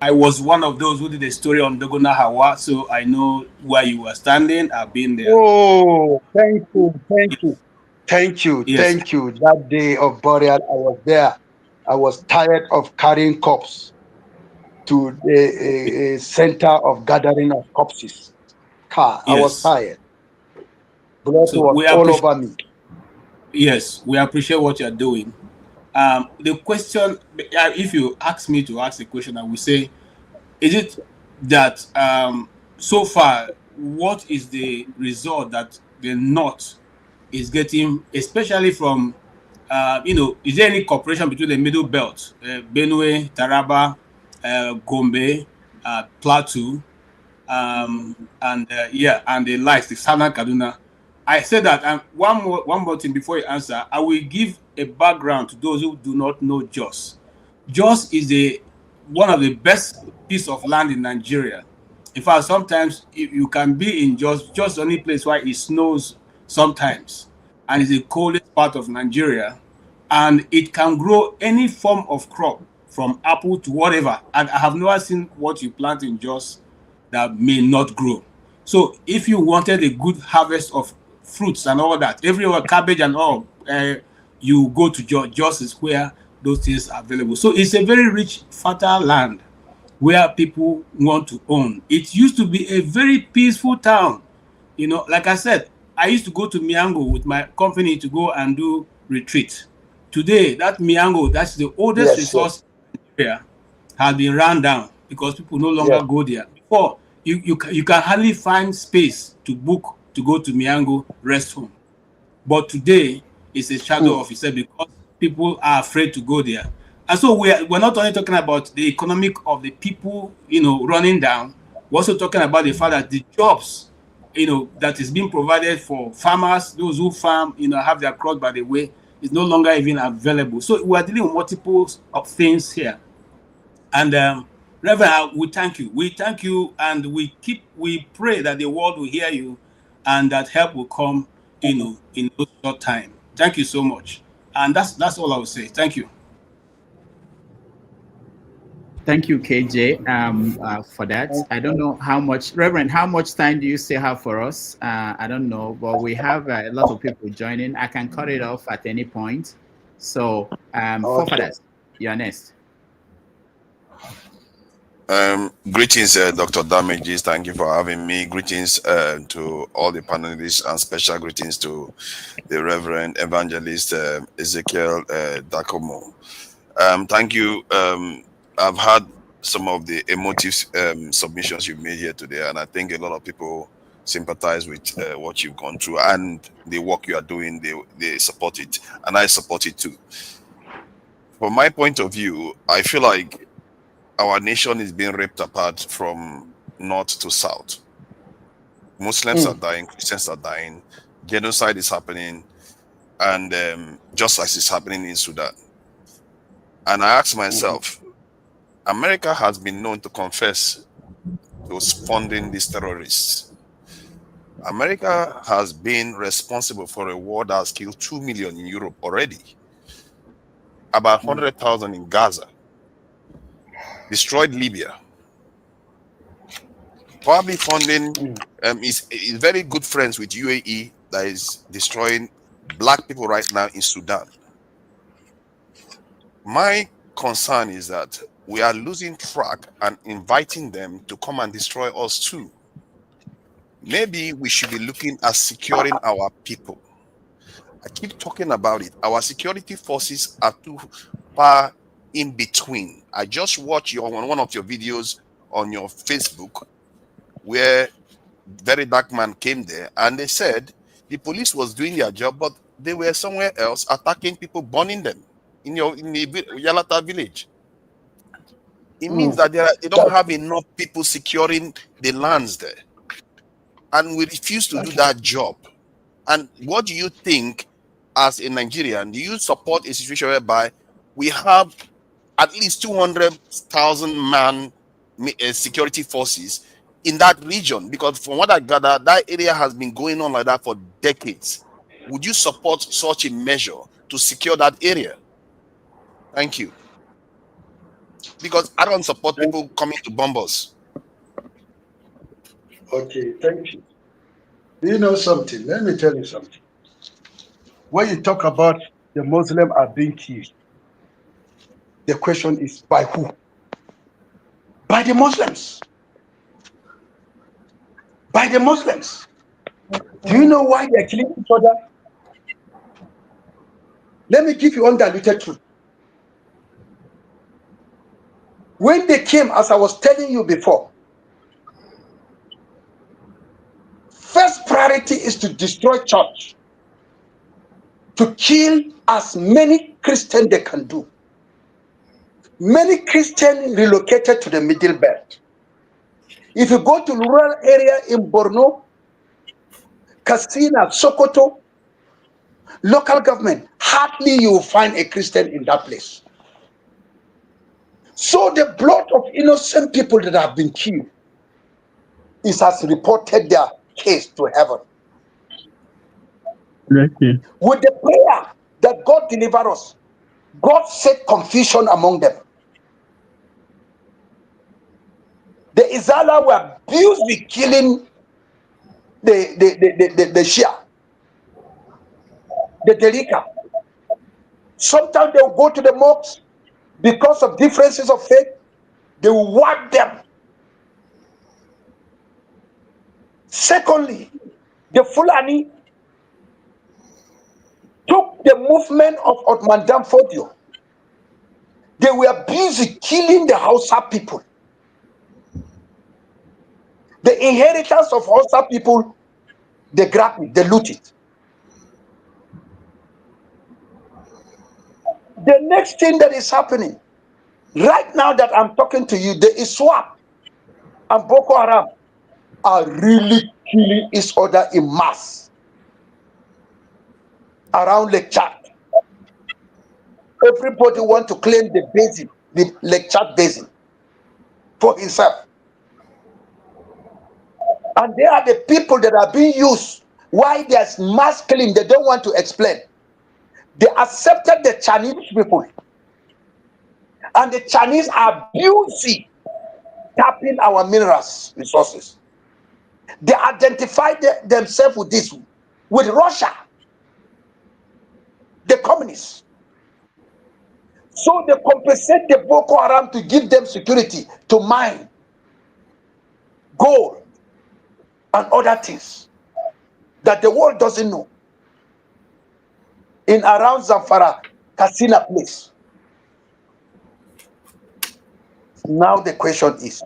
I was one of those who did a story on Dogona Hawa, so I know where you were standing. I've been there. Oh, thank you, thank you, thank you, Yes. thank you. That day of burial, I was there. I was tired of carrying corpses to the center of gathering of corpses. I was Yes. tired. Blood So was all over me. Yes, we appreciate what you're doing. The question, if you ask me to ask a question, I will say, is it that so far, what is the result that the North is getting, especially from, is there any cooperation between the Middle Belt, Benue, Taraba, Gombe, Plateau, and the likes, the Southern Kaduna? I said that, one more thing before you answer, I will give a background to those who do not know Jos. Jos is one of the best piece of land in Nigeria. In fact, sometimes you can be in Jos the only place where it snows sometimes, and it's the coldest part of Nigeria, and it can grow any form of crop from apple to whatever. And I have never seen what you plant in Jos that may not grow. So if you wanted a good harvest of fruits and all that, everywhere, cabbage and all, you go to Jos. Jos is where those things are available. So it's a very rich, fertile land where people want to own. It used to be a very peaceful town. Like I said, I used to go to Miango with my company to go and do retreat. Today, that Miango, that's the oldest resource in Nigeria, has been run down because people no longer go there. Before, you can hardly find space to book to go to Miango rest home. But today, it's a shadow of itself because people are afraid to go there. And so we're not only talking about the economic of the people, running down. We're also talking about the fact that the jobs, that is being provided for farmers, those who farm, have their crops by the way, is no longer even available. So we are dealing with multiple of things here. And Reverend, we thank you. We thank you, and we pray that the world will hear you, and that help will come, in no short time. Thank you so much, and that's all I will say. Thank you. Thank you, KJ, for that. I don't know how much, Reverend, how much time do you still have for us? I don't know, but we have a lot of people joining. I can cut it off at any point. So, forefathers, you're next. Greetings, Dr. Damages. Thank you for having me. Greetings to all the panelists, and special greetings to the Reverend Evangelist Ezekiel Dachoma. Thank you. I've had some of the emotive submissions you've made here today, and I think a lot of people sympathize with what you've gone through and the work you are doing. They support it, and I support it too. From my point of view, I feel like our nation is being ripped apart from north to south. Muslims are dying, Christians are dying, genocide is happening, and just as it's happening in Sudan. And I ask myself, America has been known to confess to funding these terrorists. America has been responsible for a war that has killed 2 million in Europe already, about 100,000 in Gaza, destroyed Libya. Probably funding is very good friends with UAE that is destroying black people right now in Sudan. My concern is that we are losing track and inviting them to come and destroy us too. Maybe we should be looking at securing our people. I keep talking about it. Our security forces are too far in between. I just watched one of your videos on your Facebook where very dark man came there and they said the police was doing their job, but they were somewhere else attacking people, burning them in the Yalata village. It means that they don't have enough people securing the lands there, and we refuse to do that job. And what do you think, as a Nigerian, do you support a situation whereby we have at least 200,000 man security forces in that region? Because from what I gather, that area has been going on like that for decades. Would you support such a measure to secure that area? Thank you. Because I don't support people coming to bomb us. Okay, thank you. Do you know something? Let me tell you something. When you talk about the Muslims are being killed, the question is by who? By the Muslims. By the Muslims. Do you know why they're killing each other? Let me give you undiluted truth. When they came, as I was telling you before, first priority is to destroy church, to kill as many Christians they can do. Many Christians relocated to the Middle Belt. If you go to rural area in Borno, Katsina, Sokoto, local government, hardly you will find a Christian in that place. So the blood of innocent people that have been killed has reported their case to heaven. Okay. With the prayer that God deliver us, God set confusion among them. The Izala were busy killing the Shia, the Derika. Sometimes they will go to the mosques because of differences of faith. They will wipe them. Secondly, the Fulani took the movement of Ottoman Danfodio. They were busy killing the Hausa people. The inheritance of Hausa people, they grab it, they loot it. The next thing that is happening, right now that I'm talking to you, the ISWAP and Boko Haram are really killing each other in mass around Lake Chad. Everybody want to claim the basin, the Lake Chad basin, for himself. And they are the people that are being used. Why there's mass killing, they don't want to explain. They accepted the Chinese people. And the Chinese are busy tapping our minerals resources. They identified themselves with this, with Russia, the communists. So they compensate the Boko Haram to give them security to mine gold and other things that the world doesn't know. In around Zamfara, Katsina place. Now the question is,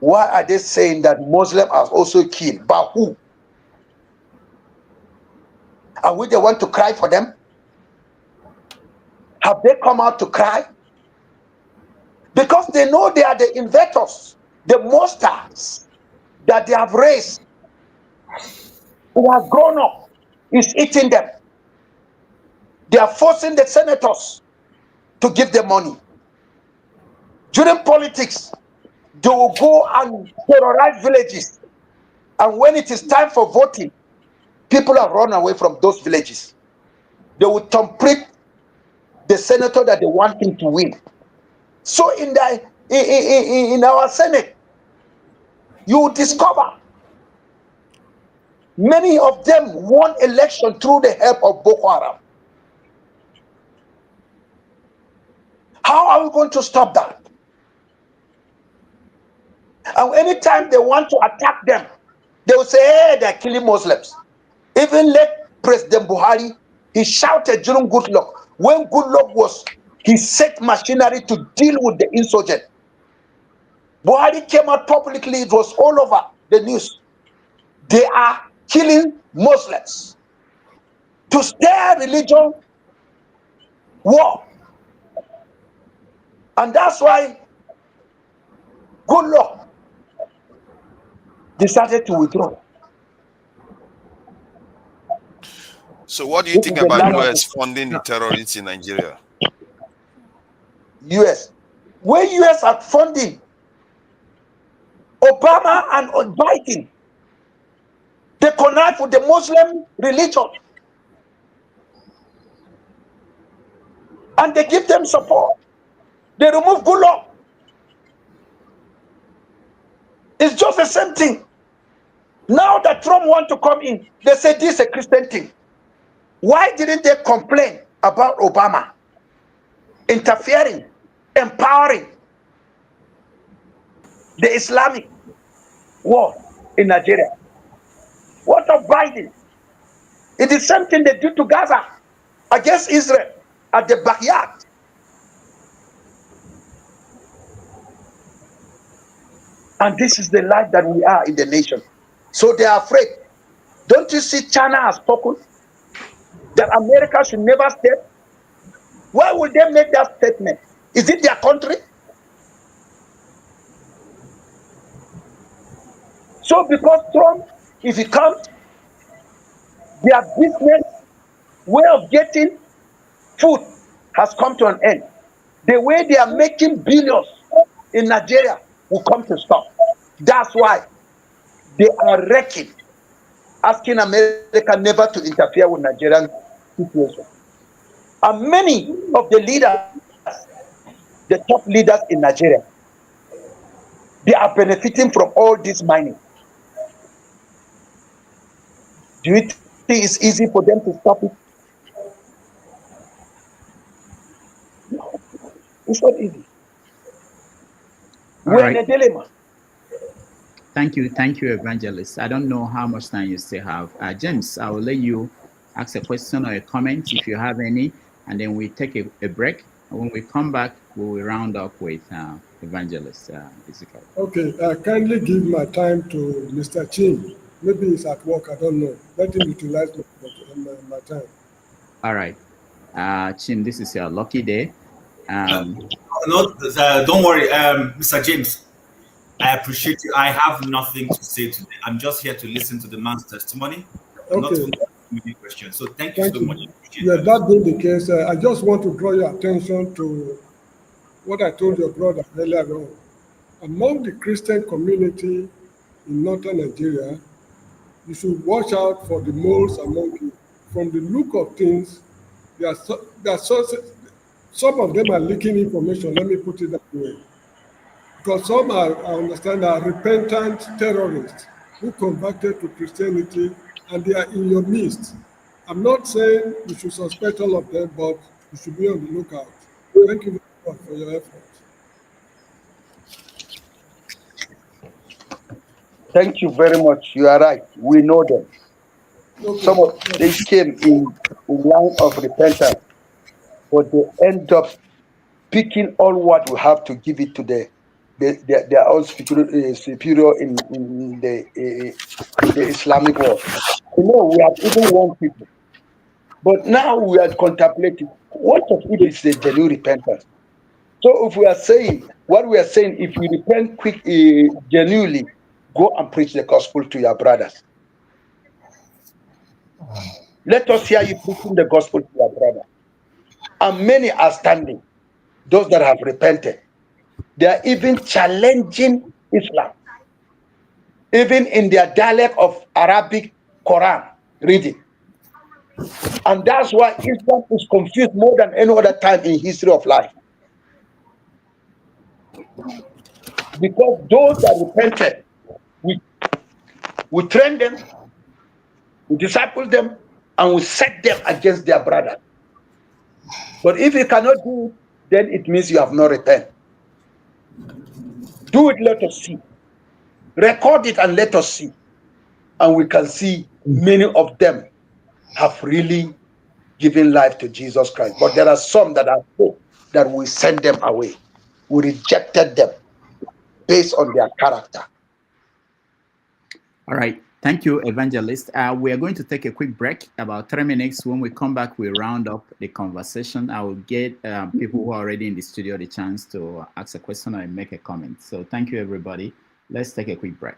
why are they saying that Muslims are also killed? By who? Are we the one to cry for them? Have they come out to cry? Because they know they are the inventors, the monsters that they have raised, who have grown up, is eating them. They are forcing the senators to give them money. During politics, they will go and terrorize villages. And when it is time for voting, people have run away from those villages. They will template the senator that they want him to win. So in our Senate, you will discover many of them won election through the help of Boko Haram. How are we going to stop that? And anytime they want to attack them, they will say, hey, they're killing Muslims. Even let President Buhari, he shouted during Goodluck, when Goodluck was, he set machinery to deal with the insurgent. Buhari came out publicly, it was all over the news. They are killing Muslims to stir religion war. And that's why Goodluck decided to withdraw. So what do you think about US funding the terrorists in Nigeria? US. Where US are funding Obama and Biden, they connive with the Muslim religion. And they give them support. They remove Goodluck. It's just the same thing. Now that Trump wants to come in, they say this is a Christian thing. Why didn't they complain about Obama interfering, empowering the Islamic war in Nigeria? What of Biden? It's the same thing they do to Gaza against Israel at the backyard. And this is the life that we are in the nation. So they are afraid. Don't you see China has spoken that America should never step? Why would they make that statement? Is it their country? So because Trump, if he comes, their business way of getting food has come to an end. The way they are making billions in Nigeria will come to stop. That's why they are wrecking, asking America never to interfere with Nigerian situation. And many of the leaders, the top leaders in Nigeria, they are benefiting from all this mining. Do you think it's easy for them to stop it? No, it's not easy. We're in a dilemma. Thank you, Evangelist. I don't know how much time you still have. James, I will let you ask a question or a comment if you have any, and then we take a break. And when we come back, we will round up with Evangelist Ezekiel. Okay, kindly give my time to Mr. Chin. Maybe he's at work, I don't know. Let him utilize my time. All right. Chin, this is your lucky day. Don't worry, Mr. James. I appreciate you. I have nothing to say today. I'm just here to listen to the man's testimony, not to ask any questions. So thank you so much. Yeah, that being the case, I just want to draw your attention to what I told your brother earlier on. Among the Christian community in northern Nigeria, you should watch out for the moles among you. From the look of things, some of them are leaking information, let me put it that way. Because some I understand are repentant terrorists who converted to Christianity, and they are in your midst. I'm not saying you should suspect all of them, but you should be on the lookout. Thank you very much for your effort. Thank you very much. You are right. We know them. Okay. Some of them came in line of repentance, but they end up picking all what we have to give it to they are all superior in the Islamic world. You know, we have even warned people. But now we are contemplating what of it is the genuine repentance. So if we are saying, what we are saying, if you repent genuinely, go and preach the gospel to your brothers. Let us hear you preaching the gospel to your brother. And many are standing, those that have repented. They are even challenging Islam, even in their dialect of Arabic Quran reading. And that's why Islam is confused more than any other time in history of life. Because those that repented, we train them, we disciple them, and we set them against their brother. But if you cannot do it, then it means you have not repented. Do it, let us see. Record it and let us see. And we can see many of them have really given life to Jesus Christ. But there are some that are so that we send them away. We rejected them based on their character. All right. Thank you, Evangelist. We are going to take a quick break, about 3 minutes. When we come back, we round up the conversation. I will get people who are already in the studio the chance to ask a question or make a comment. So thank you, everybody. Let's take a quick break.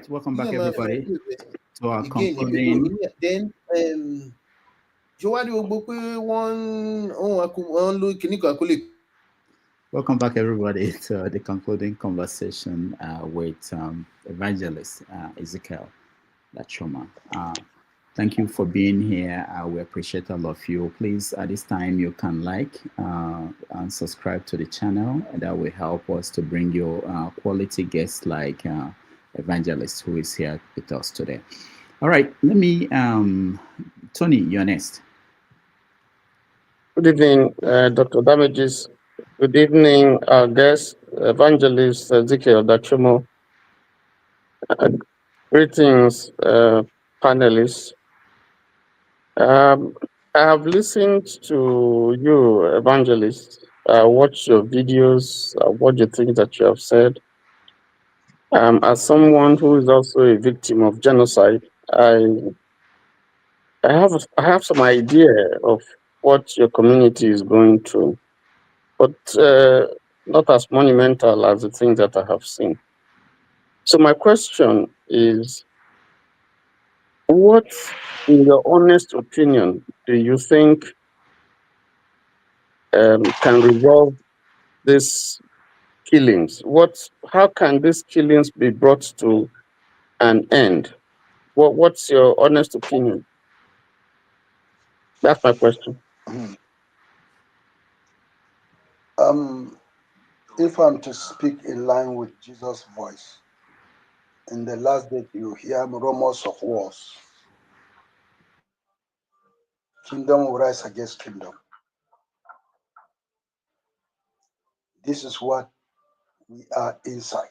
right, welcome back, Yeah, man, everybody, to our again, concluding. then Welcome back, everybody, to the concluding conversation with Evangelist Ezekiel Dachoma. Thank you for being here. We appreciate all of you. Please, at this time, you can like and subscribe to the channel, and that will help us to bring you quality guests like Evangelist, who is here with us today. All right, let me, Tony, you're next. Good evening, Dr. Damages. Good evening, our guest, Evangelist Ezekiel Dachoma. Greetings, panelists. I have listened to you, Evangelist. I watched your videos, I watched the things that you have said. As someone who is also a victim of genocide, I have some idea of what your community is going through, but not as monumental as the things that I have seen. So my question is, what, in your honest opinion, do you think can resolve these killings? How can these killings be brought to an end? What's your honest opinion? That's my question. If I'm to speak in line with Jesus' voice, in the last day you hear rumors of wars. Kingdom will rise against kingdom. This is what we are inside.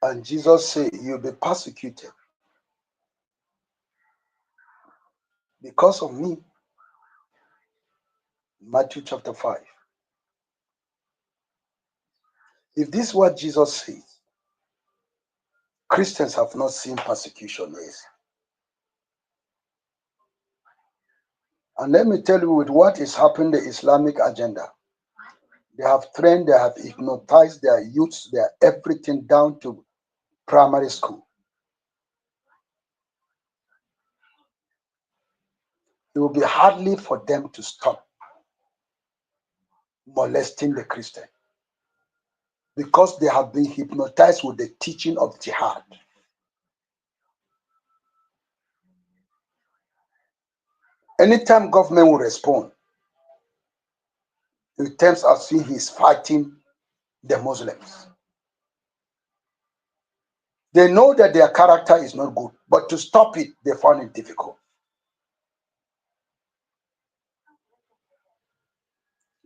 And Jesus said, you'll be persecuted because of me. Matthew chapter 5. If this is what Jesus says, Christians have not seen persecution yet. And let me tell you, with what is happening, the Islamic agenda, they have trained, they have hypnotized their youths, their everything down to primary school. It will be hardly for them to stop molesting the Christian, because they have been hypnotized with the teaching of jihad. Anytime government will respond, in terms of seeing he's fighting the Muslims. They know that their character is not good, but to stop it, they find it difficult.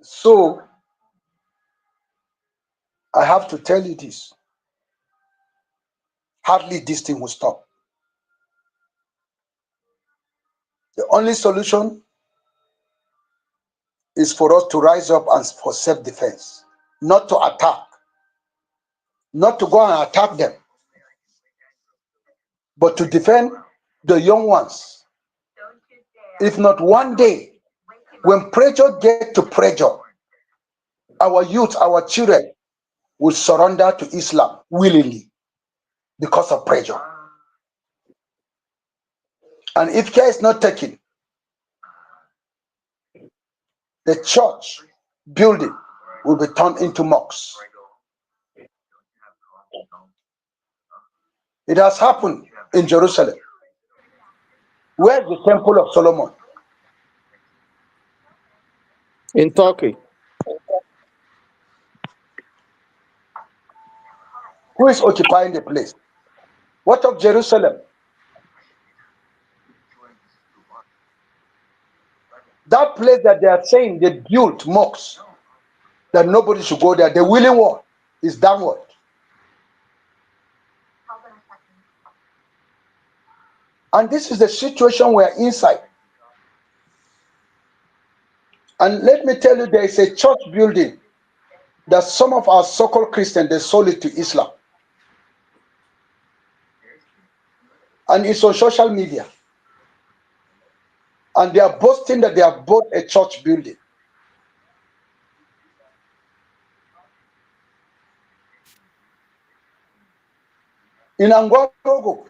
So, I have to tell you this. Hardly this thing will stop. The only solution is for us to rise up and for self-defense, not to attack, not to go and attack them, but to defend the young ones. If not one day, when pressure gets to pressure, our youth, our children will surrender to Islam willingly because of pressure. And if care is not taken, the church building will be turned into mosques. It has happened in Jerusalem. Where's the Temple of Solomon? In Turkey. Who is occupying the place? What of Jerusalem? That place that they are saying they built mosques, that nobody should go there, the willing wall is downward. And this is the situation we are inside. And let me tell you, there is a church building that some of our so-called Christians, they sold it to Islam. And it's on social media. And they are boasting that they have bought a church building. in Angorogo,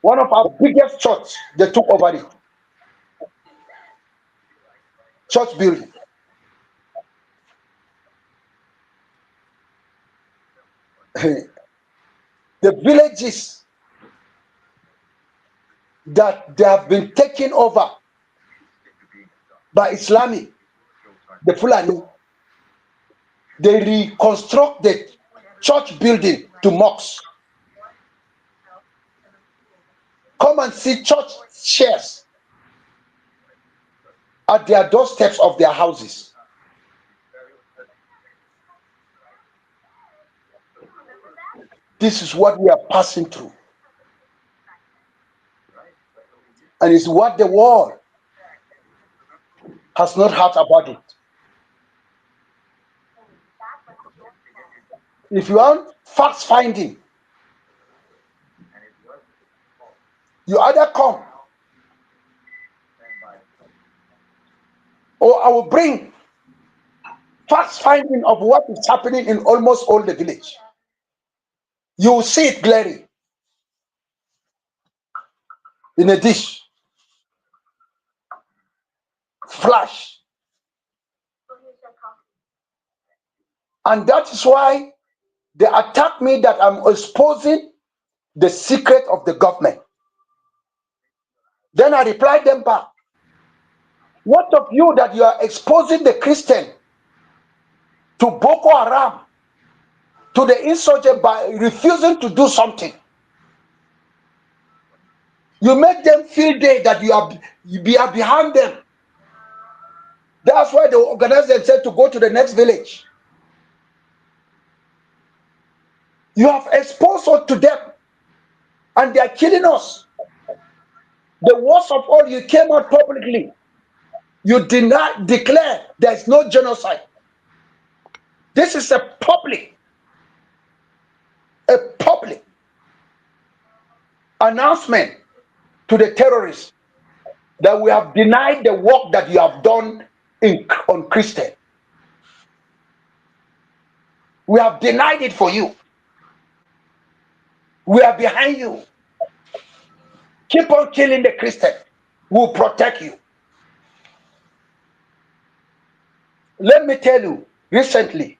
one of our biggest church, they took over it. Church building. The villages that they have been taken over by Islamic, the Fulani, they reconstruct the church building to mosques. Come and see church chairs at their doorsteps of their houses. This is what we are passing through. And it's what the world has not heard about it. If you want fact finding, you either come or I will bring fact finding of what is happening in almost all the village. You will see it glaring in a dish. Flash. And that is why they attack me that I'm exposing the secret of the government. Then I replied them back. What of you that you are exposing the Christian to Boko Haram, to the insurgent by refusing to do something? You make them feel that you are behind them. That's why they organize themselves to go to the next village. You have exposed us to them, and they are killing us. The worst of all, you came out publicly. You did not declare there is no genocide. This is a public announcement to the terrorists that we have denied the work that you have done on Christian. We have denied it for you. We are behind you. Keep on killing the Christian. We'll protect you. Let me tell you, recently,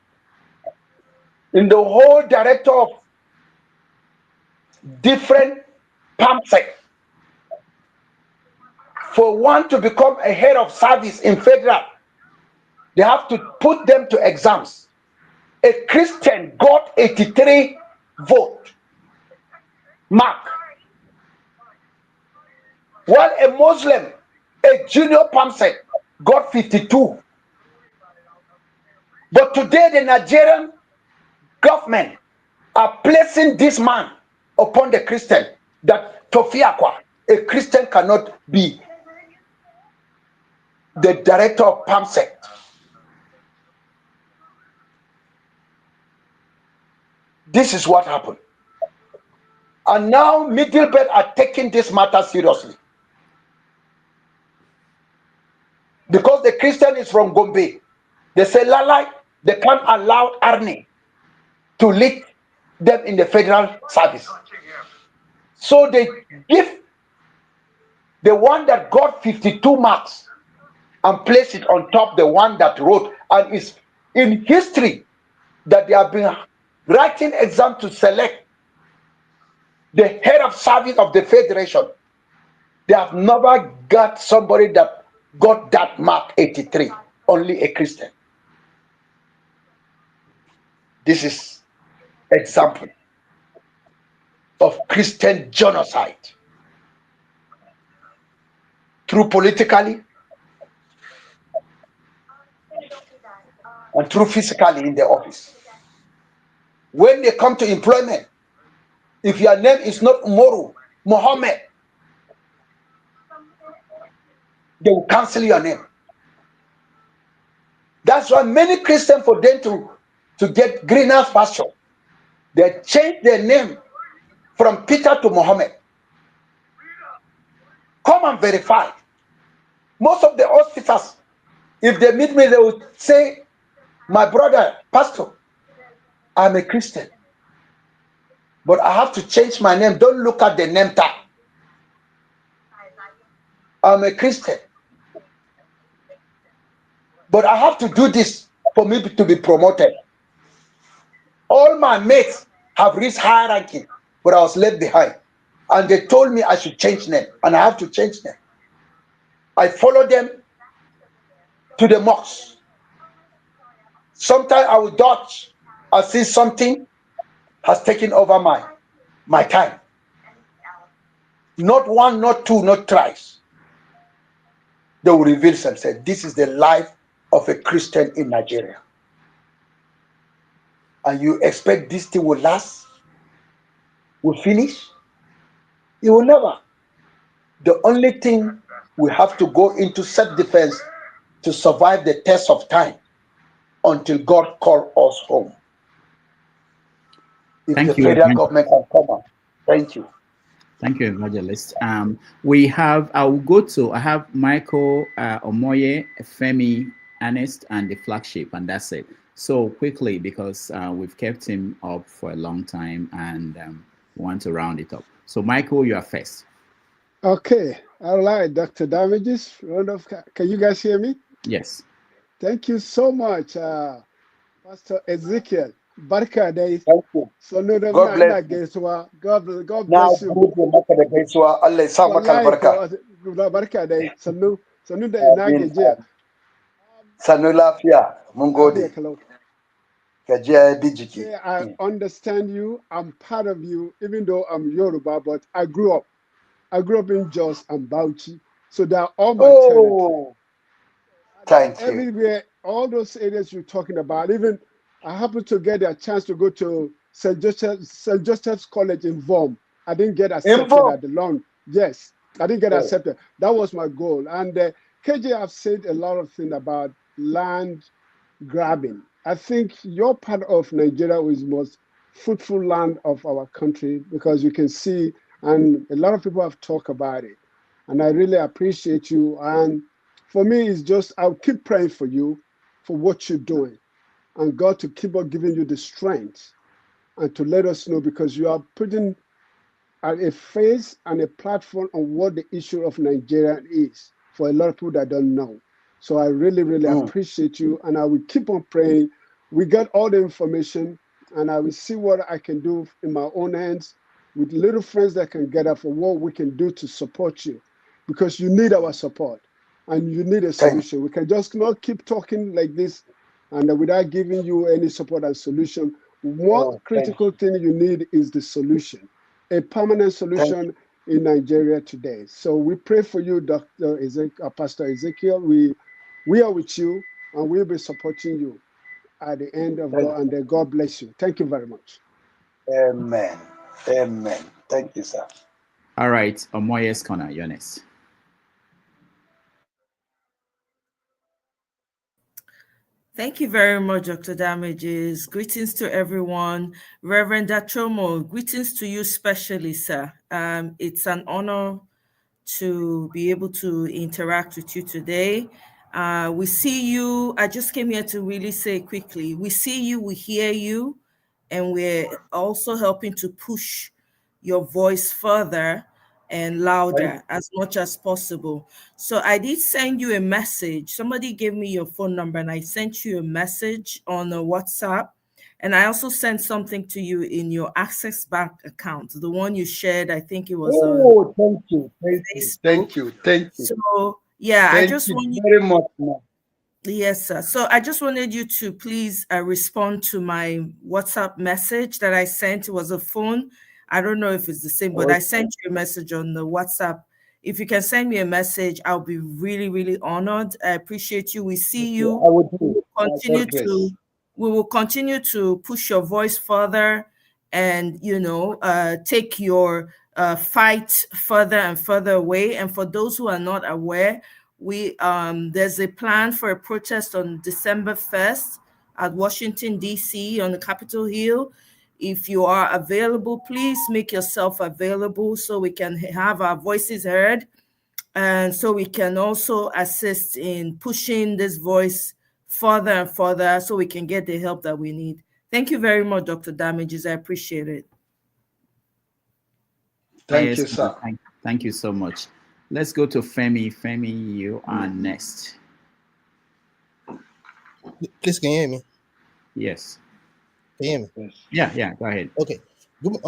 in the whole director of different pamphlets, for one to become a head of service in federal, they have to put them to exams. A Christian got 83 vote mark, while a Muslim, a junior pamphlet, got 52. But today the Nigerian government are placing this man upon the Christian, that Tofiakwa, a Christian cannot be the director of PAMSEC. This is what happened. And now Middlebelt are taking this matter seriously. Because the Christian is from Gombe. They say, Lala, they can't allow Arnie to lead them in the federal service. So they give the one that got 52 marks and place it on top the one that wrote. And it's in history that they have been writing exam to select the head of service of the federation. They have never got somebody that got that mark 83, only a Christian. This is example of Christian genocide through politically and through physically in the office. When they come to employment, if your name is not Umoru, Mohammed, they will cancel your name. That's why many Christians, for them to get greener pasture, they change their name from Peter to Mohammed. Come and verify. Most of the hospitals, if they meet me, they will say, my brother, pastor, I'm a Christian. but I have to change my name. Don't look at the name tag. I'm a Christian. But I have to do this for me to be promoted. All my mates have reached high ranking, but I was left behind. And they told me I should change name, and I have to change name. I follow them to the mosque. Sometimes I will dodge. I see something has taken over my time. Not one, not two, not thrice. They will reveal themselves. This is the life of a Christian in Nigeria. And you expect this thing will last? Will finish? It will never. The only thing we have to go into self-defense to survive the test of time until God calls us home. If Thank the you, federal government can come up. Thank you. Thank you, Evangelist. I have Michael, Omoye, Femi, Ernest, and the flagship, and that's it. So quickly, because we've kept him up for a long time and want to round it up. So Michael, you are first. Okay. All right, Dr. Damages. Can you guys hear me? Yes. Thank you so much, Pastor Ezekiel. Barka day. Thank you. So no, God bless you. God bless you. Barka day. Sanu da ina gajiya. Sanu lafiya. Mun gode. I understand you. I'm part of you, even though I'm Yoruba, but I grew up in Jos and Bauchi. So they're all my territory. Thank you. Everywhere, all those areas you're talking about, even I happened to get a chance to go to St. Joseph's College in Vom. I didn't get accepted at the long. Yes, I didn't get accepted. That was my goal. And KJ have said a lot of things about land grabbing. I think your part of Nigeria is most fruitful land of our country because you can see, and a lot of people have talked about it. And I really appreciate you. And for me, it's just, I'll keep praying for you for what you're doing. And God to keep on giving you the strength and to let us know, because you are putting a face and a platform on what the issue of Nigeria is for a lot of people that don't know. So I really, really appreciate you, and I will keep on praying. We got all the information, and I will see what I can do in my own hands with little friends that can gather for what we can do to support you, because you need our support and you need a solution. We can just not keep talking like this and without giving you any support and solution. One critical thing you need is the solution, a permanent solution in Nigeria today. So we pray for you, Dr. Pastor Ezekiel. We are with you, and we'll be supporting you at the end of God, and God bless you. Thank you very much. Amen. Amen. Thank you, sir. All right, Omoye's corner, you're next. Thank you very much, Dr. Damages. Greetings to everyone. Reverend Dachoma, greetings to you specially, sir. It's an honor to be able to interact with you today. We see you. I just came here to really say quickly, we see you, we hear you, and we're also helping to push your voice further and louder as much as possible. So I did send you a message. Somebody gave me your phone number, and I sent you a message on a WhatsApp. And I also sent something to you in your Access Bank account, the one you shared. I think it was on thank you. Thank you. Thank you. So yeah, thank I just you want you very much, man. Yes, sir. So I just wanted you to please respond to my WhatsApp message that I sent. It was a phone. I don't know if it's the same, but I sent you a message on the WhatsApp. If you can send me a message, I'll be really, really honored. I appreciate you. We see you. I will do. We will continue to push your voice further and, take your fight further and further away. And for those who are not aware, there's a plan for a protest on December 1st at Washington, D.C. on the Capitol Hill. If you are available, please make yourself available so we can have our voices heard, and so we can also assist in pushing this voice further and further so we can get the help that we need. Thank you very much, Dr. Damages. I appreciate it. Thank you, sir. Thank you so much. Let's go to Femi. Femi, you are next. Please, can you hear me? Yes. Can you hear me? Yes. Yeah, go ahead. Okay. Good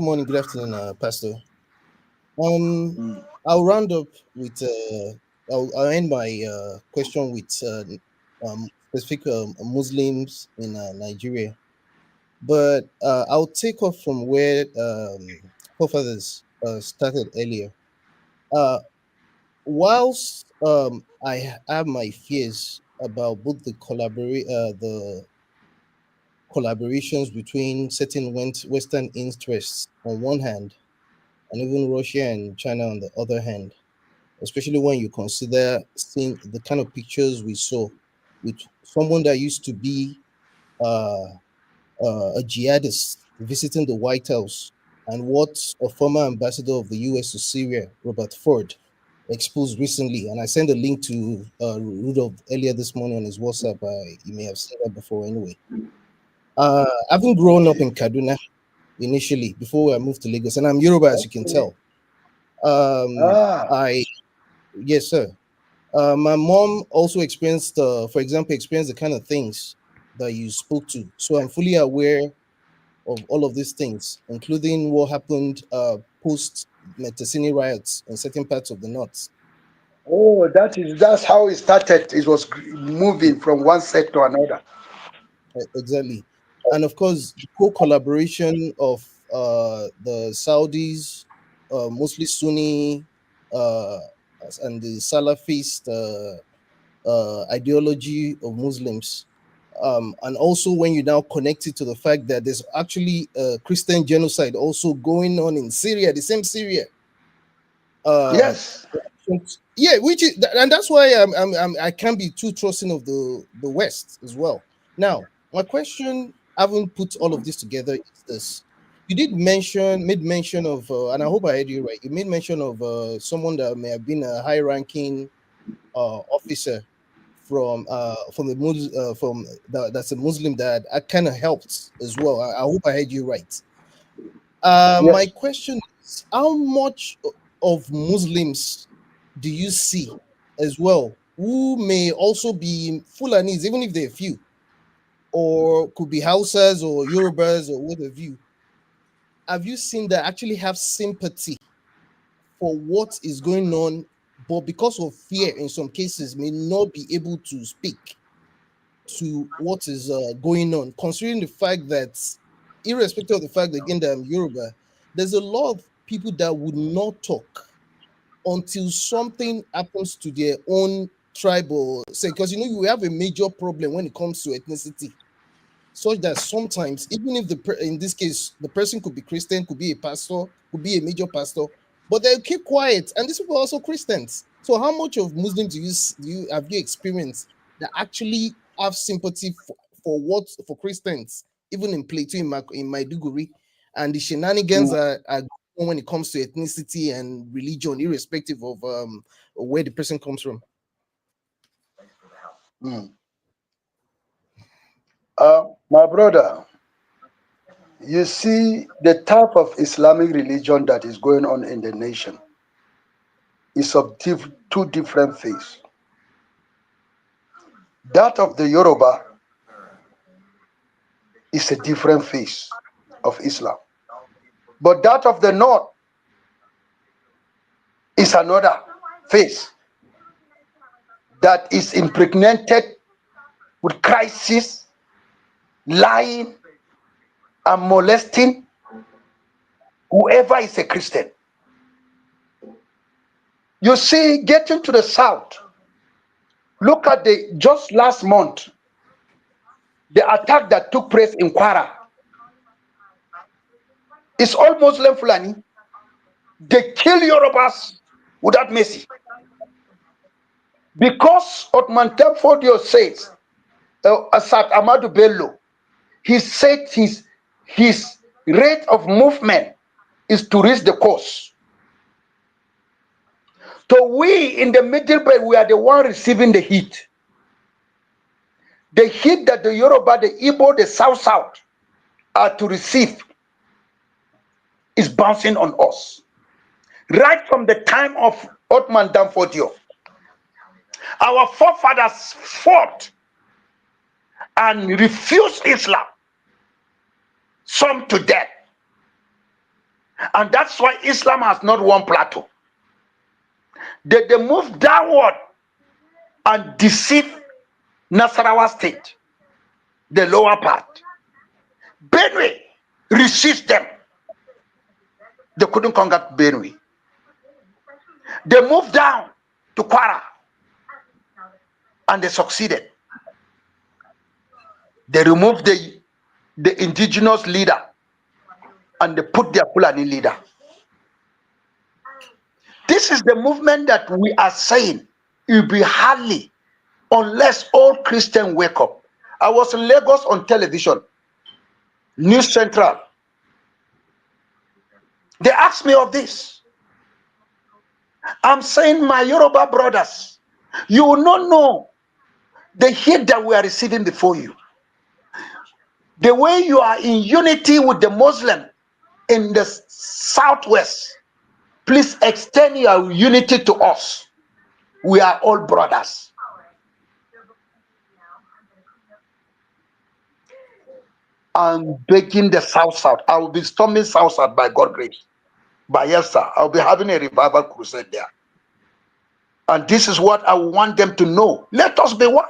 morning, good afternoon, Pastor. I'll round up with, I'll end my question with specific Muslims in Nigeria. But I'll take off from where forefathers started earlier. Whilst I have my fears about both the collaborations between certain Western interests on one hand, and even Russia and China on the other hand, especially when you consider seeing the kind of pictures we saw with someone that used to be a jihadist visiting the White House, and what a former ambassador of the US to Syria, Robert Ford, exposed recently. And I sent a link to Rudolph earlier this morning on his WhatsApp. You may have seen that before anyway. Having grown up in Kaduna initially before I moved to Lagos, and I'm Yoruba, as you can tell. Yes, sir. My mom also experienced, for example, the kind of things that you spoke to. So I'm fully aware of all of these things, including what happened post Metasini riots in certain parts of the north. Oh, that's how it started. It was moving from one sect to another. Exactly. And of course, the co-collaboration of the Saudis, mostly Sunni, and the Salafist ideology of Muslims. And also when you now connect it to the fact that there's actually Christian genocide also going on in Syria, the same Syria. Yes. Yeah, and that's why I can't be too trusting of the West as well. Now, my question, having put all of this together, is this: you made mention of, and I hope I heard you right. You made mention of someone that may have been a high-ranking officer from that's a Muslim that kind of helped as well. I hope I heard you right. Yes. My question is, how much of Muslims do you see as well who may also be Fulanis, even if they're few, or could be Hausas or Yorubas or what have you? Have you seen that actually have sympathy for what is going on, but because of fear in some cases may not be able to speak to what is going on, considering the fact that, irrespective of the fact that, again, that I'm Yoruba, there's a lot of people that would not talk until something happens to their own tribe or say, because you have a major problem when it comes to ethnicity, such that sometimes, even if in this case the person could be Christian, could be a pastor, could be a major pastor, but they'll keep quiet, and these people are also Christians. So how much of Muslims have you experienced that actually have sympathy for Christians, even in Plateau, in Maiduguri, and the shenanigans are when it comes to ethnicity and religion, irrespective of where the person comes from? My brother, you see the type of Islamic religion that is going on in the nation is of two different faiths. That of the Yoruba is a different face of Islam. But that of the North is another face that is impregnated with crisis, lying, and molesting whoever is a Christian. You see, getting to the South, look at just last month, the attack that took place in Kwara. It's all Muslim Fulani. They kill Yorubas without mercy. Because Otman Temfodio says, Asad Amadou Bello, he said his rate of movement is to reach the coast. So we in the middle belt, we are the one receiving the heat. The heat that the Yoruba, the Igbo, the South are to receive is bouncing on us. Right from the time of Ottoman Danfodio, our forefathers fought and refused Islam, some to death. And that's why Islam has not one plateau. They moved downward and deceived Nasarawa state, the lower part. Benue resist them. They couldn't conquer Benue. They moved down to Kwara and they succeeded. They removed the indigenous leader and they put their Fulani leader. This is the movement that we are saying it will be hardly unless all Christians wake up. I was in Lagos on television, News Central. They asked me of this. I'm saying, my Yoruba brothers, you will not know the hate that we are receiving before you. The way you are in unity with the Muslim in the southwest, please extend your unity to us. We are all brothers. I'm begging the South. I will be storming South by God's grace. But yes, sir, I'll be having a revival crusade there. And this is what I want them to know. Let us be one.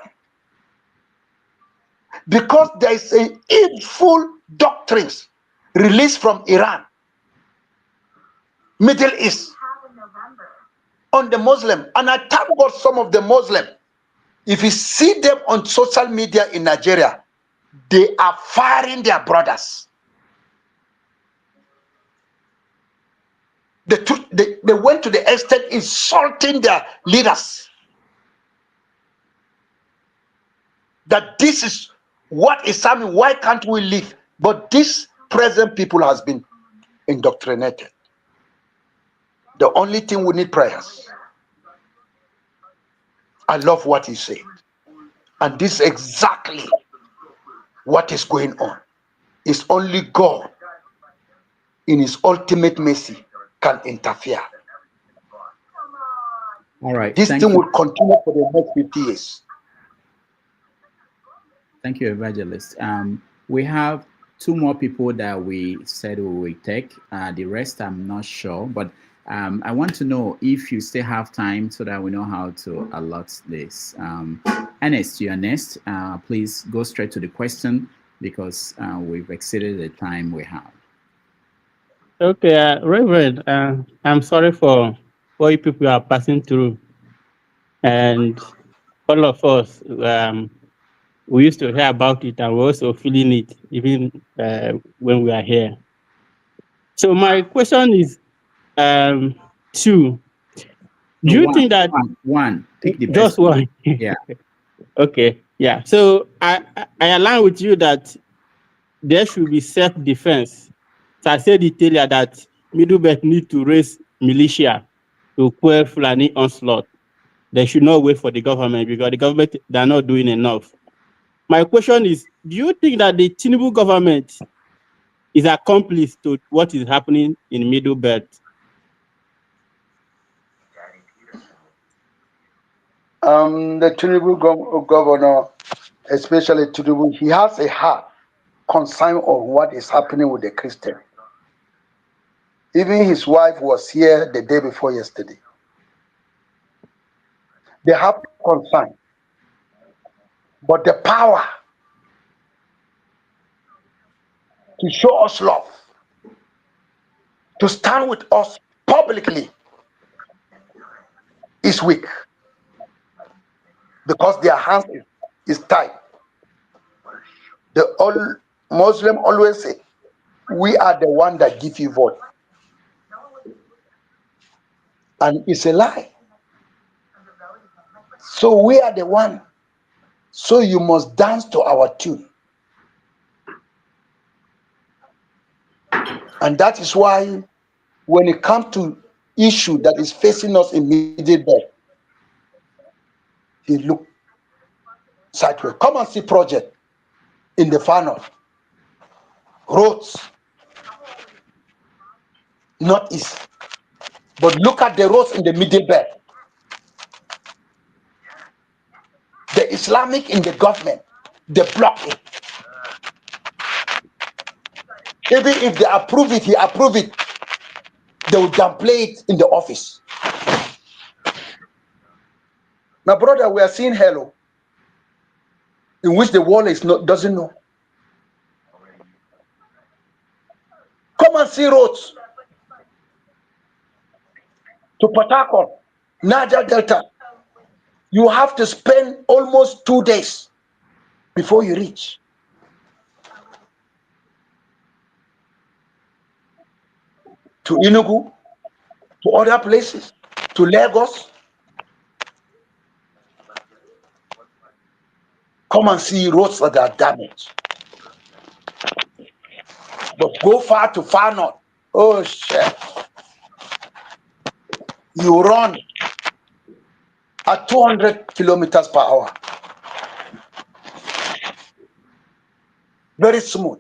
Because there is an evil doctrines released from Iran, Middle East, on the Muslim. And I thank God some of the Muslim, if you see them on social media in Nigeria, they are firing their brothers. They went to the extent insulting their leaders. That this is what is happening. Why can't we live? But this present people has been indoctrinated. The only thing we need prayers. I love what he said. And this is exactly what is going on. It's only God in his ultimate mercy can interfere. All right. This thing will continue for the next 50 years. Thank you, Evangelist. We have two more people that we said we will take. The rest I'm not sure, but I want to know if you still have time so that we know how to allot this. Ernest, you are next. Please go straight to the question because we've exceeded the time we have. Okay, Reverend, I'm sorry for what you people are passing through. And all of us, we used to hear about it and we're also feeling it, even when we are here. So my question is two. Do you think that one pick the just best one? Yeah. Okay. Yeah. So I align with you that there should be self-defense. So I said earlier that Middle Belt need to raise militia to quell Fulani onslaught. They should not wait for the government because the government, they're not doing enough. My question is, do you think that the Tinubu government is accomplice to what is happening in Middle Belt? The Tinubu governor, especially Tinubu, he has a heart concern of what is happening with the Christian. Even his wife was here the day before yesterday. They have concern. But the power to show us love, to stand with us publicly, is weak. Because their hands is tied. The all Muslim always say, we are the one that give you vote. And it's a lie. So we are the one. So you must dance to our tune. And that is why when it comes to issue that is facing us in Middle Belt, he look sideways. Come and see project in the far north. Roads. northeast. But look at the roads in the middle belt. The Islamic in the government, they block it. Even if they approve it, he approve it, they will downplay it in the office. My brother, we are seeing hell in which the world doesn't know. Come and see roads to Port Harcourt, Niger Delta. You have to spend almost 2 days before you reach. To Enugu, to other places, to Lagos. Come and see roads that are damaged. But go far to far north. Oh shit. You run at 200 kilometers per hour. Very smooth.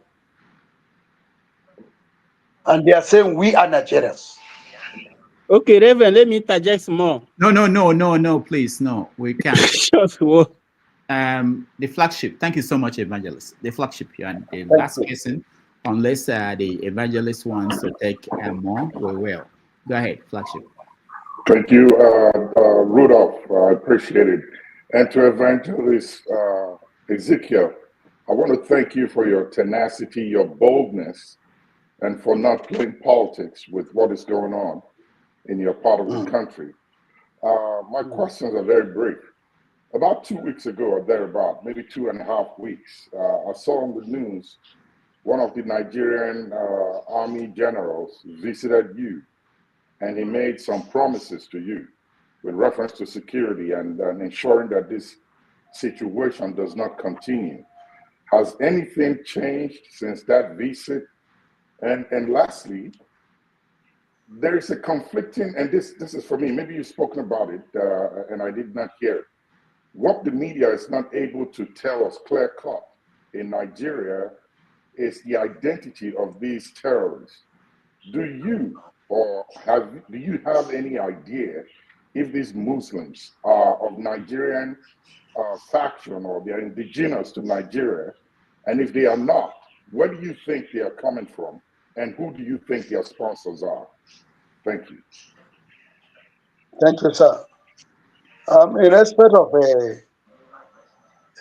And they are saying we are Nigerians. Okay, Reverend, let me interject more. No, please, no, we can't. Just what? The flagship. Thank you so much, Evangelist. The flagship, you and the last person, unless the evangelist wants to take more, we will. Go ahead, flagship. Thank you, Rudolph. I appreciate it. And to Evangelist Ezekiel, I want to thank you for your tenacity, your boldness, and for not playing politics with what is going on in your part of the country. My questions are very brief. About 2 weeks ago or thereabout, maybe 2.5 weeks, I saw on the news one of the Nigerian army generals visited you, and he made some promises to you with reference to security and ensuring that this situation does not continue. Has anything changed since that visit? And lastly, there is a conflicting, and this is for me, maybe you've spoken about it and I did not hear it. What the media is not able to tell us clear cut in Nigeria is the identity of these terrorists. Do you have any idea if these Muslims are of Nigerian faction or they are indigenous to Nigeria? And if they are not, where do you think they are coming from? And who do you think their sponsors are? Thank you. Thank you, sir. In respect of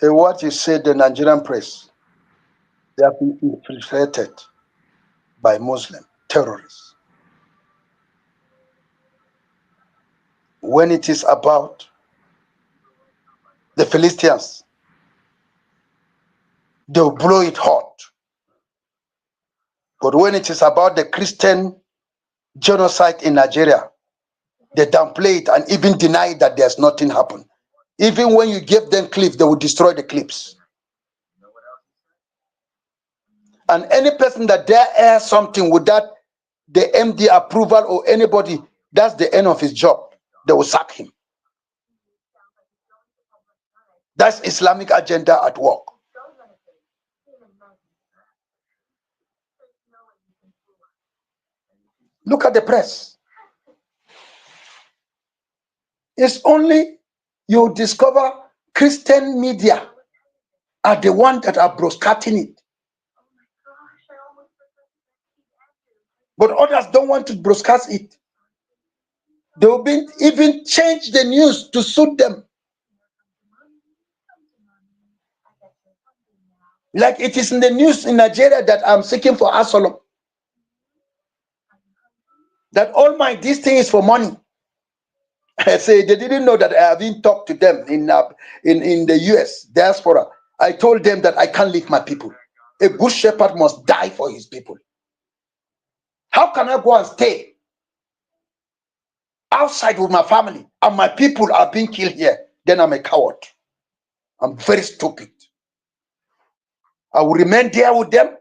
what you said, the Nigerian press, they have been infiltrated by Muslim terrorists. When it is about the Philistines, they'll blow it hot. But when it is about the Christian genocide in Nigeria, they downplay it and even deny that there's nothing happened. Even when you give them clips, they will destroy the clips. And any person that dare air something without the MD approval or anybody, that's the end of his job. They will sack him. That's Islamic agenda at work. Look at the press. It's only you discover Christian media are the ones that are broadcasting it. But others don't want to broadcast it. They will even change the news to suit them. Like it is in the news in Nigeria that I'm seeking for asylum. That this thing is for money. I say they didn't know that I have been talked to them in the US diaspora. I told them that I can't leave my people. A good shepherd must die for his people. How can I go and stay outside with my family and my people are being killed here? Then I'm a coward. I'm very stupid. I will remain there with them.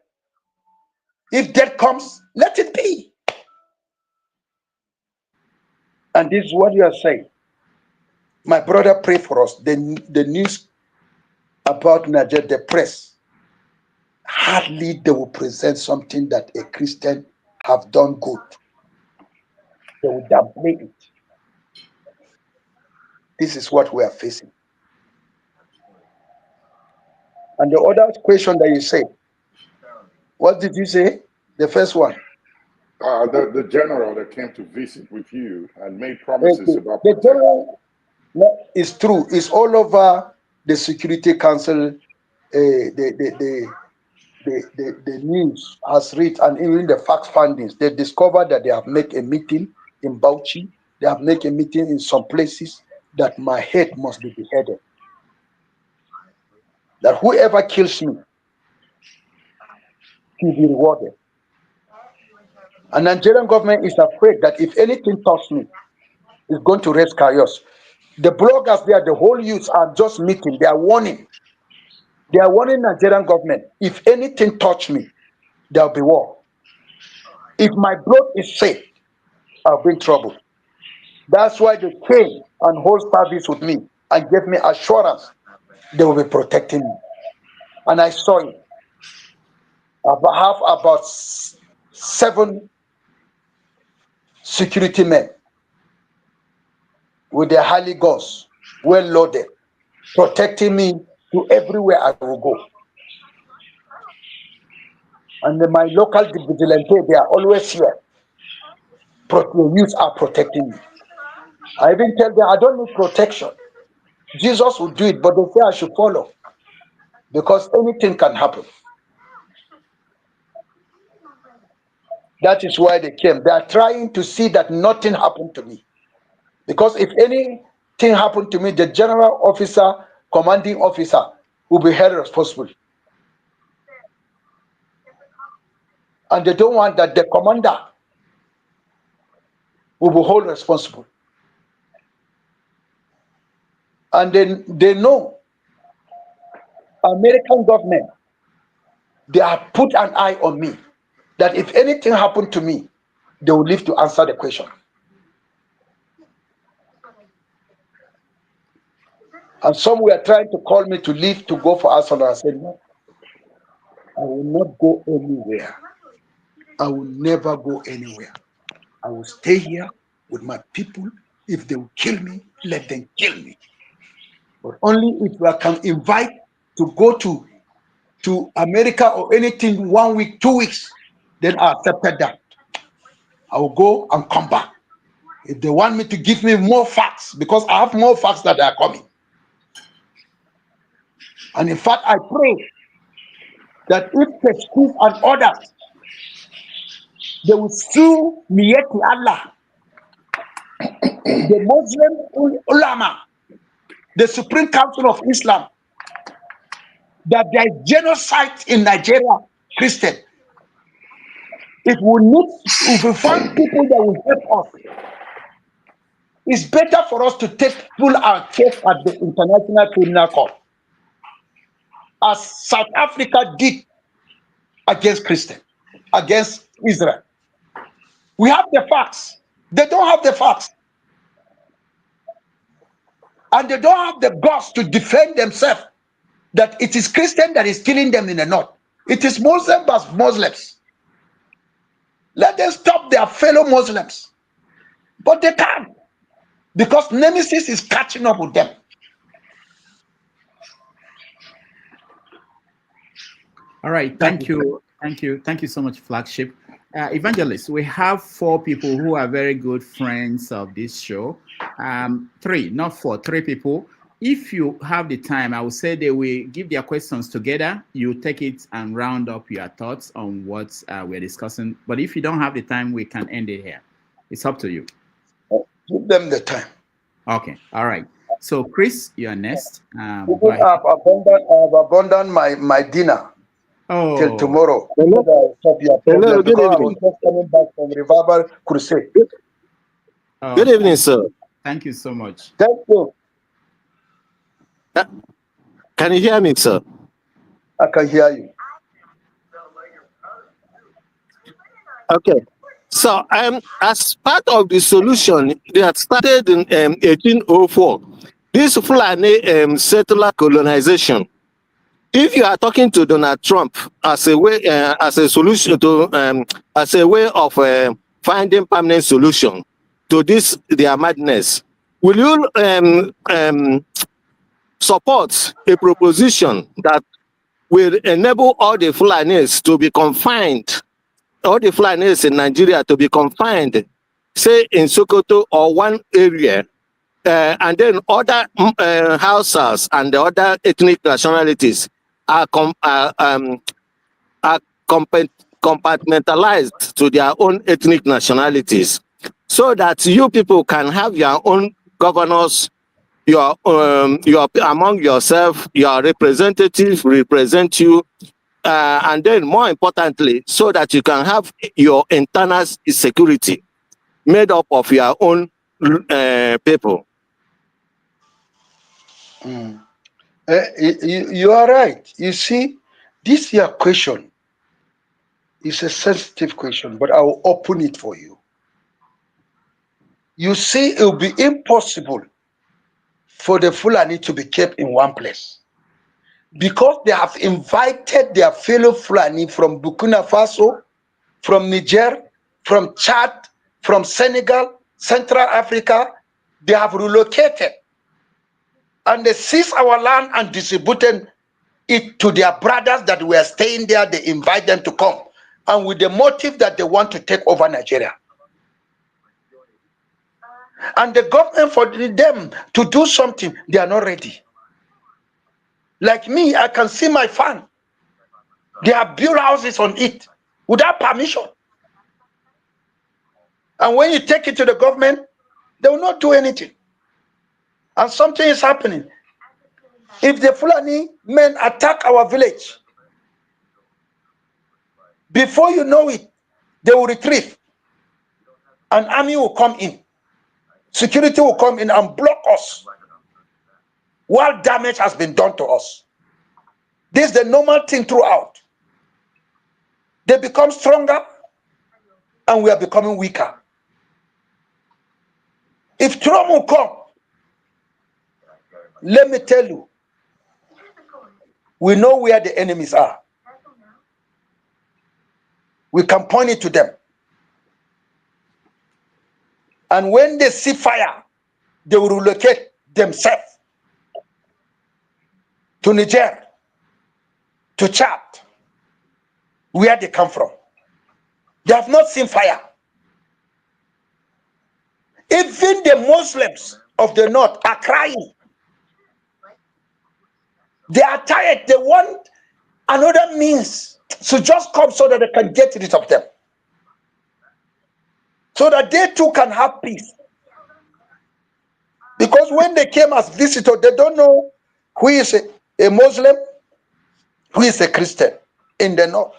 If death comes, let it be. And this is what you are saying. My brother, pray for us. The news about Nigeria, the press, hardly they will present something that a Christian have done good. They will downplay it. This is what we are facing. And the other question that you said, what did you say? The first one. The general that came to visit with you and made promises about the general. No, it's true. It's all over the Security Council. The news has read, and even the fact findings. They discovered that they have made a meeting in Bauchi. They have made a meeting in some places that my head must be beheaded. That whoever kills me will be rewarded. And Nigerian government is afraid that if anything touches me, it's going to raise chaos. The bloggers there, the whole youths are just meeting. They are warning. They are warning Nigerian government. If anything touch me, there'll be war. If my blood is safe, I'll be in trouble. That's why they came and hold service with me and gave me assurance they will be protecting me. And I saw it. I have about 7 security men with their highly guns, well loaded, protecting me to everywhere I will go. And my local vigilante, they are always here. The youth are protecting me. I even tell them I don't need protection. Jesus will do it, but they say I should follow because anything can happen. That is why they came. They are trying to see that nothing happened to me. Because if anything happened to me, the general officer, commanding officer, will be held responsible. And they don't want that the commander will be held responsible. And then they know American government, they have put an eye on me, that if anything happened to me, they will live to answer the question. And some were trying to call me to leave to go for asylum. I said, no, I will not go anywhere. I will never go anywhere. I will stay here with my people. If they will kill me, let them kill me. But only if I can invite to go to America or anything 1 week, 2 weeks, then I accepted that. I will go and come back. If they want me to give me more facts, because I have more facts that are coming. And in fact, I pray that if the schools and others, they will sue Miyeti Allah, the Muslim ulama, the Supreme Council of Islam, that there is genocide in Nigeria, Christian. If we find people that will help us, it's better for us to pull our case at the International Criminal Court, as South Africa did against Christian, against Israel. We have the facts. They don't have the facts. And they don't have the guts to defend themselves that it is Christian that is killing them in the north. It is Muslim as Muslims. Let them stop their fellow Muslims. But they can't, because nemesis is catching up with them. All right, thank you so much, Flagship. Evangelist, we have 4 people who are very good friends of this show. 3, not 4, 3 people. If you have the time, I would say they will give their questions together. You take it and round up your thoughts on what we're discussing. But if you don't have the time, we can end it here. It's up to you. Give them the time. Okay, all right. So, Chris, you are next. I have abandoned my dinner till tomorrow. Hello, good evening. I was just coming back from Revival Crusade. Good evening, sir. Thank you so much. Thank you. Can you hear me, sir? I can hear you. Okay. So, as part of the solution that started in 1804, this Fulani settler colonization. If you are talking to Donald Trump as a way, as a solution to, as a way of finding permanent solution, to this their madness, will you support a proposition that will enable all the Fulanis to be confined, all the Fulanis in Nigeria to be confined, say in Sokoto or one area, and then other Hausas and the other ethnic nationalities are compartmentalized to their own ethnic nationalities, so that you people can have your own governors, your among yourself, your representatives represent you, and then more importantly, so that you can have your internal security made up of your own people. You are right. You see, this your question is a sensitive question, but I will open it for you. You see, it will be impossible for the Fulani to be kept in one place, because they have invited their fellow Fulani from Burkina Faso, from Niger, from Chad, from Senegal, Central Africa. They have relocated and they seized our land and distributed it to their brothers that were staying there. They invite them to come, and with the motive that they want to take over Nigeria. And the government, for them to do something, they are not ready. Like me, I can see my farm. They have built houses on it without permission. And when you take it to the government, they will not do anything. And something is happening. If the Fulani men attack our village, before you know it, they will retrieve. An army will come in. Security will come in and block us while damage has been done to us. This is the normal thing throughout. They become stronger and we are becoming weaker. If Trump will come, let me tell you, we know where the enemies are. We can point it to them. And when they see fire, they will relocate themselves to Niger, to Chad, where they come from. They have not seen fire. Even the Muslims of the north are crying. They are tired. They want another means to just come so that they can get rid of them, so that they too can have peace. Because when they came as visitors, they don't know who is a Muslim, who is a Christian in the north.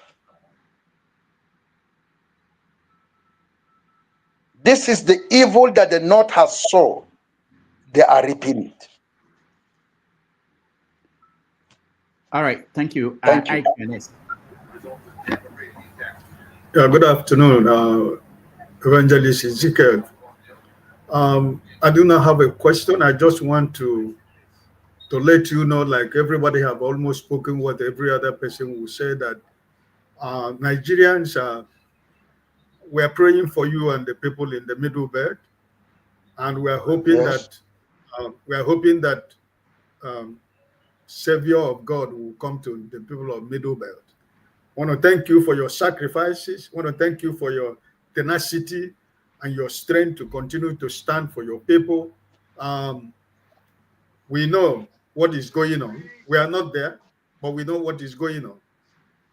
This is the evil that the north has sown. They are reaping it. All right, thank you. Thank you. Good afternoon, Evangelist Ezekiel. I do not have a question. I just want to let you know, like everybody have almost spoken what every other person will say, that Nigerians, we are praying for you and the people in the Middle Belt, and we are hoping that Savior of God will come to the people of Middle Belt. I want to thank you for your sacrifices. I want to thank you for your tenacity and your strength to continue to stand for your people. We know what is going on. We are not there, but we know what is going on.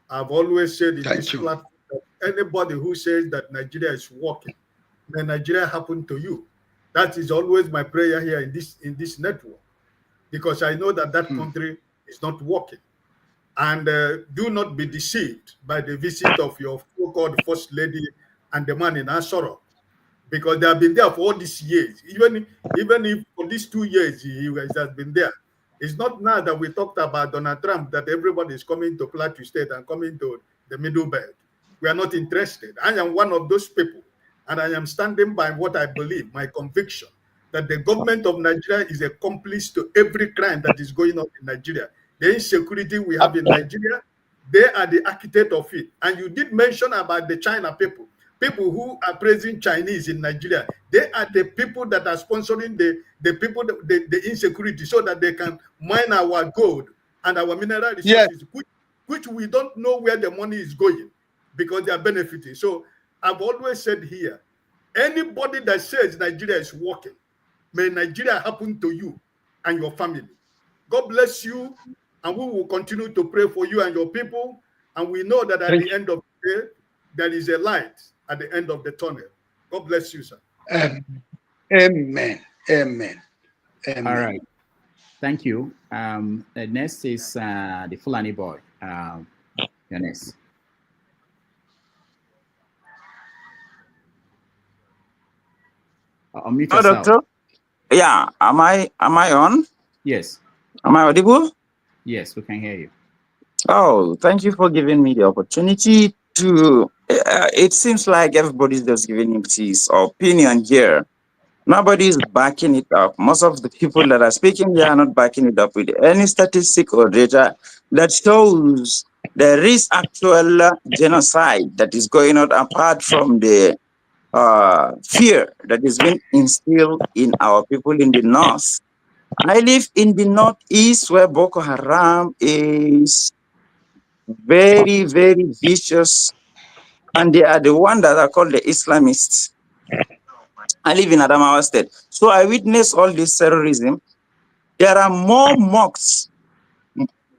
I've always said in this platform that anybody who says that Nigeria is working, then Nigeria happened to you. That is always my prayer here in this network, because I know that country is not working. And do not be deceived by the visit of your so-called First Lady and the man in Asoro, because they have been there for all these years. Even if for these 2 years he has been there. It's not now that we talked about Donald Trump that everybody is coming to Plateau State and coming to the Middle Belt. We are not interested. I am one of those people, and I am standing by what I believe, my conviction, that the government of Nigeria is accomplice to every crime that is going on in Nigeria. The insecurity we have in Nigeria, they are the architect of it. And you did mention about the China people. people who are praising Chinese in Nigeria, they are the people that are sponsoring the people, the insecurity, so that they can mine our gold and our mineral resources, which we don't know where the money is going because they are benefiting. So I've always said here, anybody that says Nigeria is working, may Nigeria happen to you and your family. God bless you, and we will continue to pray for you and your people. And we know that at the end of the day, there is a light at the end of the tunnel. God bless you, sir. Amen. Amen. Amen. All right. Thank you. Next is the Fulani boy. Yanis. Unmute Hello, yourself. doctor. Yeah, am I on? Yes. Am I audible? Yes, we can hear you. Oh, thank you for giving me the opportunity to. It seems like everybody's just giving him his opinion here. Nobody's backing it up. Most of the people that are speaking here are not backing it up with any statistic or data that shows there is actual genocide that is going on apart from the fear that has been instilled in our people in the north. I live in the northeast where Boko Haram is very, very vicious, and they are the one that are called the Islamists. I live in Adamawa State. So I witness all this terrorism. There are more mosques,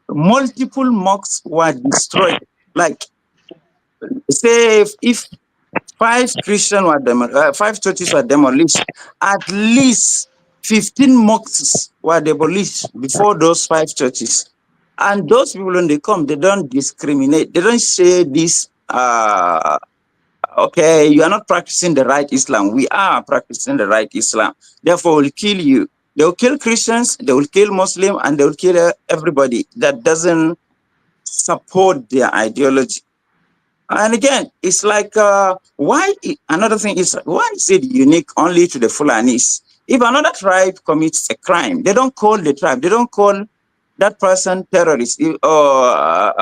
multiple mosques were destroyed. Like, say, if 5 5 churches were demolished, at least 15 mosques were demolished before those 5 churches. And those people, when they come, they don't discriminate. They don't say this, okay, you are not practicing the right Islam. We are practicing the right Islam. Therefore, we'll kill you. They will kill Christians, they will kill Muslims, and they will kill everybody that doesn't support their ideology. And again, it's like, another thing is, why is it unique only to the Fulanis? If another tribe commits a crime, they don't call the tribe, they don't call that person terrorist or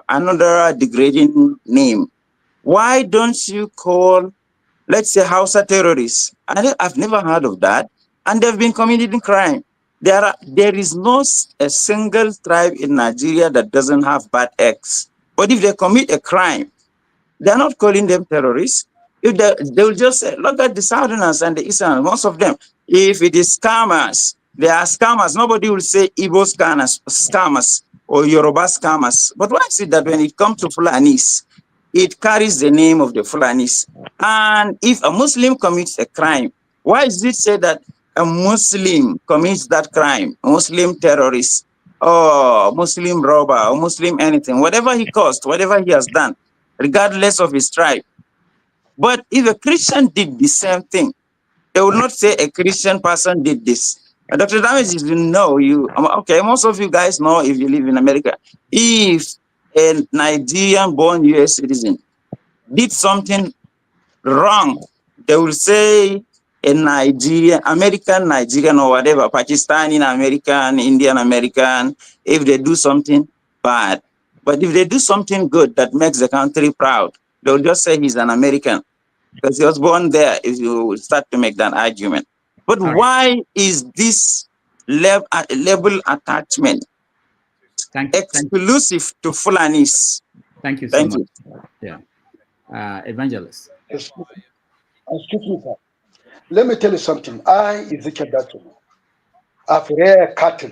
another degrading name. Why don't you call, let's say, Hausa terrorists? I've never heard of that. And they've been committing crime. There is no a single tribe in Nigeria that doesn't have bad acts. But if they commit a crime, they're not calling them terrorists. If they will just say, look at the Southerners and the Easterners, most of them. If it is scammers, they are scammers. Nobody will say Igbo scammers or Yoruba scammers. But why is it that when it comes to Fulanis, it carries the name of the Fulanis? And if a Muslim commits a crime, why is it said that a Muslim commits that crime, a Muslim terrorist, or Muslim robber, or Muslim anything, whatever he caused, whatever he has done, regardless of his tribe? But if a Christian did the same thing, they will not say a Christian person did this. Dr. Damage, you know, okay, most of you guys know if you live in America, if a Nigerian-born US citizen did something wrong, they will say a Nigerian, American Nigerian or whatever, Pakistani American, Indian American, if they do something bad. But if they do something good that makes the country proud, they'll just say he's an American because he was born there, if you start to make that argument. But why is this label attachment exclusive to Fulanis? Thank you so much. Yeah. Evangelist. Excuse me, sir. Let me tell you something. I, Ezekiel Dachoma, I've reared cattle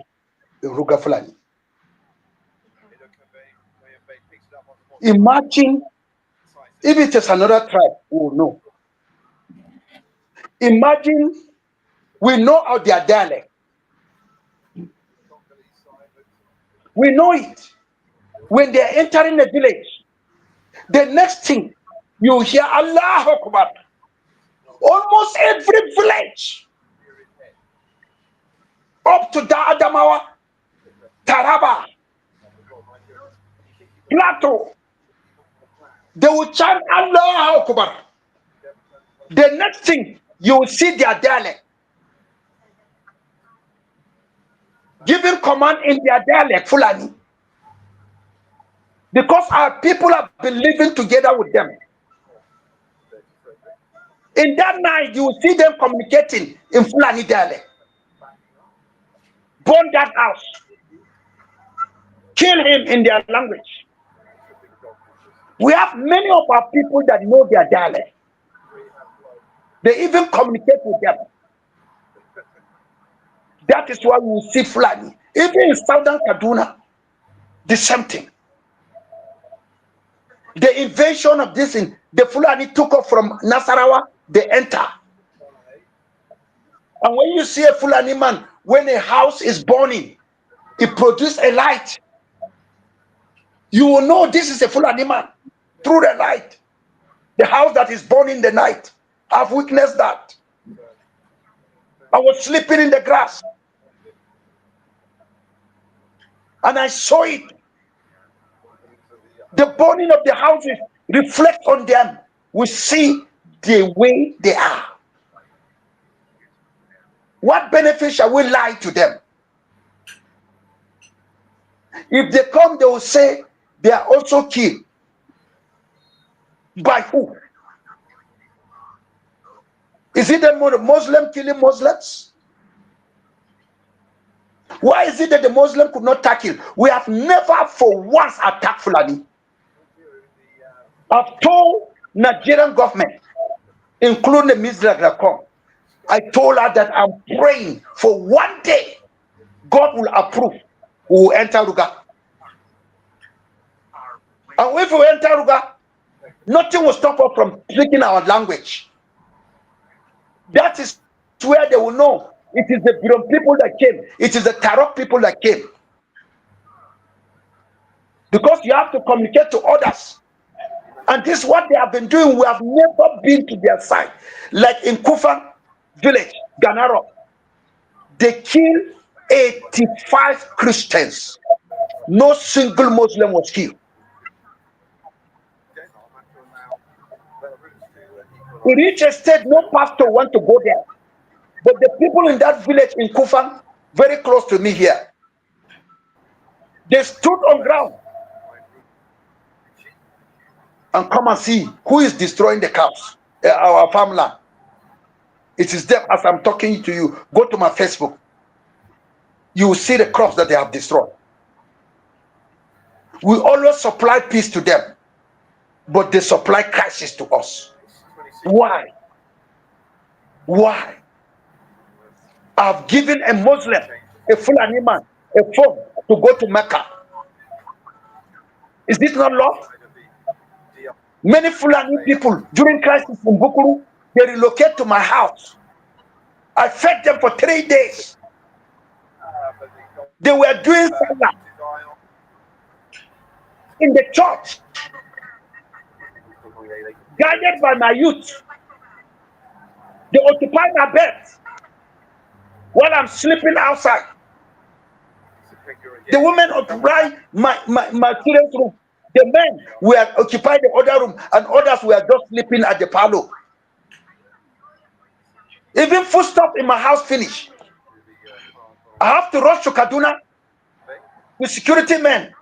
in Ruga Fulani. Imagine if it is another tribe, we will know. Imagine we know how their dialect. We know it. When they are entering a village, the next thing you hear Allah Akbar. Almost every village, up to Adamawa, Taraba, Plateau, they will chant Allah Akbar. The next thing you will see their dialect, giving command in their dialect, Fulani. Because our people have been living together with them. In that night, you will see them communicating in Fulani dialect. Burn that house. Kill him in their language. We have many of our people that know their dialect. They even communicate with them. That is why we will see Fulani. Even in southern Kaduna, the same thing. The invasion of this thing, the Fulani took off from Nasarawa, they enter. And when you see a Fulani man, when a house is burning, it produces a light. You will know this is a Fulani man through the light. The house that is burning in the night. I've witnessed that. I was sleeping in the grass. And I saw it. The burning of the houses reflect on them. We see the way they are. What benefit shall we lie to them? If they come, they will say they are also killed. By who? Is it the Muslim killing Muslims? Why is it that the Muslim could not tackle? We have never for once attacked Fulani. I've told Nigerian government, including the Minister Dachoma, I told her that I'm praying for one day God will approve. We will enter Ruga. And if we enter Ruga, nothing will stop us from speaking our language. That is where they will know it is the Birom people that came. It is the Tarok people that came. Because you have to communicate to others. And this is what they have been doing. We have never been to their side. Like in Kufa village, Ganaro, they killed 85 Christians. No single Muslim was killed. In each state, no pastor want to go there. But the people in that village in Kufa, very close to me here, they stood on ground and come and see who is destroying the cows, our farmland. It is them. As I'm talking to you, go to my Facebook. You will see the crops that they have destroyed. We always supply peace to them, but they supply crisis to us. Why? Why? I've given a Muslim, a Fulani man, a phone to go to Mecca. Is this not love? Many Fulani people during crisis in Bukuru, they relocate to my house. I fed them for 3 days. They were doing Salah in the church, guided by my youth. They occupy my bed while I'm sleeping outside. The women occupy my children's room. The men were occupying the other room, and others were just sleeping at the parlor. Even foodstuff in my house finished. I have to rush to Kaduna with security men.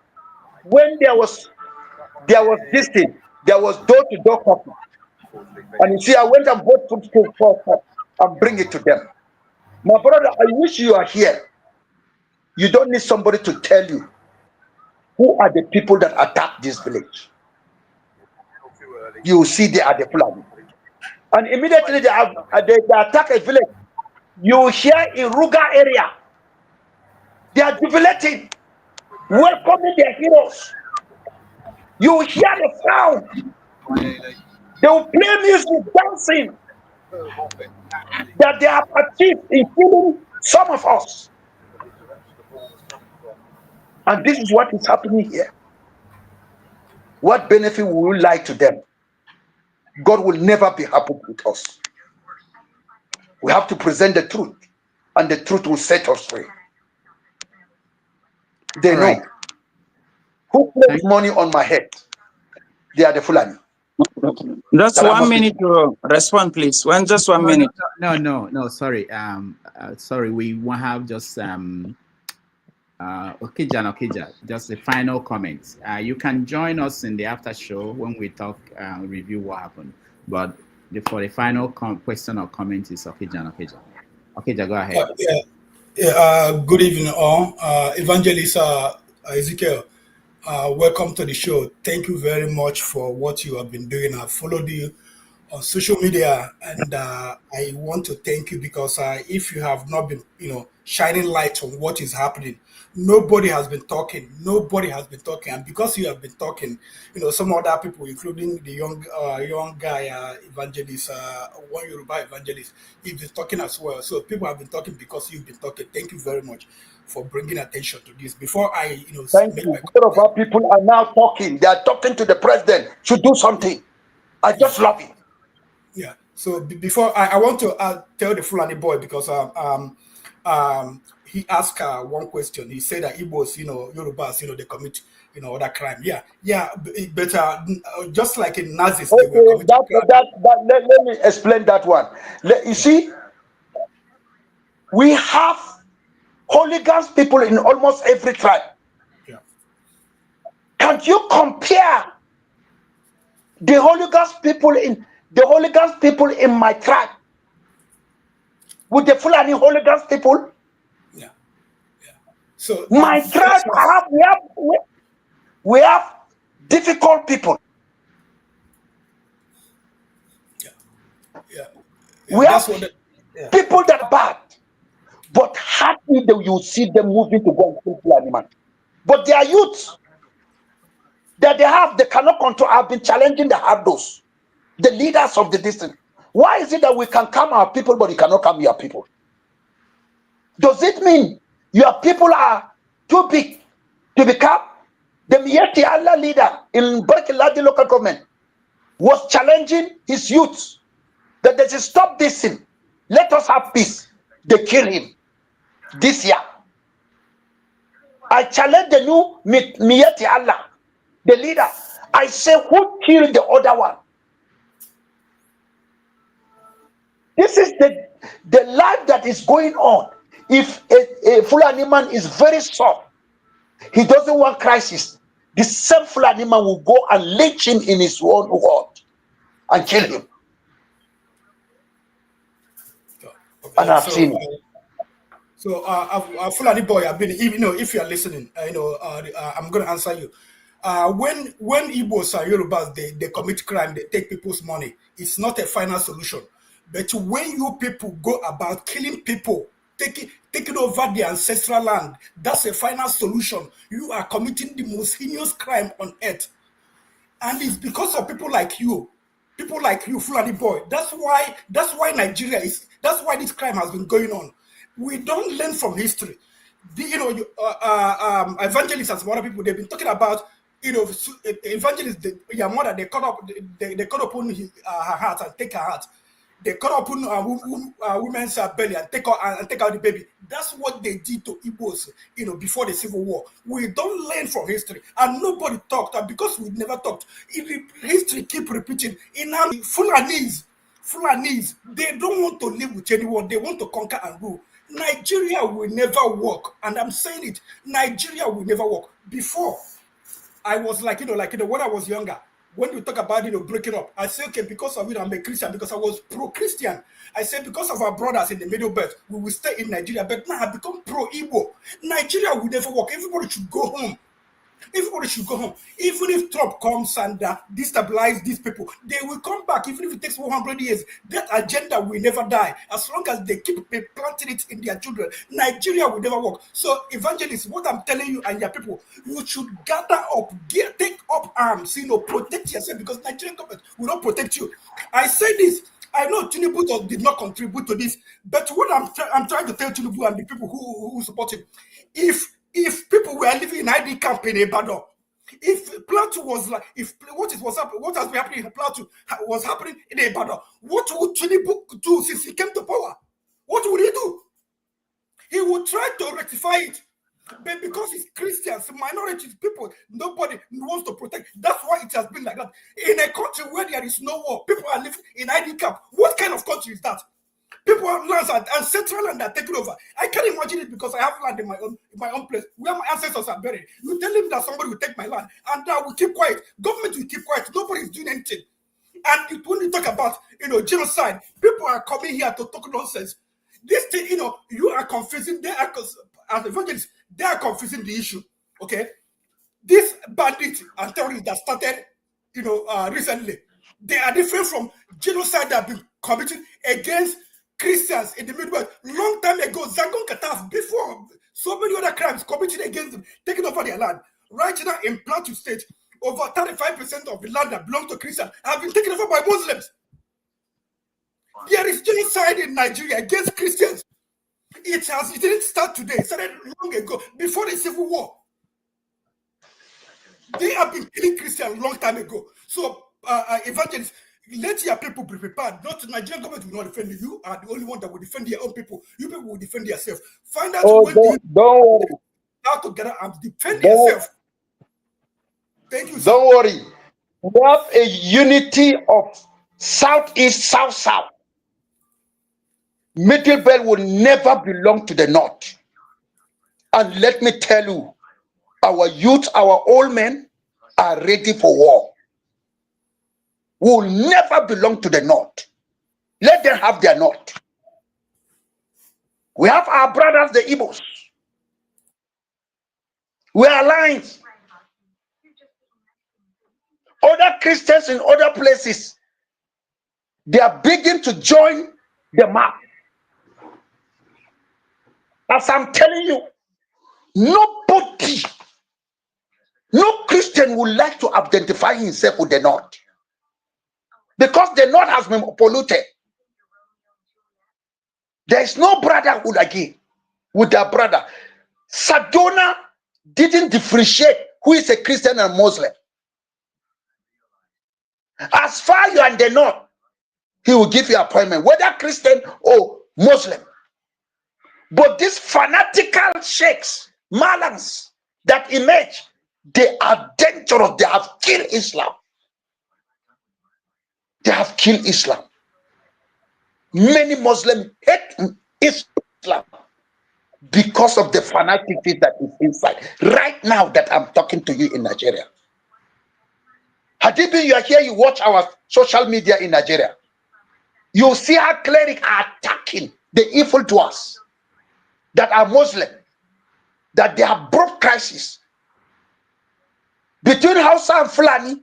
When there was this thing, there was door-to-door coffee. And you see, I went and bought food and bring it to them. My brother, I wish you are here. You don't need somebody to tell you who are the people that attack this village. You will see they are the Fulani. And immediately they attack a village. You hear in Ruga area, they are jubilating, welcoming their heroes. You hear the sound. They will play music, dancing, that they have achieved in killing some of us. And this is what is happening here. What benefit will we lie to them? God will never be happy with us. We have to present the truth, and the truth will set us free. They know who places money on my head. They are the Fulani. Just 1 minute to respond, please. Just one minute. No. Sorry. Sorry. We will have just Okija, just the final comments. You can join us in the after show when we talk, review what happened. But for the final question or comment is Okija. Okija, go ahead. Good evening, all. Evangelist Ezekiel, welcome to the show. Thank you very much for what you have been doing. I followed you on social media, and I want to thank you because if you have not been, shining light on what is happening, nobody has been talking. Nobody has been talking, and because you have been talking, some other people, including the young guy, evangelist, one Yoruba evangelist, he's been talking as well. So people have been talking because you've been talking. Thank you very much for bringing attention to this. Before I, Thank you. Yoruba people are now talking. They are talking to the president to do something. I just love it. Yeah. So before I want to tell the Fulani boy because he asked one question. He said that Igbos, Yorubas, they commit, other crime. Yeah. But just like in Nazis, they were committing crime. Let me explain that one. You see, we have hooligans people in almost every tribe. Yeah. Can you compare the hooligans people in my tribe with the Fulani hooligans people? Yeah. So my tribe we have difficult people. Yeah. We have people that are bad, but happy that you see them moving to go and kill Fulani man. But their youth that they cannot control. I've been challenging the Hardos, the leaders of the district. Why is it that we can calm our people, but you cannot calm your people? Does it mean your people are too big to be calm? The Mieti Allah leader in Berkeley local government was challenging his youth that they should stop this thing. Let us have peace. They kill him this year. I challenge the new Mieti Allah, the leader. I say, who killed the other one? This is the life that is going on. If a Fulani man is very soft, he doesn't want crisis, the same Fulani man will go and lynch him in his own world and kill him. And I've seen it. So, Fulani boy, I've been, if you are listening, I'm going to answer you. When Igbos or Yorubas, they commit crime, they take people's money, it's not a final solution. But when you people go about killing people, taking over the ancestral land, that's a final solution. You are committing the most heinous crime on earth. And it's because of people like you, Fulani boy. That's why Nigeria is, that's why this crime has been going on. We don't learn from history. Evangelists and some other people, they've been talking about, evangelists, your mother, they cut upon her heart and take her heart. They cut upon women's belly and take out the baby. That's what they did to Igbos, before the Civil War. We don't learn from history, and nobody talked. And because we never talked, history keep repeating. Fulanis, they don't want to live with anyone. They want to conquer and rule. Nigeria will never work, and I'm saying it. Nigeria will never work. Before, I was when I was younger. When we talk about breaking up, I say, okay, because of it, I'm a Christian, because I was pro-Christian. I said, because of our brothers in the Middle Belt, we will stay in Nigeria. But now I've become pro-Igbo. Nigeria will never work. Everybody should go home. Everybody should go home. Even if Trump comes and destabilize these people, they will come back. Even if it takes 100 years, that agenda will never die. As long as they keep planting it in their children, Nigeria will never work. So, evangelists, what I'm telling you and your people, you should gather up, take up arms, protect yourself, because Nigerian government will not protect you. I say this. I know Tinubu did not contribute to this, but what I'm trying to tell Tinubu and the people who support him, if people were living in ID camp in Ibadan, if Plateau was like, what has been happening in Plateau was happening in Ibadan, what would Tinubu do since he came to power? What would he do? He would try to rectify it. But because it's Christians, minorities, people, nobody wants to protect. That's why it has been like that. In a country where there is no war, people are living in ID camp. What kind of country is that? People have lands and central land are taken over. I can't imagine it because I have land in my own place where my ancestors are buried. You tell him that somebody will take my land and I will keep quiet. Government will keep quiet. Nobody is doing anything. And when you talk about, genocide, people are coming here to talk nonsense. This thing, you are confusing. As evangelists, they are confusing the issue. Okay, this bandit and terrorists that started, recently, they are different from genocide that have been committed against Christians in the Middle West long time ago. Zagon Kataf, before so many other crimes committed against them, taking over their land. Right now in Plateau State, over 35% of the land that belongs to Christians have been taken over by Muslims. There is genocide in Nigeria against Christians. It didn't start today. It started long ago, before the Civil War. They have been killing Christians long time ago. So, evangelists, let your people be prepared. Not Nigerian government will not defend you. You are the only one that will defend your own people. You people will defend yourself. Find out when don't how to get out and defend yourself. Thank you, sir. Don't worry. We have a unity of Southeast, South. Middle Belt will never belong to the North. And let me tell you, our youth, our old men are ready for war. We will never belong to the North. Let them have their North. We have our brothers, the Igbos. We are alliance. Other Christians in other places, they are beginning to join the map. As I'm telling you, nobody, no Christian would like to identify himself with the North. Because the North has been polluted. There is no brotherhood again with their brother. Sadona didn't differentiate who is a Christian and Muslim. As far as you are in the North, he will give you appointment, whether Christian or Muslim. But these fanatical sheikhs, malams that emerge, they are dangerous. They have killed Islam. They have killed Islam. Many Muslims hate Islam because of the fanaticity that is inside. Right now that I'm talking to you in Nigeria. Hadibi, you are here, you watch our social media in Nigeria. You see how clerics are attacking the evildoers that are Muslim, that they have brought crisis. Between Hausa and Fulani,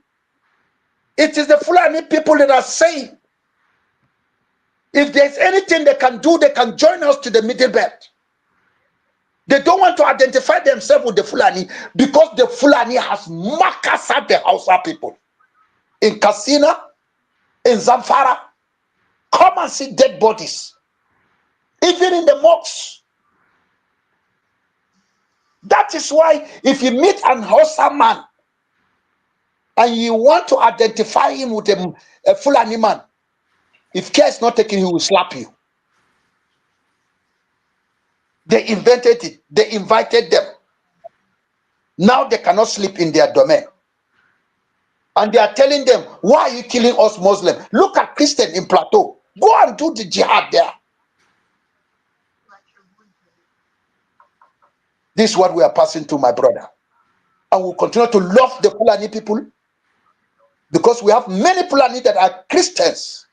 it is the Fulani people that are saying, if there's anything they can do, they can join us to the Middle Belt. They don't want to identify themselves with the Fulani because the Fulani has massacred the Hausa people. In Katsina, in Zamfara, come and see dead bodies. Even in the mosques. That is why if you meet an Hausa man and you want to identify him with a Fulani man, if care is not taken, he will slap you. They invented it. They invited them. Now they cannot sleep in their domain. And they are telling them, why are you killing us Muslims? Look at Christian in Plateau. Go and do the jihad there. This is what we are passing through, my brother. And we'll continue to love the Fulani people because we have many Fulani that are Christians.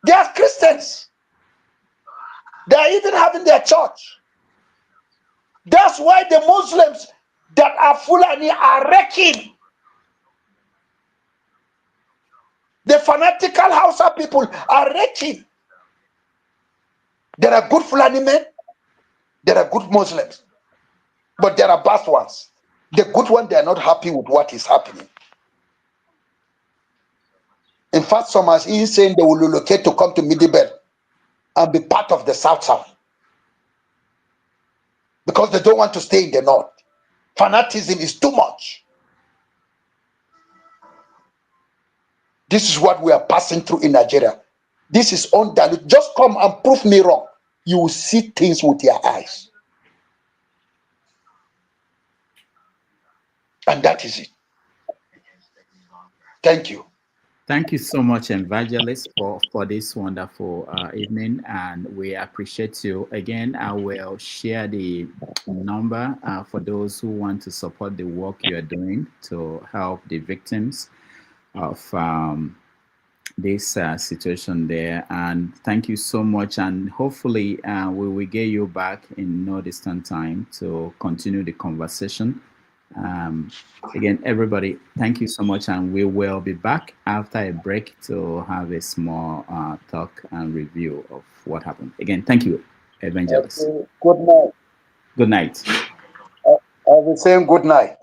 They are Christians. They are even having their church. That's why the Muslims that are Fulani are wrecking. The fanatical Hausa people are wrecking. There are good Fulani men. There are good Muslims. But there are bad ones. The good ones, they are not happy with what is happening. In fact, some are even saying they will relocate to come to Middle Belt and be part of the South. Because they don't want to stay in the North. Fanatism is too much. This is what we are passing through in Nigeria. This is undiluted. Just come and prove me wrong. You will see things with your eyes. And that is it. Thank you. Thank you so much, Evangelist, for this wonderful evening, and we appreciate you. Again, I will share the number for those who want to support the work you are doing to help the victims. of this situation there. And thank you so much. And hopefully we will get you back in no distant time to continue the conversation. Again, everybody, thank you so much. And we will be back after a break to have a small talk and review of what happened. Again, thank you, Evangelist. Good night. Good night. I will say good night.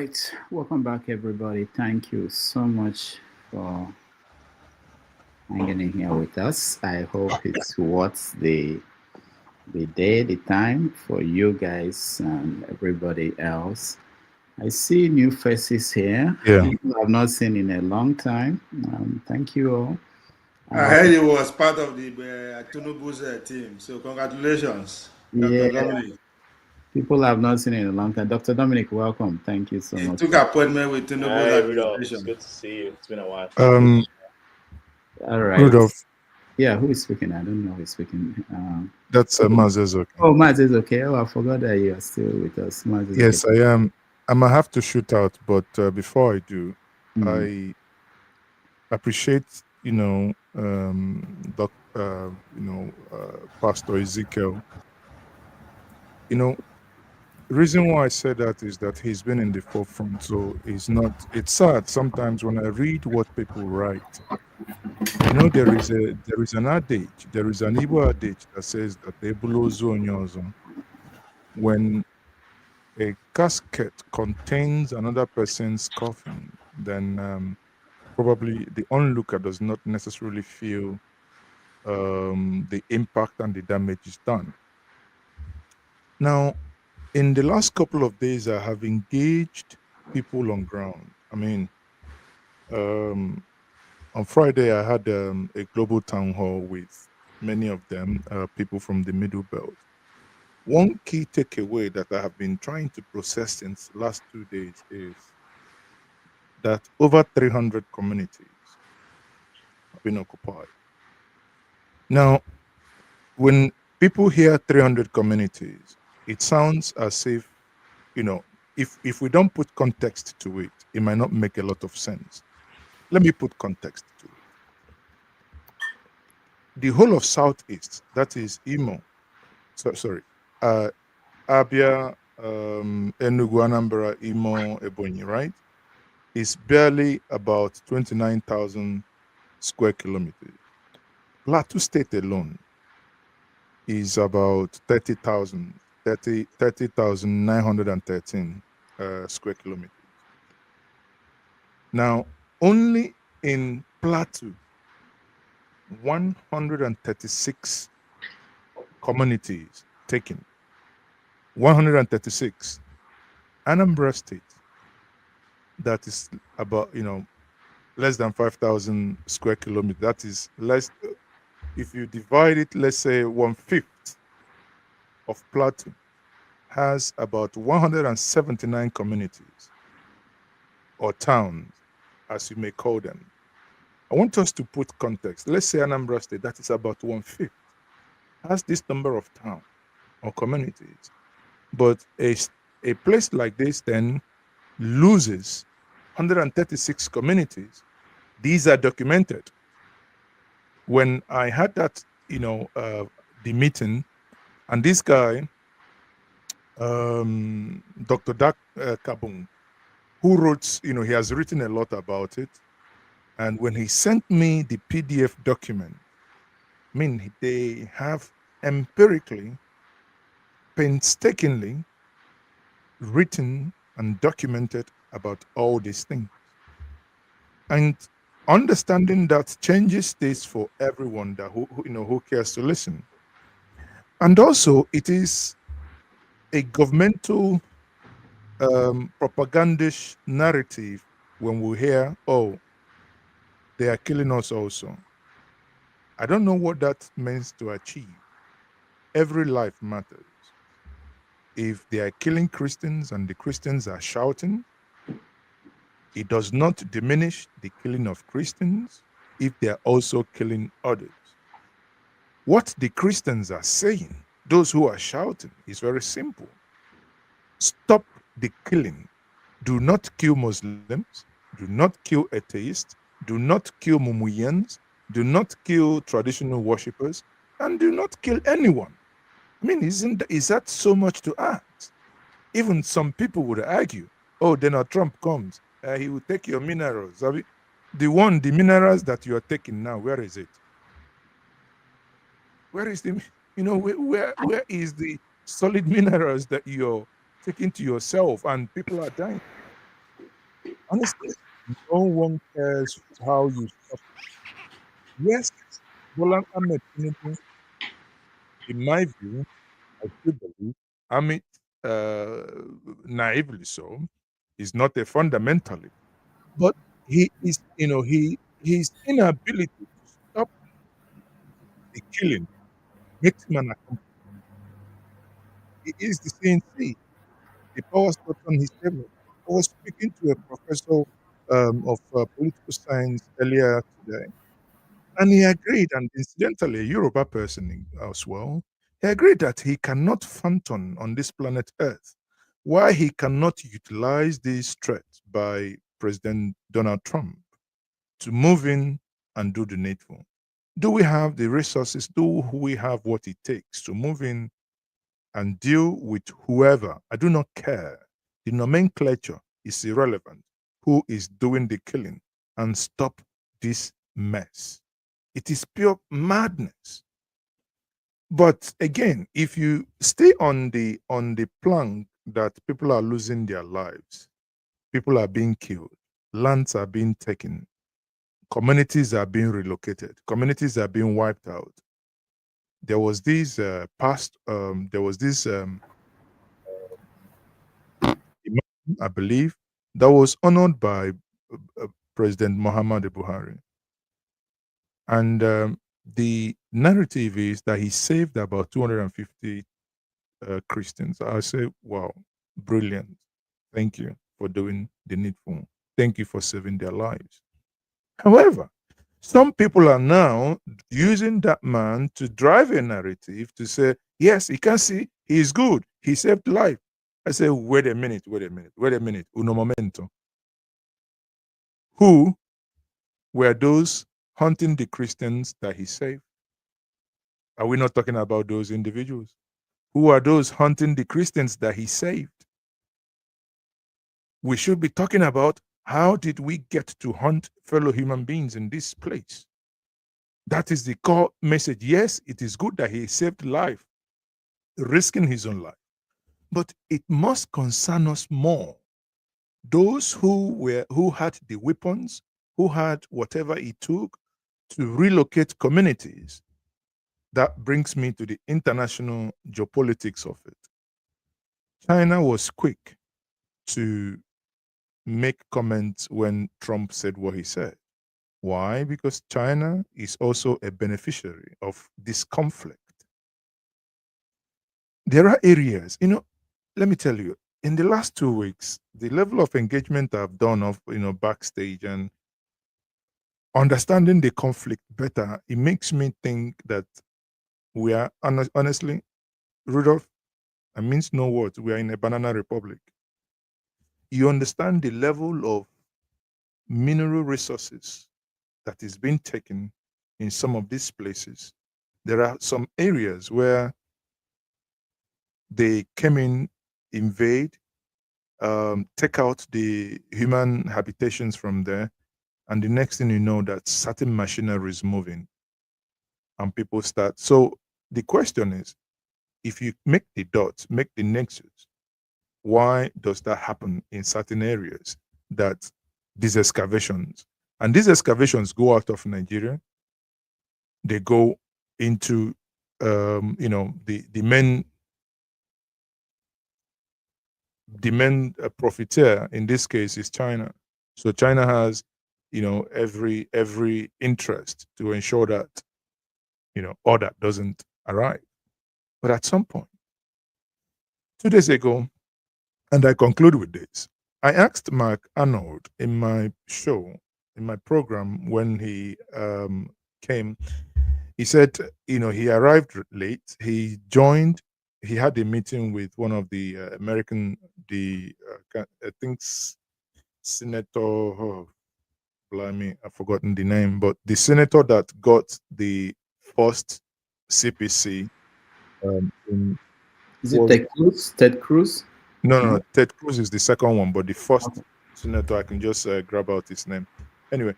right, welcome back, everybody. Thank you so much for hanging in here with us. I hope it's worth the day, the time for you guys and everybody else. I see new faces here. Yeah. People I've not seen in a long time. Thank you all. I heard he was part of the Tunubu's team. So congratulations, Yeah, Dr. Dominic. people I've not seen in a long time. Dr. Dominic, welcome. Thank you so He much. took appointment with Tunubu's Hi, Rudolph. It's administration. good to see you. It's been a while. All right. Rudolph. Yeah, who is speaking? I don't know who is speaking. That's Maz okay. Oh, Maz is okay. Oh, I forgot that you are still with us. Maz is Yes, okay. I am. I might have to shoot out, but before I do, I appreciate, Pastor Ezekiel. The reason why I said that is that he's been in the forefront, so it's sad sometimes when I read what people write. There is an adage, there is an Igbo adage that says that when a casket contains another person's coffin, then probably the onlooker does not necessarily feel the impact and the damage is done. Now, in the last couple of days, I have engaged people on ground. I mean, on Friday, I had a global town hall with many of them, people from the Middle Belt. One key takeaway that I have been trying to process since the last 2 days is that over 300 communities have been occupied. Now, when people hear 300 communities, it sounds as if, if we don't put context to it, it might not make a lot of sense. Let me put context to it. The whole of Southeast, that is Imo, Abia, Enugu, Anambra, Imo, Ebonyi, right, is barely about 29,000 square kilometers. Plateau State alone is about 30,913 square kilometers. Now, only in Plateau, 136 communities taken. 136. Anambra State, that is about, less than 5,000 square kilometers. That is less, if you divide it, let's say 1/5 of Plateau has about 179 communities or towns, as you may call them. I want us to put context. Let's say Anambra State, that is about 1/5, has this number of towns or communities. But a place like this then loses 136 communities. These are documented. When I had that, the meeting, and this guy, Dr. Kabung, who wrote, he has written a lot about it. And when he sent me the PDF document, I mean, they have empirically, painstakingly written and documented about all these things. And understanding that changes this for everyone that who cares to listen. And also, it is a governmental propagandish narrative when we hear, oh, they are killing us also. I don't know what that means to achieve. Every life matters. If they are killing Christians and the Christians are shouting, it does not diminish the killing of Christians if they are also killing others. What the Christians are saying, those who are shouting, is very simple. Stop the killing. Do not kill Muslims. Do not kill atheists. Do not kill Mumuyans. Do not kill traditional worshippers. And do not kill anyone. I mean, is that so much to ask? Even some people would argue, oh, then Trump comes, he will take your minerals. The minerals that you are taking now, where is it? Where is where is the solid minerals that you're taking to yourself and people are dying? honestly, no one cares how you stop it. Yes, Bola Ahmed Tinubu, in my view, I still believe, Amit, naively so, is not a fundamentalist, but he is, his inability to stop the killing makes him an accomplice. He is the CNC. The power stops on his table. I was speaking to a professor of political science earlier today, and he agreed, and incidentally, a Yoruba person as well, he agreed that he cannot function on this planet Earth. Why he cannot utilize this threat by President Donald Trump to move in and do the needful? Do we have the resources? Do we have what it takes to move in and deal with whoever? I do not care. The nomenclature is irrelevant. Who is doing the killing, and stop this mess? It is pure madness. But again, if you stay on the plank that people are losing their lives, people are being killed, lands are being taken, communities are being relocated, communities are being wiped out. There was this imam, I believe, that was honored by President Muhammad Buhari. And the narrative is that he saved about 250 Christians. I say, wow, brilliant. Thank you for doing the needful. Thank you for saving their lives. However, some people are now using that man to drive a narrative to say, yes, he can see he is good. He saved life. I say, wait a minute. Uno momento. Who were those hunting the Christians that he saved? Are we not talking about those individuals? Who are those hunting the Christians that he saved? We should be talking about how did we get to hunt fellow human beings in this place? That is the core message. Yes, it is good that he saved life, risking his own life, but it must concern us more. Those who had the weapons, who had whatever it took to relocate communities. That brings me to the international geopolitics of it. China was quick to make comments when Trump said what he said. Why? Because China is also a beneficiary of this conflict. There are areas, let me tell you, in the last 2 weeks, the level of engagement I've done of, backstage and understanding the conflict better, it makes me think that we are, honestly, Rudolph, I means no words, we are in a banana republic. You understand the level of mineral resources that is being taken in some of these places. There are some areas where they came in, invade, take out the human habitations from there, and the next thing you know, that certain machinery is moving, and people start. So the question is, if you make the dots, make the nexus, why does that happen in certain areas? That these excavations, and these excavations go out of Nigeria, they go into the main profiteer in this case is China. So China has every interest to ensure that all that doesn't arrive. But at some point, 2 days ago, and I conclude with this, I asked Mark Arnold in my show, in my program, when he came. He said, he arrived late. He joined. He had a meeting with one of the American, I think Senator. Oh, blimey, I've forgotten the name, but the senator that got the first CPC. Is it Ted Cruz? Ted Cruz? No. Ted Cruz is the second one, but the first senator, I can just grab out his name. Anyway,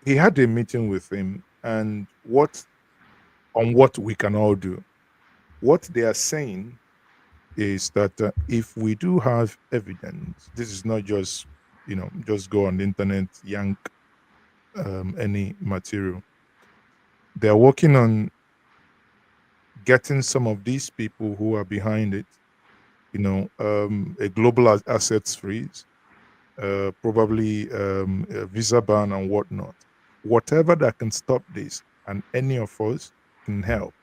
he had a meeting with him, and what we can all do. What they are saying is that if we do have evidence, this is not just, just go on the internet, yank any material. They're working on getting some of these people who are behind it, a global assets freeze, probably a visa ban and whatnot. Whatever that can stop this, and any of us can help.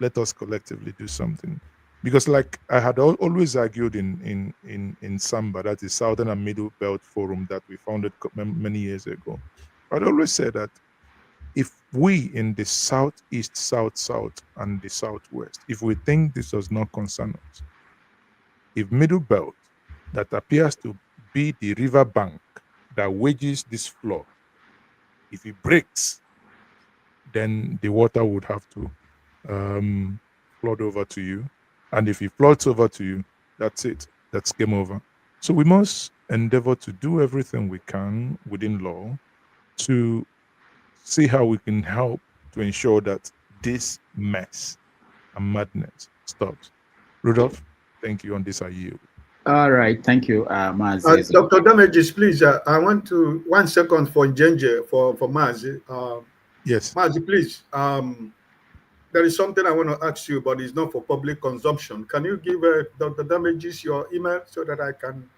Let us collectively do something. Because, like I had always argued in Samba, that is Southern and Middle Belt Forum that we founded many years ago, I'd always say that if we in the Southeast, South, and the Southwest, if we think this does not concern us, if Middle Belt, that appears to be the river bank that wages this flood, if it breaks, then the water would have to flood over to you. And if it floods over to you, that's it. That's game over. So we must endeavor to do everything we can within law to see how we can help to ensure that this mess and madness stops. Rudolph, thank you on this. I yield. All right, thank you, Maz. Dr. Damages, please, I want to 1 second for Njenje, for Maz. Yes. Maz, please. There is something I want to ask you, but it's not for public consumption. Can you give Dr. Damages your email so that I can?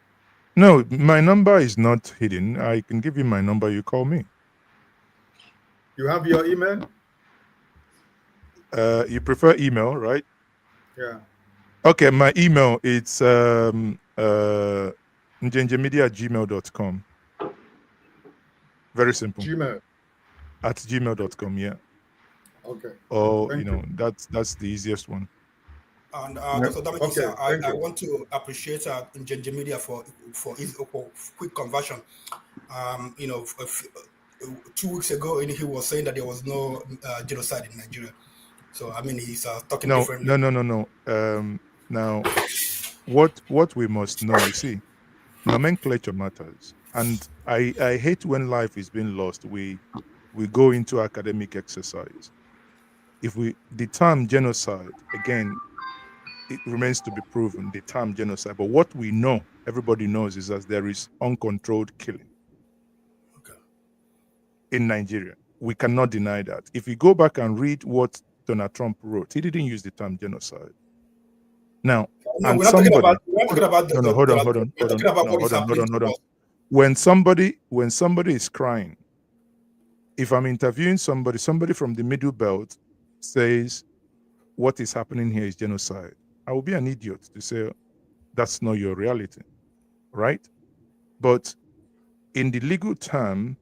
No, my number is not hidden. I can give you my number. You call me. You have your email? You prefer email, right? Yeah. Okay, my email it's njenjemedia@gmail.com. Very simple. Gmail. At gmail.com, yeah. Okay. Or Thank you. that's the easiest one. And Dr. Damages, I want to appreciate Njenje Media for quick conversion. 2 weeks ago, he was saying that there was no genocide in Nigeria. So I mean, he's talking differently. No. Now, what we must know, you see, nomenclature matters, and I hate when life is being lost. We go into academic exercise. If the term genocide, again, it remains to be proven, the term genocide. But what we know, everybody knows, is that there is uncontrolled killing in Nigeria. We cannot deny that. If you go back and read what Donald Trump wrote, he didn't use the term genocide. Now, no, we're not talking about hold on. When somebody is crying, if I'm interviewing somebody from the Middle Belt says what is happening here is genocide, I will be an idiot to say that's not your reality, right? But in the legal term,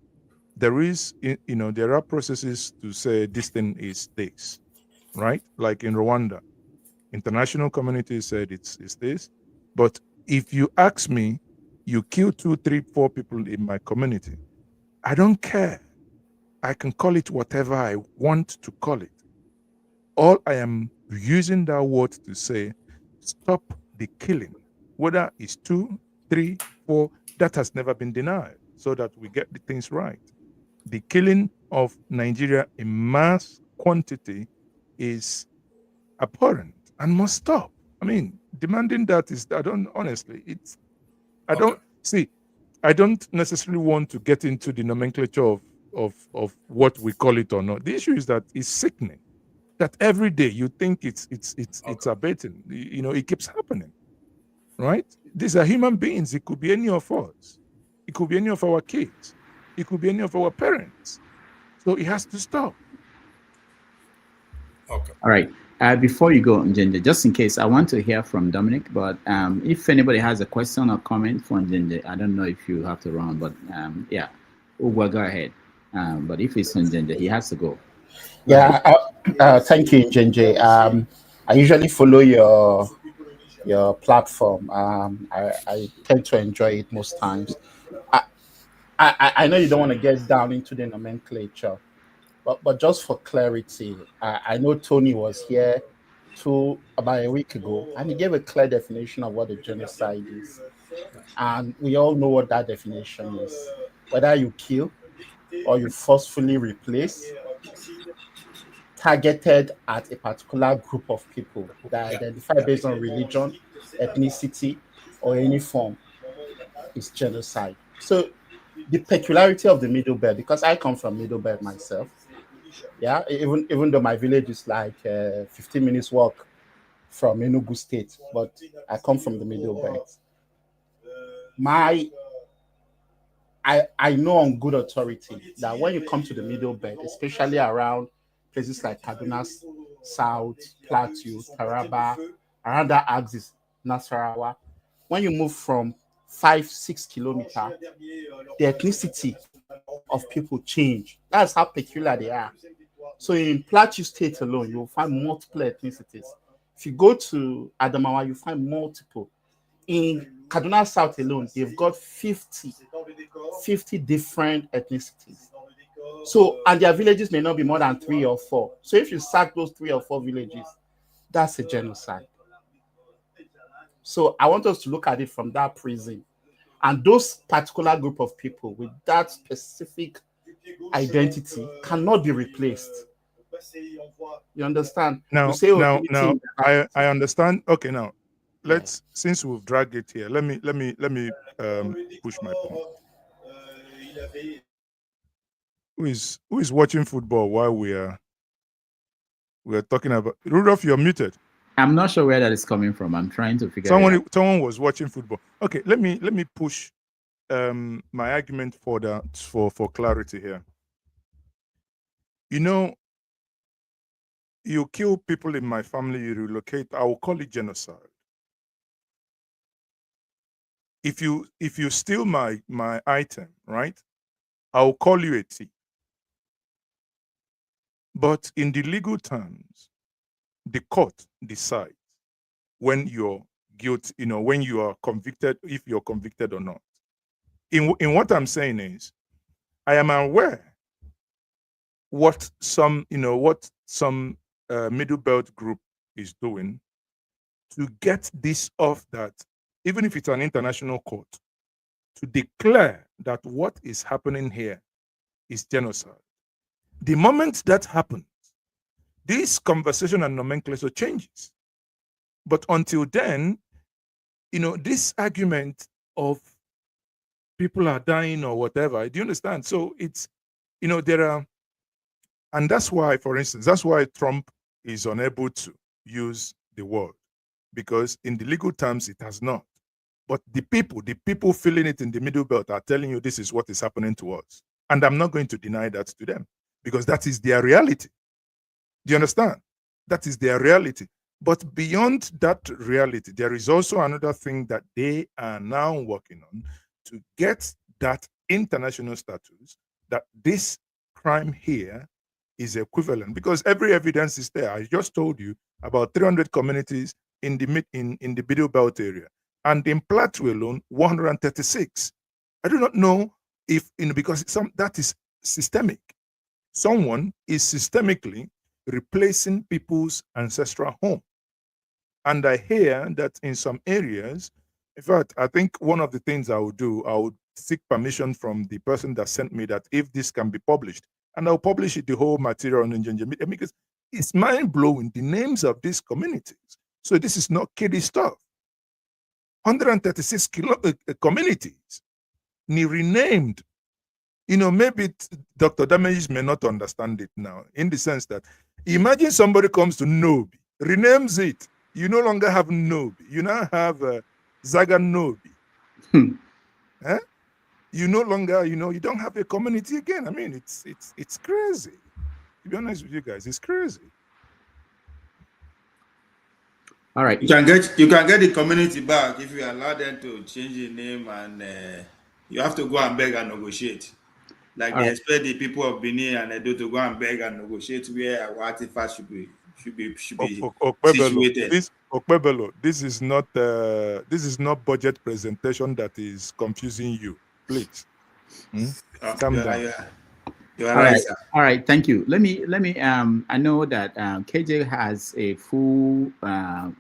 there are processes to say this thing is this, right? Like in Rwanda, international community said it's this. But if you ask me, you kill 2, 3, 4 people in my community, I don't care. I can call it whatever I want to call it. All I am using that word to say, stop the killing. Whether it's 2, 3, 4, that has never been denied, so that we get the things right. The killing of Nigeria in mass quantity is abhorrent and must stop. I mean, demanding that is, I don't necessarily want to get into the nomenclature of what we call it or not. The issue is that it's sickening that every day you think it's abating. It keeps happening, right? These are human beings. It could be any of us. It could be any of our kids. It could be any of our parents. So it has to stop. Okay. All right. Before you go, Njenje, just in case, I want to hear from Dominic, but if anybody has a question or comment for Njenje, I don't know if you have to run, but yeah, Ugwa, go ahead. But if it's Njenje, he has to go. Yeah, thank you, Njenje. I usually follow your platform. I tend to enjoy it most times. I know you don't want to get down into the nomenclature, but just for clarity, I know Tony was here about a week ago, and he gave a clear definition of what a genocide is. And we all know what that definition is. Whether you kill or you forcefully replace, targeted at a particular group of people that identify based on religion, ethnicity, or any form is genocide. So the peculiarity of the Middle Belt, because I come from Middle Belt myself, yeah, even though my village is like 15 minutes walk from Enugu State, but I come from the Middle Belt. I know on good authority that when you come to the Middle Belt, especially around places like Kaduna South, Plateau, Taraba, around that axis, Nasarawa, when you move from 5-6 kilometers, the ethnicity of people change. That's how peculiar they are. So in Plateau State alone, you'll find multiple ethnicities. If you go to Adamawa, you find multiple. In Kaduna South alone, they've got 50 different ethnicities. So, and their villages may not be more than 3 or 4. So if you sack those 3 or 4 villages, that's a genocide. So I want us to look at it from that prism. And those particular group of people with that specific identity cannot be replaced. You understand? Now, you say, oh, now, I understand. Okay, now let's, since we've dragged it here, let me push my point. Who is watching football while we're talking about? Rudolph, you're muted. I'm not sure where that is coming from. I'm trying to figure it out. Someone was watching football. Okay, let me push my argument for clarity here. You know, you kill people in my family, you relocate, I will call it genocide. If you steal my item, right, I will call you a thief. But in the legal terms, the court decides when you're guilty, when you are convicted, if you're convicted or not. In what I'm saying is, I am aware what some Middle Belt group is doing to get this off, that even if it's an international court, to declare that what is happening here is genocide. The moment that happens, this conversation and nomenclature changes. But until then, this argument of people are dying or whatever, do you understand? So it's, there are, and that's why, for instance, that's why Trump is unable to use the word, because in the legal terms, it has not. But the people feeling it in the Middle Belt are telling you this is what is happening to us. And I'm not going to deny that to them, because that is their reality. Do you understand? That is their reality. But beyond that reality, there is also another thing that they are now working on to get that international status, that this crime here is equivalent, because every evidence is there. I just told you about 300 communities in the Middle Belt area, and in Plateau alone, 136. I do not know if, because that is systemic. Someone is systemically replacing people's ancestral home. And I hear that in some areas, in fact, I think one of the things I would do, I would seek permission from the person that sent me that if this can be published, and I'll publish it, the whole material on Njanje Media, because it's mind-blowing, the names of these communities. So this is not kiddie stuff. 136 communities, renamed. Maybe Dr. Damages may not understand it now, in the sense that, imagine somebody comes to Nobi, renames it. You no longer have Nobi. You now have Zaga Nobi. You no longer, you don't have a community again. I mean, it's crazy. To be honest with you guys, it's crazy. All right. You can get the community back if you allow them to change the name, and you have to go and beg and negotiate. Like they expect the people of Benin and Edo to go and beg and negotiate where our artifacts should be situated. This is not budget presentation that is confusing you. Please, calm down. You're right, sir. All right. Thank you. Let me. I know that KJ has a full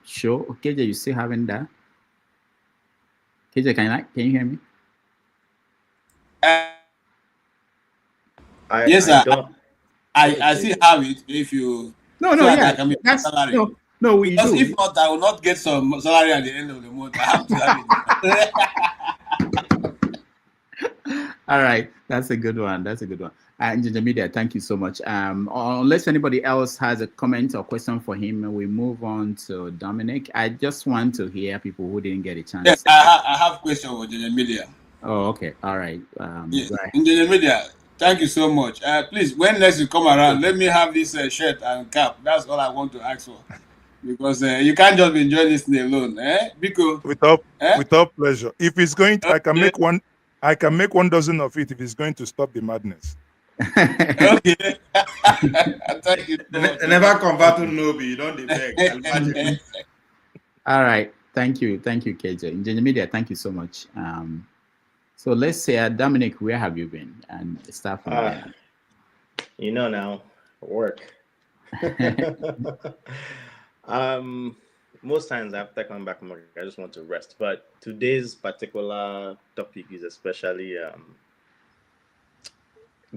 show. KJ, you still having that? KJ, can you hear me? Yes, sir. I still have it. If you no, No, we because do. if not, I will not get some salary at the end of the month. I have to have it. All right, that's a good one. That's a good one. Ginger Media, thank you so much. Unless anybody else has a comment or question for him, we move on to Dominic. I just want to hear people who didn't get a chance. Yes, I have a question for Ginger Media. Oh, okay. All right. Yes. Right. Ginger Media, thank you so much. Please, when next you come around, let me have this shirt and cap. That's all I want to ask for. Because you can't just be enjoying this alone, Because without pleasure. If it's going to, I can make one. I can make 1 dozen of it if it's going to stop the madness. Okay. Thank you so much. Never convert to Nobi. You don't beg. All right. Thank you, KJ. Ginger Media, thank you so much. So let's say, Dominic, where have you been? And start from there. You know now, work. Most times after coming back from work, I just want to rest. But today's particular topic is especially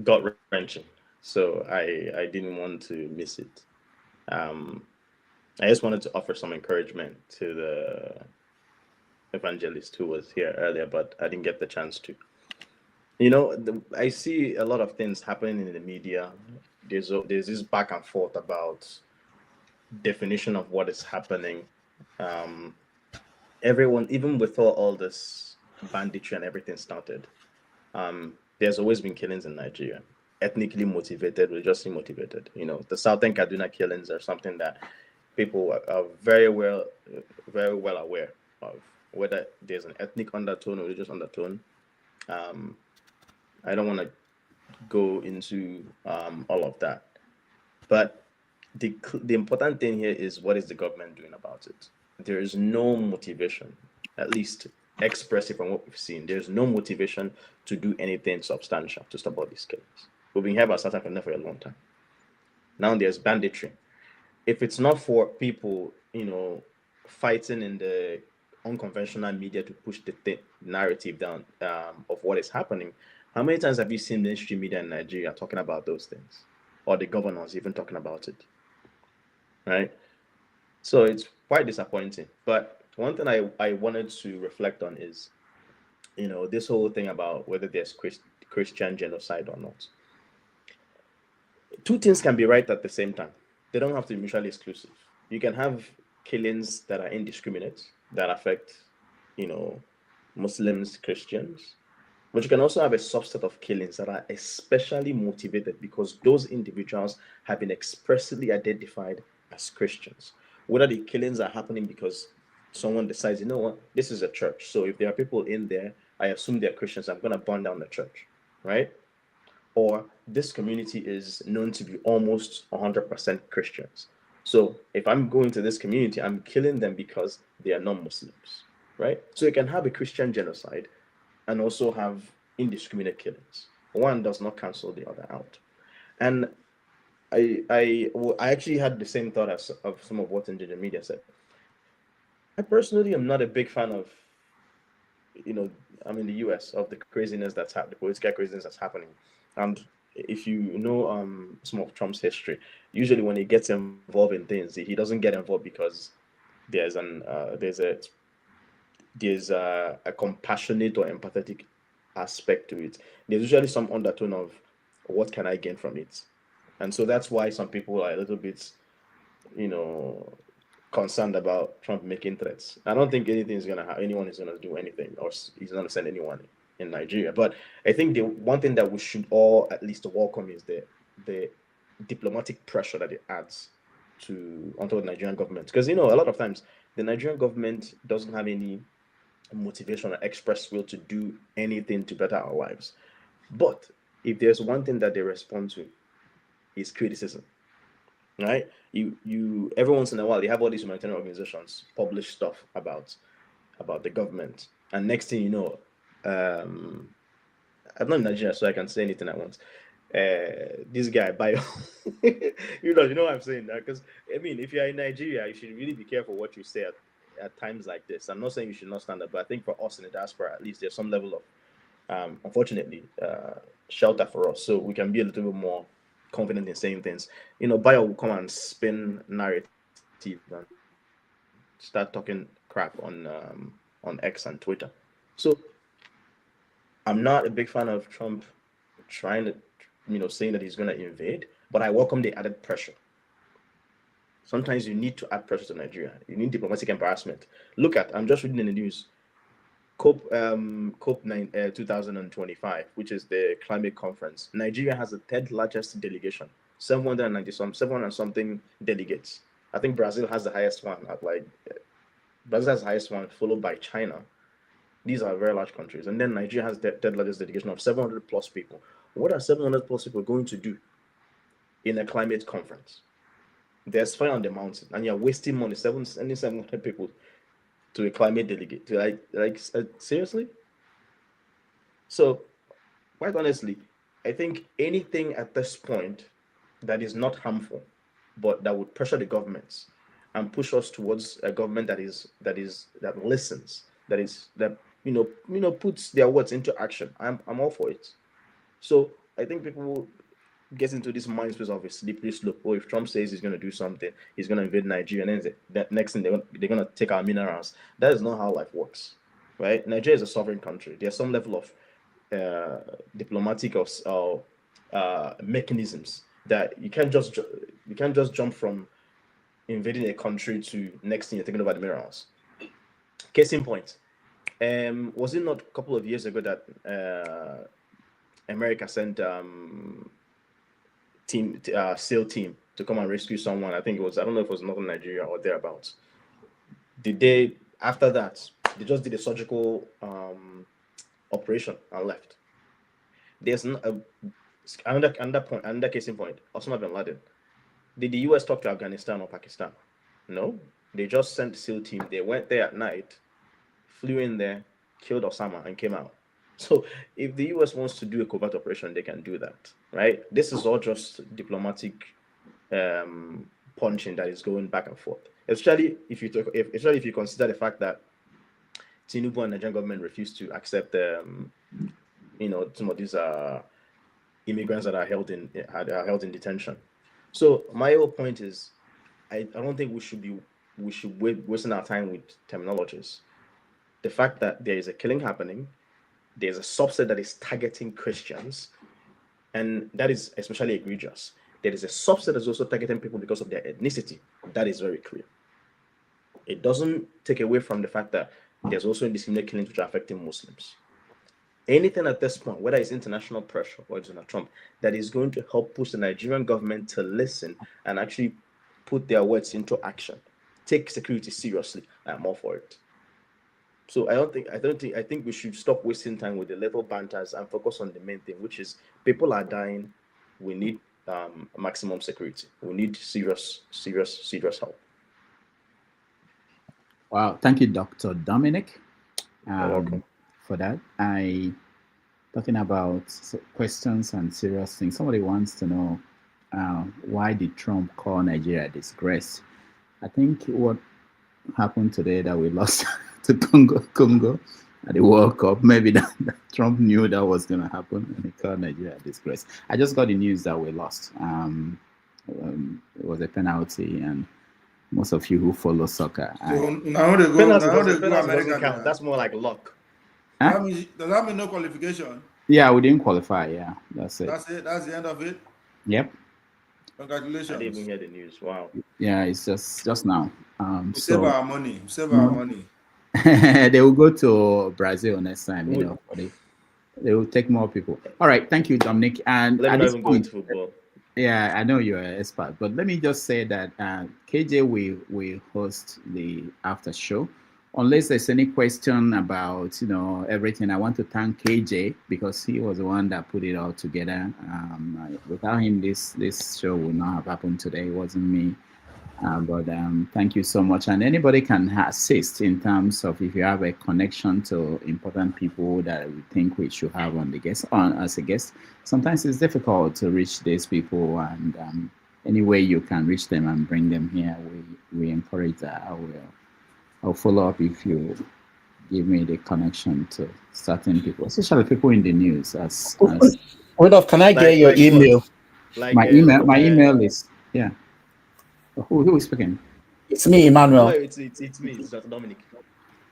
gut-wrenching. So I didn't want to miss it. I just wanted to offer some encouragement to the evangelist who was here earlier, but I didn't get the chance to. You know, I see a lot of things happening in the media. There's this back and forth about definition of what is happening. Everyone, even before all this banditry and everything started, there's always been killings in Nigeria, ethnically motivated, religiously motivated. You know, the Southern Kaduna killings are something that people are very well aware of, whether there's an ethnic undertone or religious undertone. I don't want to go into all of that, but the important thing here is, what is the government doing about it? There is no motivation, at least expressive from what we've seen. There's no motivation to do anything substantial to stop all these killings. We've been here about South Africa for a long time. Now there's banditry. If it's not for people, you know, fighting in the unconventional media to push the narrative down of what is happening, how many times have you seen mainstream media in Nigeria talking about those things, or the governors even talking about it? Right? So it's quite disappointing. But one thing I wanted to reflect on is, you know, this whole thing about whether there's Christian genocide or not. Two things can be right at the same time. They don't have to be mutually exclusive. You can have killings that are indiscriminate, that affect, you know, Muslims, Christians, but you can also have a subset of killings that are especially motivated because those individuals have been expressly identified as Christians. Whether the killings are happening because someone decides, you know what, this is a church, so if there are people in there, I assume they're Christians, I'm going to burn down the church, right? Or this community is known to be almost 100% Christians. So if I'm going to this community, I'm killing them because they are non-Muslims, right? So you can have a Christian genocide and also have indiscriminate killings. One does not cancel the other out. And I actually had the same thought of some of what Nigerian media said. I personally am not a big fan of, you know, I'm in the US, of the craziness that's happening, the political craziness that's happening. And if you know some of Trump's history, usually when he gets involved in things, he doesn't get involved because there's a compassionate or empathetic aspect to it. There's usually some undertone of, what can I gain from it? And so that's why some people are a little bit, you know, concerned about Trump making threats. I don't think anyone is going to do anything, or he's going to send anyone in Nigeria. But I think the one thing that we should all at least welcome is the diplomatic pressure that it adds onto the Nigerian government. Because, you know, a lot of times the Nigerian government doesn't have any motivation or express will to do anything to better our lives. But if there's one thing that they respond to, is criticism. Right? You every once in a while you have all these humanitarian organizations publish stuff about the government, and next thing you know, I'm not in Nigeria, so I can say anything I want. This guy bio, you know what I'm saying, because I mean, if you're in Nigeria, you should really be careful what you say at times like this. I'm not saying you should not stand up, but I think for us in the diaspora, at least there's some level of, unfortunately, shelter for us, so we can be a little bit more confident in saying things. You know, bio will come and spin narratives active and start talking crap on X and Twitter. So I'm not a big fan of Trump trying to, saying that he's going to invade, but I welcome the added pressure. Sometimes you need to add pressure to Nigeria. You need diplomatic embarrassment. I'm just reading in the news, COP 2025, which is the climate conference. Nigeria has the third largest delegation, 700 and something delegates. I think Brazil has the highest one Brazil has the highest one, followed by China. These are very large countries. And then Nigeria has the third largest delegation of 700 plus people. What are 700 plus people going to do in a climate conference? There's fire on the mountain, and you're wasting money, 700 people to a climate delegate. Seriously? So, quite honestly, I think anything at this point that is not harmful, but that would pressure the governments and push us towards a government that listens, that puts their words into action. I'm all for it. So I think people get into this mind space of a slippery slope. Or if Trump says he's going to do something, he's going to invade Nigeria, and then the next thing they're going to take our minerals. That is not how life works, right? Nigeria is a sovereign country. There's some level of diplomatic or mechanisms that you can't just jump from invading a country to next thing you're taking over the minerals. Case in point, was it not a couple of years ago that America sent SEAL team to come and rescue someone? I don't know if it was Northern Nigeria or thereabouts. After that, they just did a surgical operation and left. There's another case in point, Osama bin Laden. Did the US talk to Afghanistan or Pakistan? No, they just sent the SEAL team. They went there at night, flew in there, killed Osama, and came out. So if the US wants to do a covert operation, they can do that, right? This is all just diplomatic punching that is going back and forth. Especially if you consider the fact that Tinubu and the Nigerian government refused to accept, some of these immigrants that are held in detention. So my whole point is, I don't think we should wasting our time with terminologies. The fact that there is a killing happening, there's a subset that is targeting Christians, and that is especially egregious. There is a subset that's also targeting people because of their ethnicity. That is very clear. It doesn't take away from the fact that there's also indiscriminate killings which are affecting Muslims. Anything at this point, whether it's international pressure or Donald Trump, that is going to help push the Nigerian government to listen and actually put their words into action, take security seriously, I'm all for it. So I think we should stop wasting time with the little banters and focus on the main thing, which is people are dying. We need maximum security. We need serious help. Wow, thank you, Dr. Dominic, You're welcome. for that. Talking about questions and serious things. Somebody wants to know why did Trump call Nigeria a disgrace? I think what happened today that we lost to Congo at the World Cup, maybe that Trump knew that was going to happen and he called Nigeria a disgrace. I just got the news that we lost. It was a penalty, and most of you who follow soccer. Penalty doesn't count. That's more like luck. Huh? Does that mean no qualification? Yeah, we didn't qualify. Yeah, that's it. That's it. That's the end of it. Yep. Congratulations. I didn't even hear the news. Wow. Yeah, it's just now. We save our money. Our money. They will go to Brazil next time. They will take more people. All right, thank you, Dominic. And Let at me this not even go point, into football. yeah, I know you're an expert, but let me just say that KJ will host the after show. Unless there's any question about everything, I want to thank KJ because he was the one that put it all together. Without him, this show would not have happened today. It wasn't me. But thank you so much. And anybody can assist in terms of if you have a connection to important people that we think we should have as a guest. Sometimes it's difficult to reach these people, and any way you can reach them and bring them here, we encourage that. I'll follow up if you give me the connection to certain people, especially people in the news. Rudolph, can I get your email? My email is Who is speaking? It's me, Emmanuel. No, it's me. It's Dr. Dominic.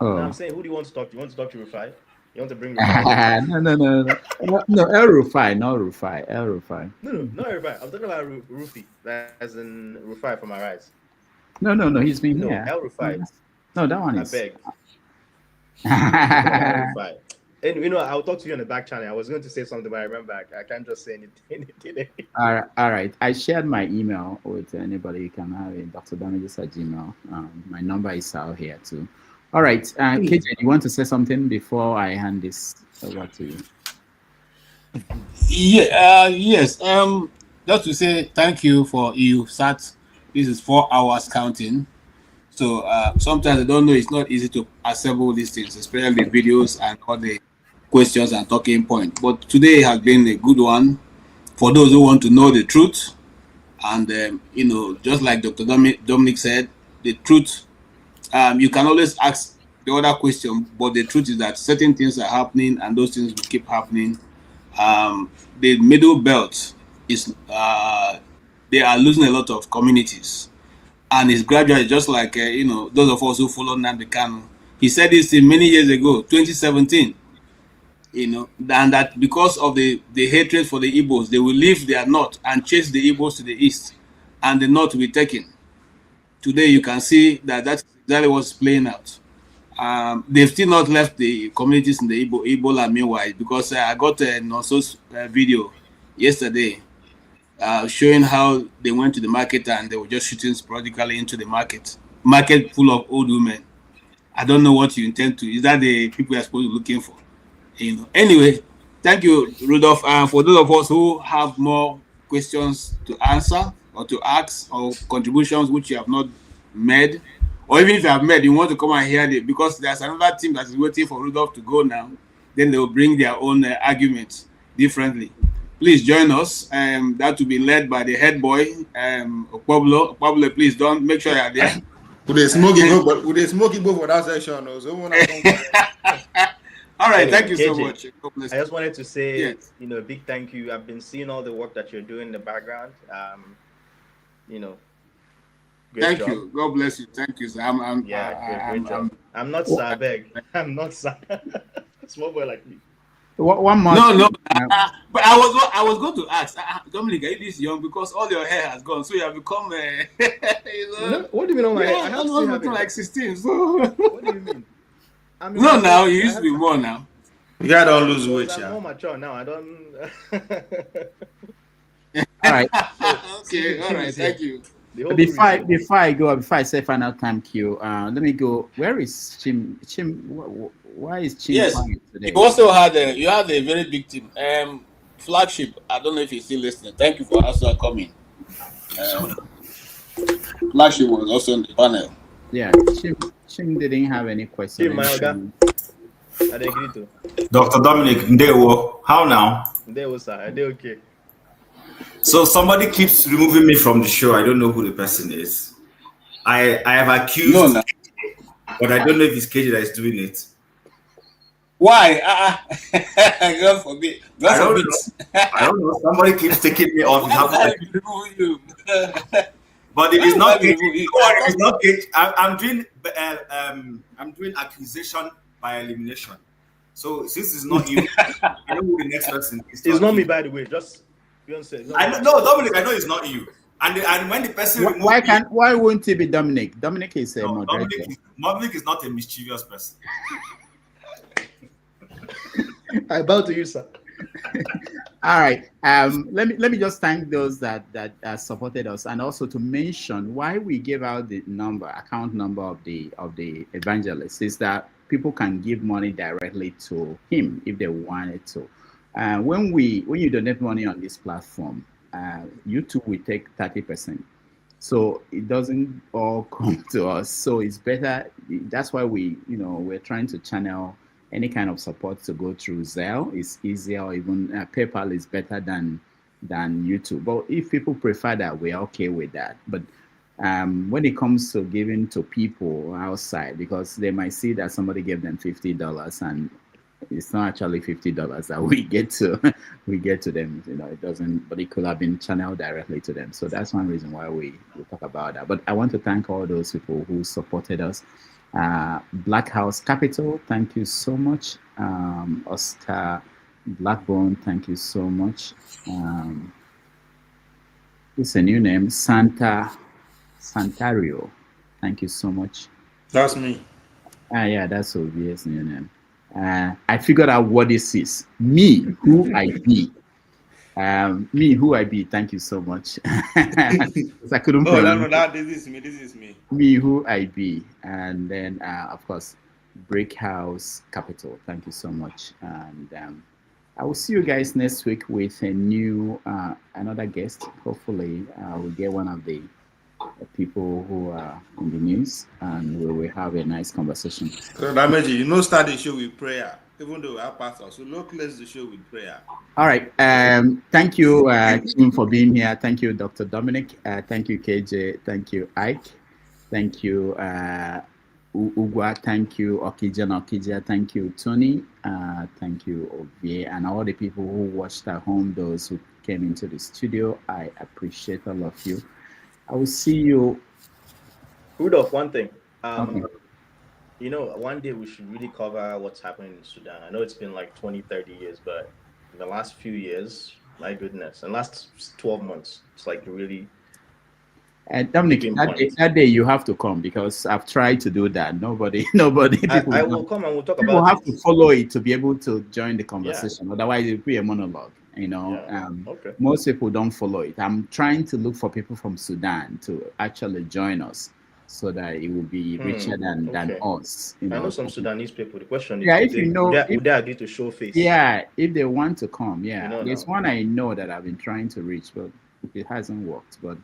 Oh. No, I'm saying, who do you want to talk to? You want to talk to Rufai? You want to bring Rufai? No, El Rufai, not Rufai, El Rufai. No, not Rufai. I'm talking about Rufi, as in Rufai from Arise. No, he's been here. El Rufai. No, that one I is. beg. El Rufai. And I'll talk to you on the back channel. I was going to say something, but I remember I can't just say anything. All right. I shared my email with anybody. You can have it, drdamages@gmail. My number is out here too. All right, KJ, you want to say something before I hand this over to you? Yes. Just to say thank you for you sat. This is 4 hours counting. So sometimes I don't know. It's not easy to assemble these things, especially the videos and all the questions and talking point. But today has been a good one for those who want to know the truth. And just like Dr. Dominic said, the truth. You can always ask the other question, but the truth is that certain things are happening, and those things will keep happening. The middle belt is they are losing a lot of communities, and it's gradually, just like those of us who follow Nnamdi Kanu. He said this many years ago, 2017. And that because of the hatred for the Igbos, they will leave their north and chase the Igbos to the east, and the north will be taken. Today, you can see that that's exactly what's playing out. They've still not left the communities in the Ebola meanwhile, because I got a Nonso's video yesterday showing how they went to the market and they were just shooting sporadically into the market full of old women. I don't know what you intend to. Is that the people you're supposed to be looking for? Anyway, thank you, Rudolph. For those of us who have more questions to answer or to ask, or contributions which you have not made, or even if you have made, you want to come and hear it, because there's another team that is waiting for Rudolph to go now. Then they will bring their own arguments differently. Please join us. That will be led by the head boy, Pablo. Pablo, please don't make sure you are there. Would they smoking both for that section? All right, thank you so much. I just wanted to say, a big thank you. I've been seeing all the work that you're doing in the background. Thank you. God bless you. Thank you, sir. Great job. I'm not Sabeg. I'm not small boy like me. One more. No. But I was going to ask, Dominic, are you this young? Because all your hair has gone, so you have become What do you mean on my hair? I have looking like 16. So what do you mean? Now you used to be more now. You gotta don't lose weight, I'm more mature now. I don't. All right. Okay. All right. Thank you. Before I say final thank you, let me go. Where is Chim? Why is Chim today? You also had a very big team. Flagship. I don't know if you're still listening. Thank you for also coming. Flagship was also on the panel. Yeah, Chim didn't have any questions. Dr. Dominic, Ndewo, how now? Ndewo, sir. Ndewo, okay. So somebody keeps removing me from the show. I don't know who the person is. I have accused, but I don't know if it's KJ that is doing it. Why? God forbid. I don't know. Somebody keeps taking me off. But it is not KJ. It's not KJ. I'm doing accusation by elimination. So since it's not you, I know who the next person is. It's not me, by the way. Just say. No, Dominic, I know it's not you. And when the person why won't it be Dominic? Dominic is a moderator. Dominic is not a mischievous person. I bow to you, sir. All right. Let me just thank those that supported us, and also to mention why we gave out the account number of the evangelist is that people can give money directly to him if they wanted to. When you donate money on this platform, YouTube will take 30%. So it doesn't all come to us. So it's better. That's why we're trying to channel any kind of support to go through Zelle. It's easier, or even PayPal is better than YouTube. But if people prefer that, we're okay with that. But when it comes to giving to people outside, because they might see that somebody gave them $50 and it's not actually $50 that we get to them. It doesn't, but it could have been channeled directly to them. So that's one reason why we talk about that. But I want to thank all those people who supported us. Black House Capital, thank you so much. Oscar Blackbone, thank you so much. It's a new name, Santario. Thank you so much. That's me. Yeah, that's obvious new name. I figured out what this is. Me, who I be. Me, who I be. Thank you so much. I couldn't. Oh, no, this is me. This is me. Me, who I be, and then of course, Brick House Capital. Thank you so much, and I will see you guys next week with a new another guest. Hopefully, we'll get one of the people who are in the news, and we will have a nice conversation. So, start the show with prayer. Even though we are pastors, so don't close the show with prayer. All right. Thank you, team, for being here. Thank you, Dr. Dominic. Thank you, KJ. Thank you, Ike. Thank you, Ugwa. Thank you, Okija. Thank you, Tony. Thank you, Ovie, and all the people who watched at home, those who came into the studio. I appreciate all of you. I will see you. Rudolph, one thing. Okay. One day we should really cover what's happening in Sudan. I know it's been like 20, 30 years, but in the last few years, my goodness, and last 12 months, it's like really. Dominic, that day you have to come because I've tried to do that. Nobody. I will come and we'll talk about it. People have to follow it to be able to join the conversation. Yeah. Otherwise, it will be a monologue. Okay. Most people don't follow it. I'm trying to look for people from Sudan to actually join us, so that it will be richer than us. I know some Sudanese people. The question is, would they agree to show face? Yeah, if they want to come, there's one I know that I've been trying to reach, but it hasn't worked. But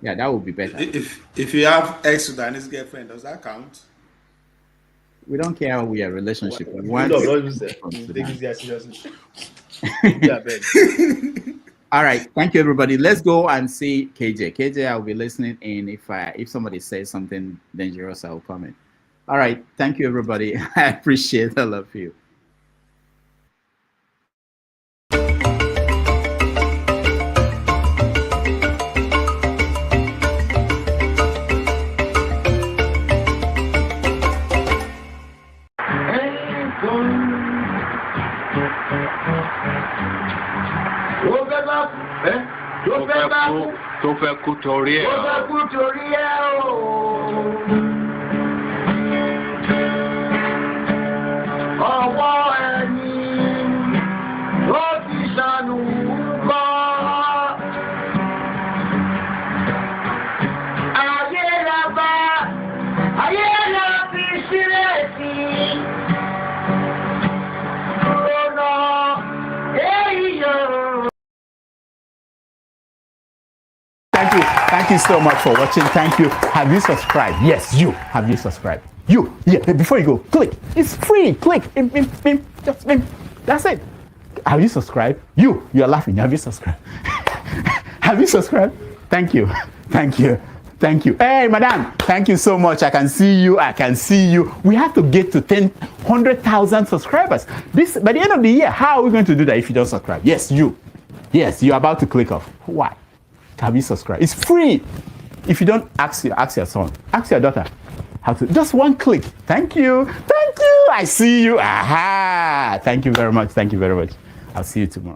yeah, that would be better. If you have ex-Sudanese girlfriend, does that count? We don't care how we are relationship. All right, thank you, everybody. Let's go and see KJ. KJ, I'll be listening in. If somebody says something dangerous, I'll comment. All right, thank you, everybody. I appreciate all of you. Tó fẹ́ kú torí ẹ̀ o. Ọwọ́ ẹni ló ti ṣàánú kọ́. Ayé la fi sílẹ̀ sí. Lọ́nà èyí yóò. Thank you so much for watching. Thank you. Have you subscribed? Yes, you. Have you subscribed? You. Yeah, before you go, click. It's free. Click. That's it. Have you subscribed? You're laughing. Have you subscribed? Have you subscribed? Thank you. Thank you. Thank you. Hey, madam. Thank you so much. I can see you. We have to get to 100,000 subscribers. By the end of the year, how are we going to do that if you don't subscribe? Yes, you. Yes, you're about to click off. Why? Have you subscribed? It's free. If you don't, ask your son, ask your daughter how to. Just one click. Thank you. Thank you. I see you. Aha. Thank you very much. Thank you very much. I'll see you tomorrow.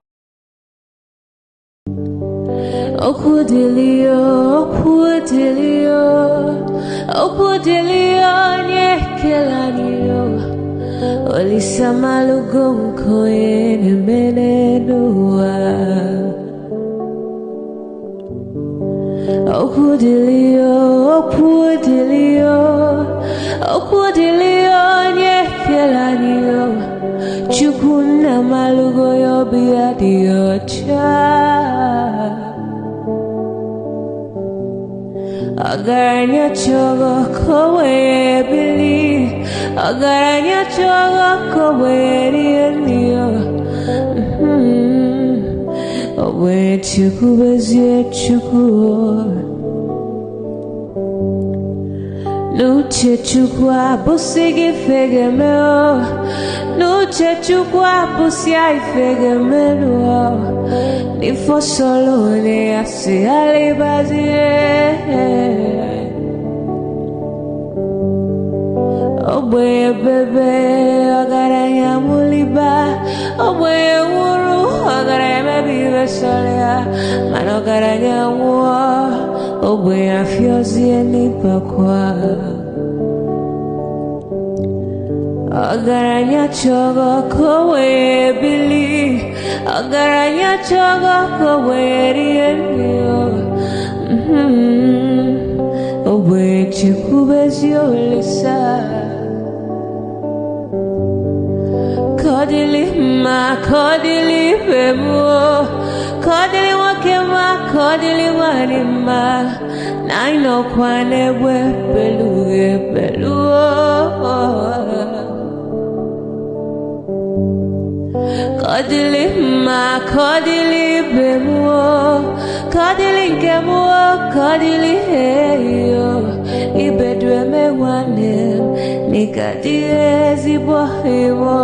Chukuna malugo yo biadi ocha. Agaranya chogo kowe bili. Agaranya chogo kowe rielio. Owe chuku bezie chuku. Nuche chukwa busigi fegemeo. Nuche chukwa busia ifegemeo. Nifo solo ne asi alibazie. Oboye bebe agaraya muliba. Oboye wuru agaraya mebi vesolea. Mano garanya wo. Oboye afiozi enipakwa. Agaranya chogo kowe bili. Agaranya chogo kowe rienyo. Oboye chikubezi olisa. Kodili ma, kodili bemo, kodili wakema, kodili wanima. Naino kwane we beluge beluo. Kodili ma, kodili bemo, kodili kemo, kodili heyo. Ibedwe me wane, nikadiezi bohimo.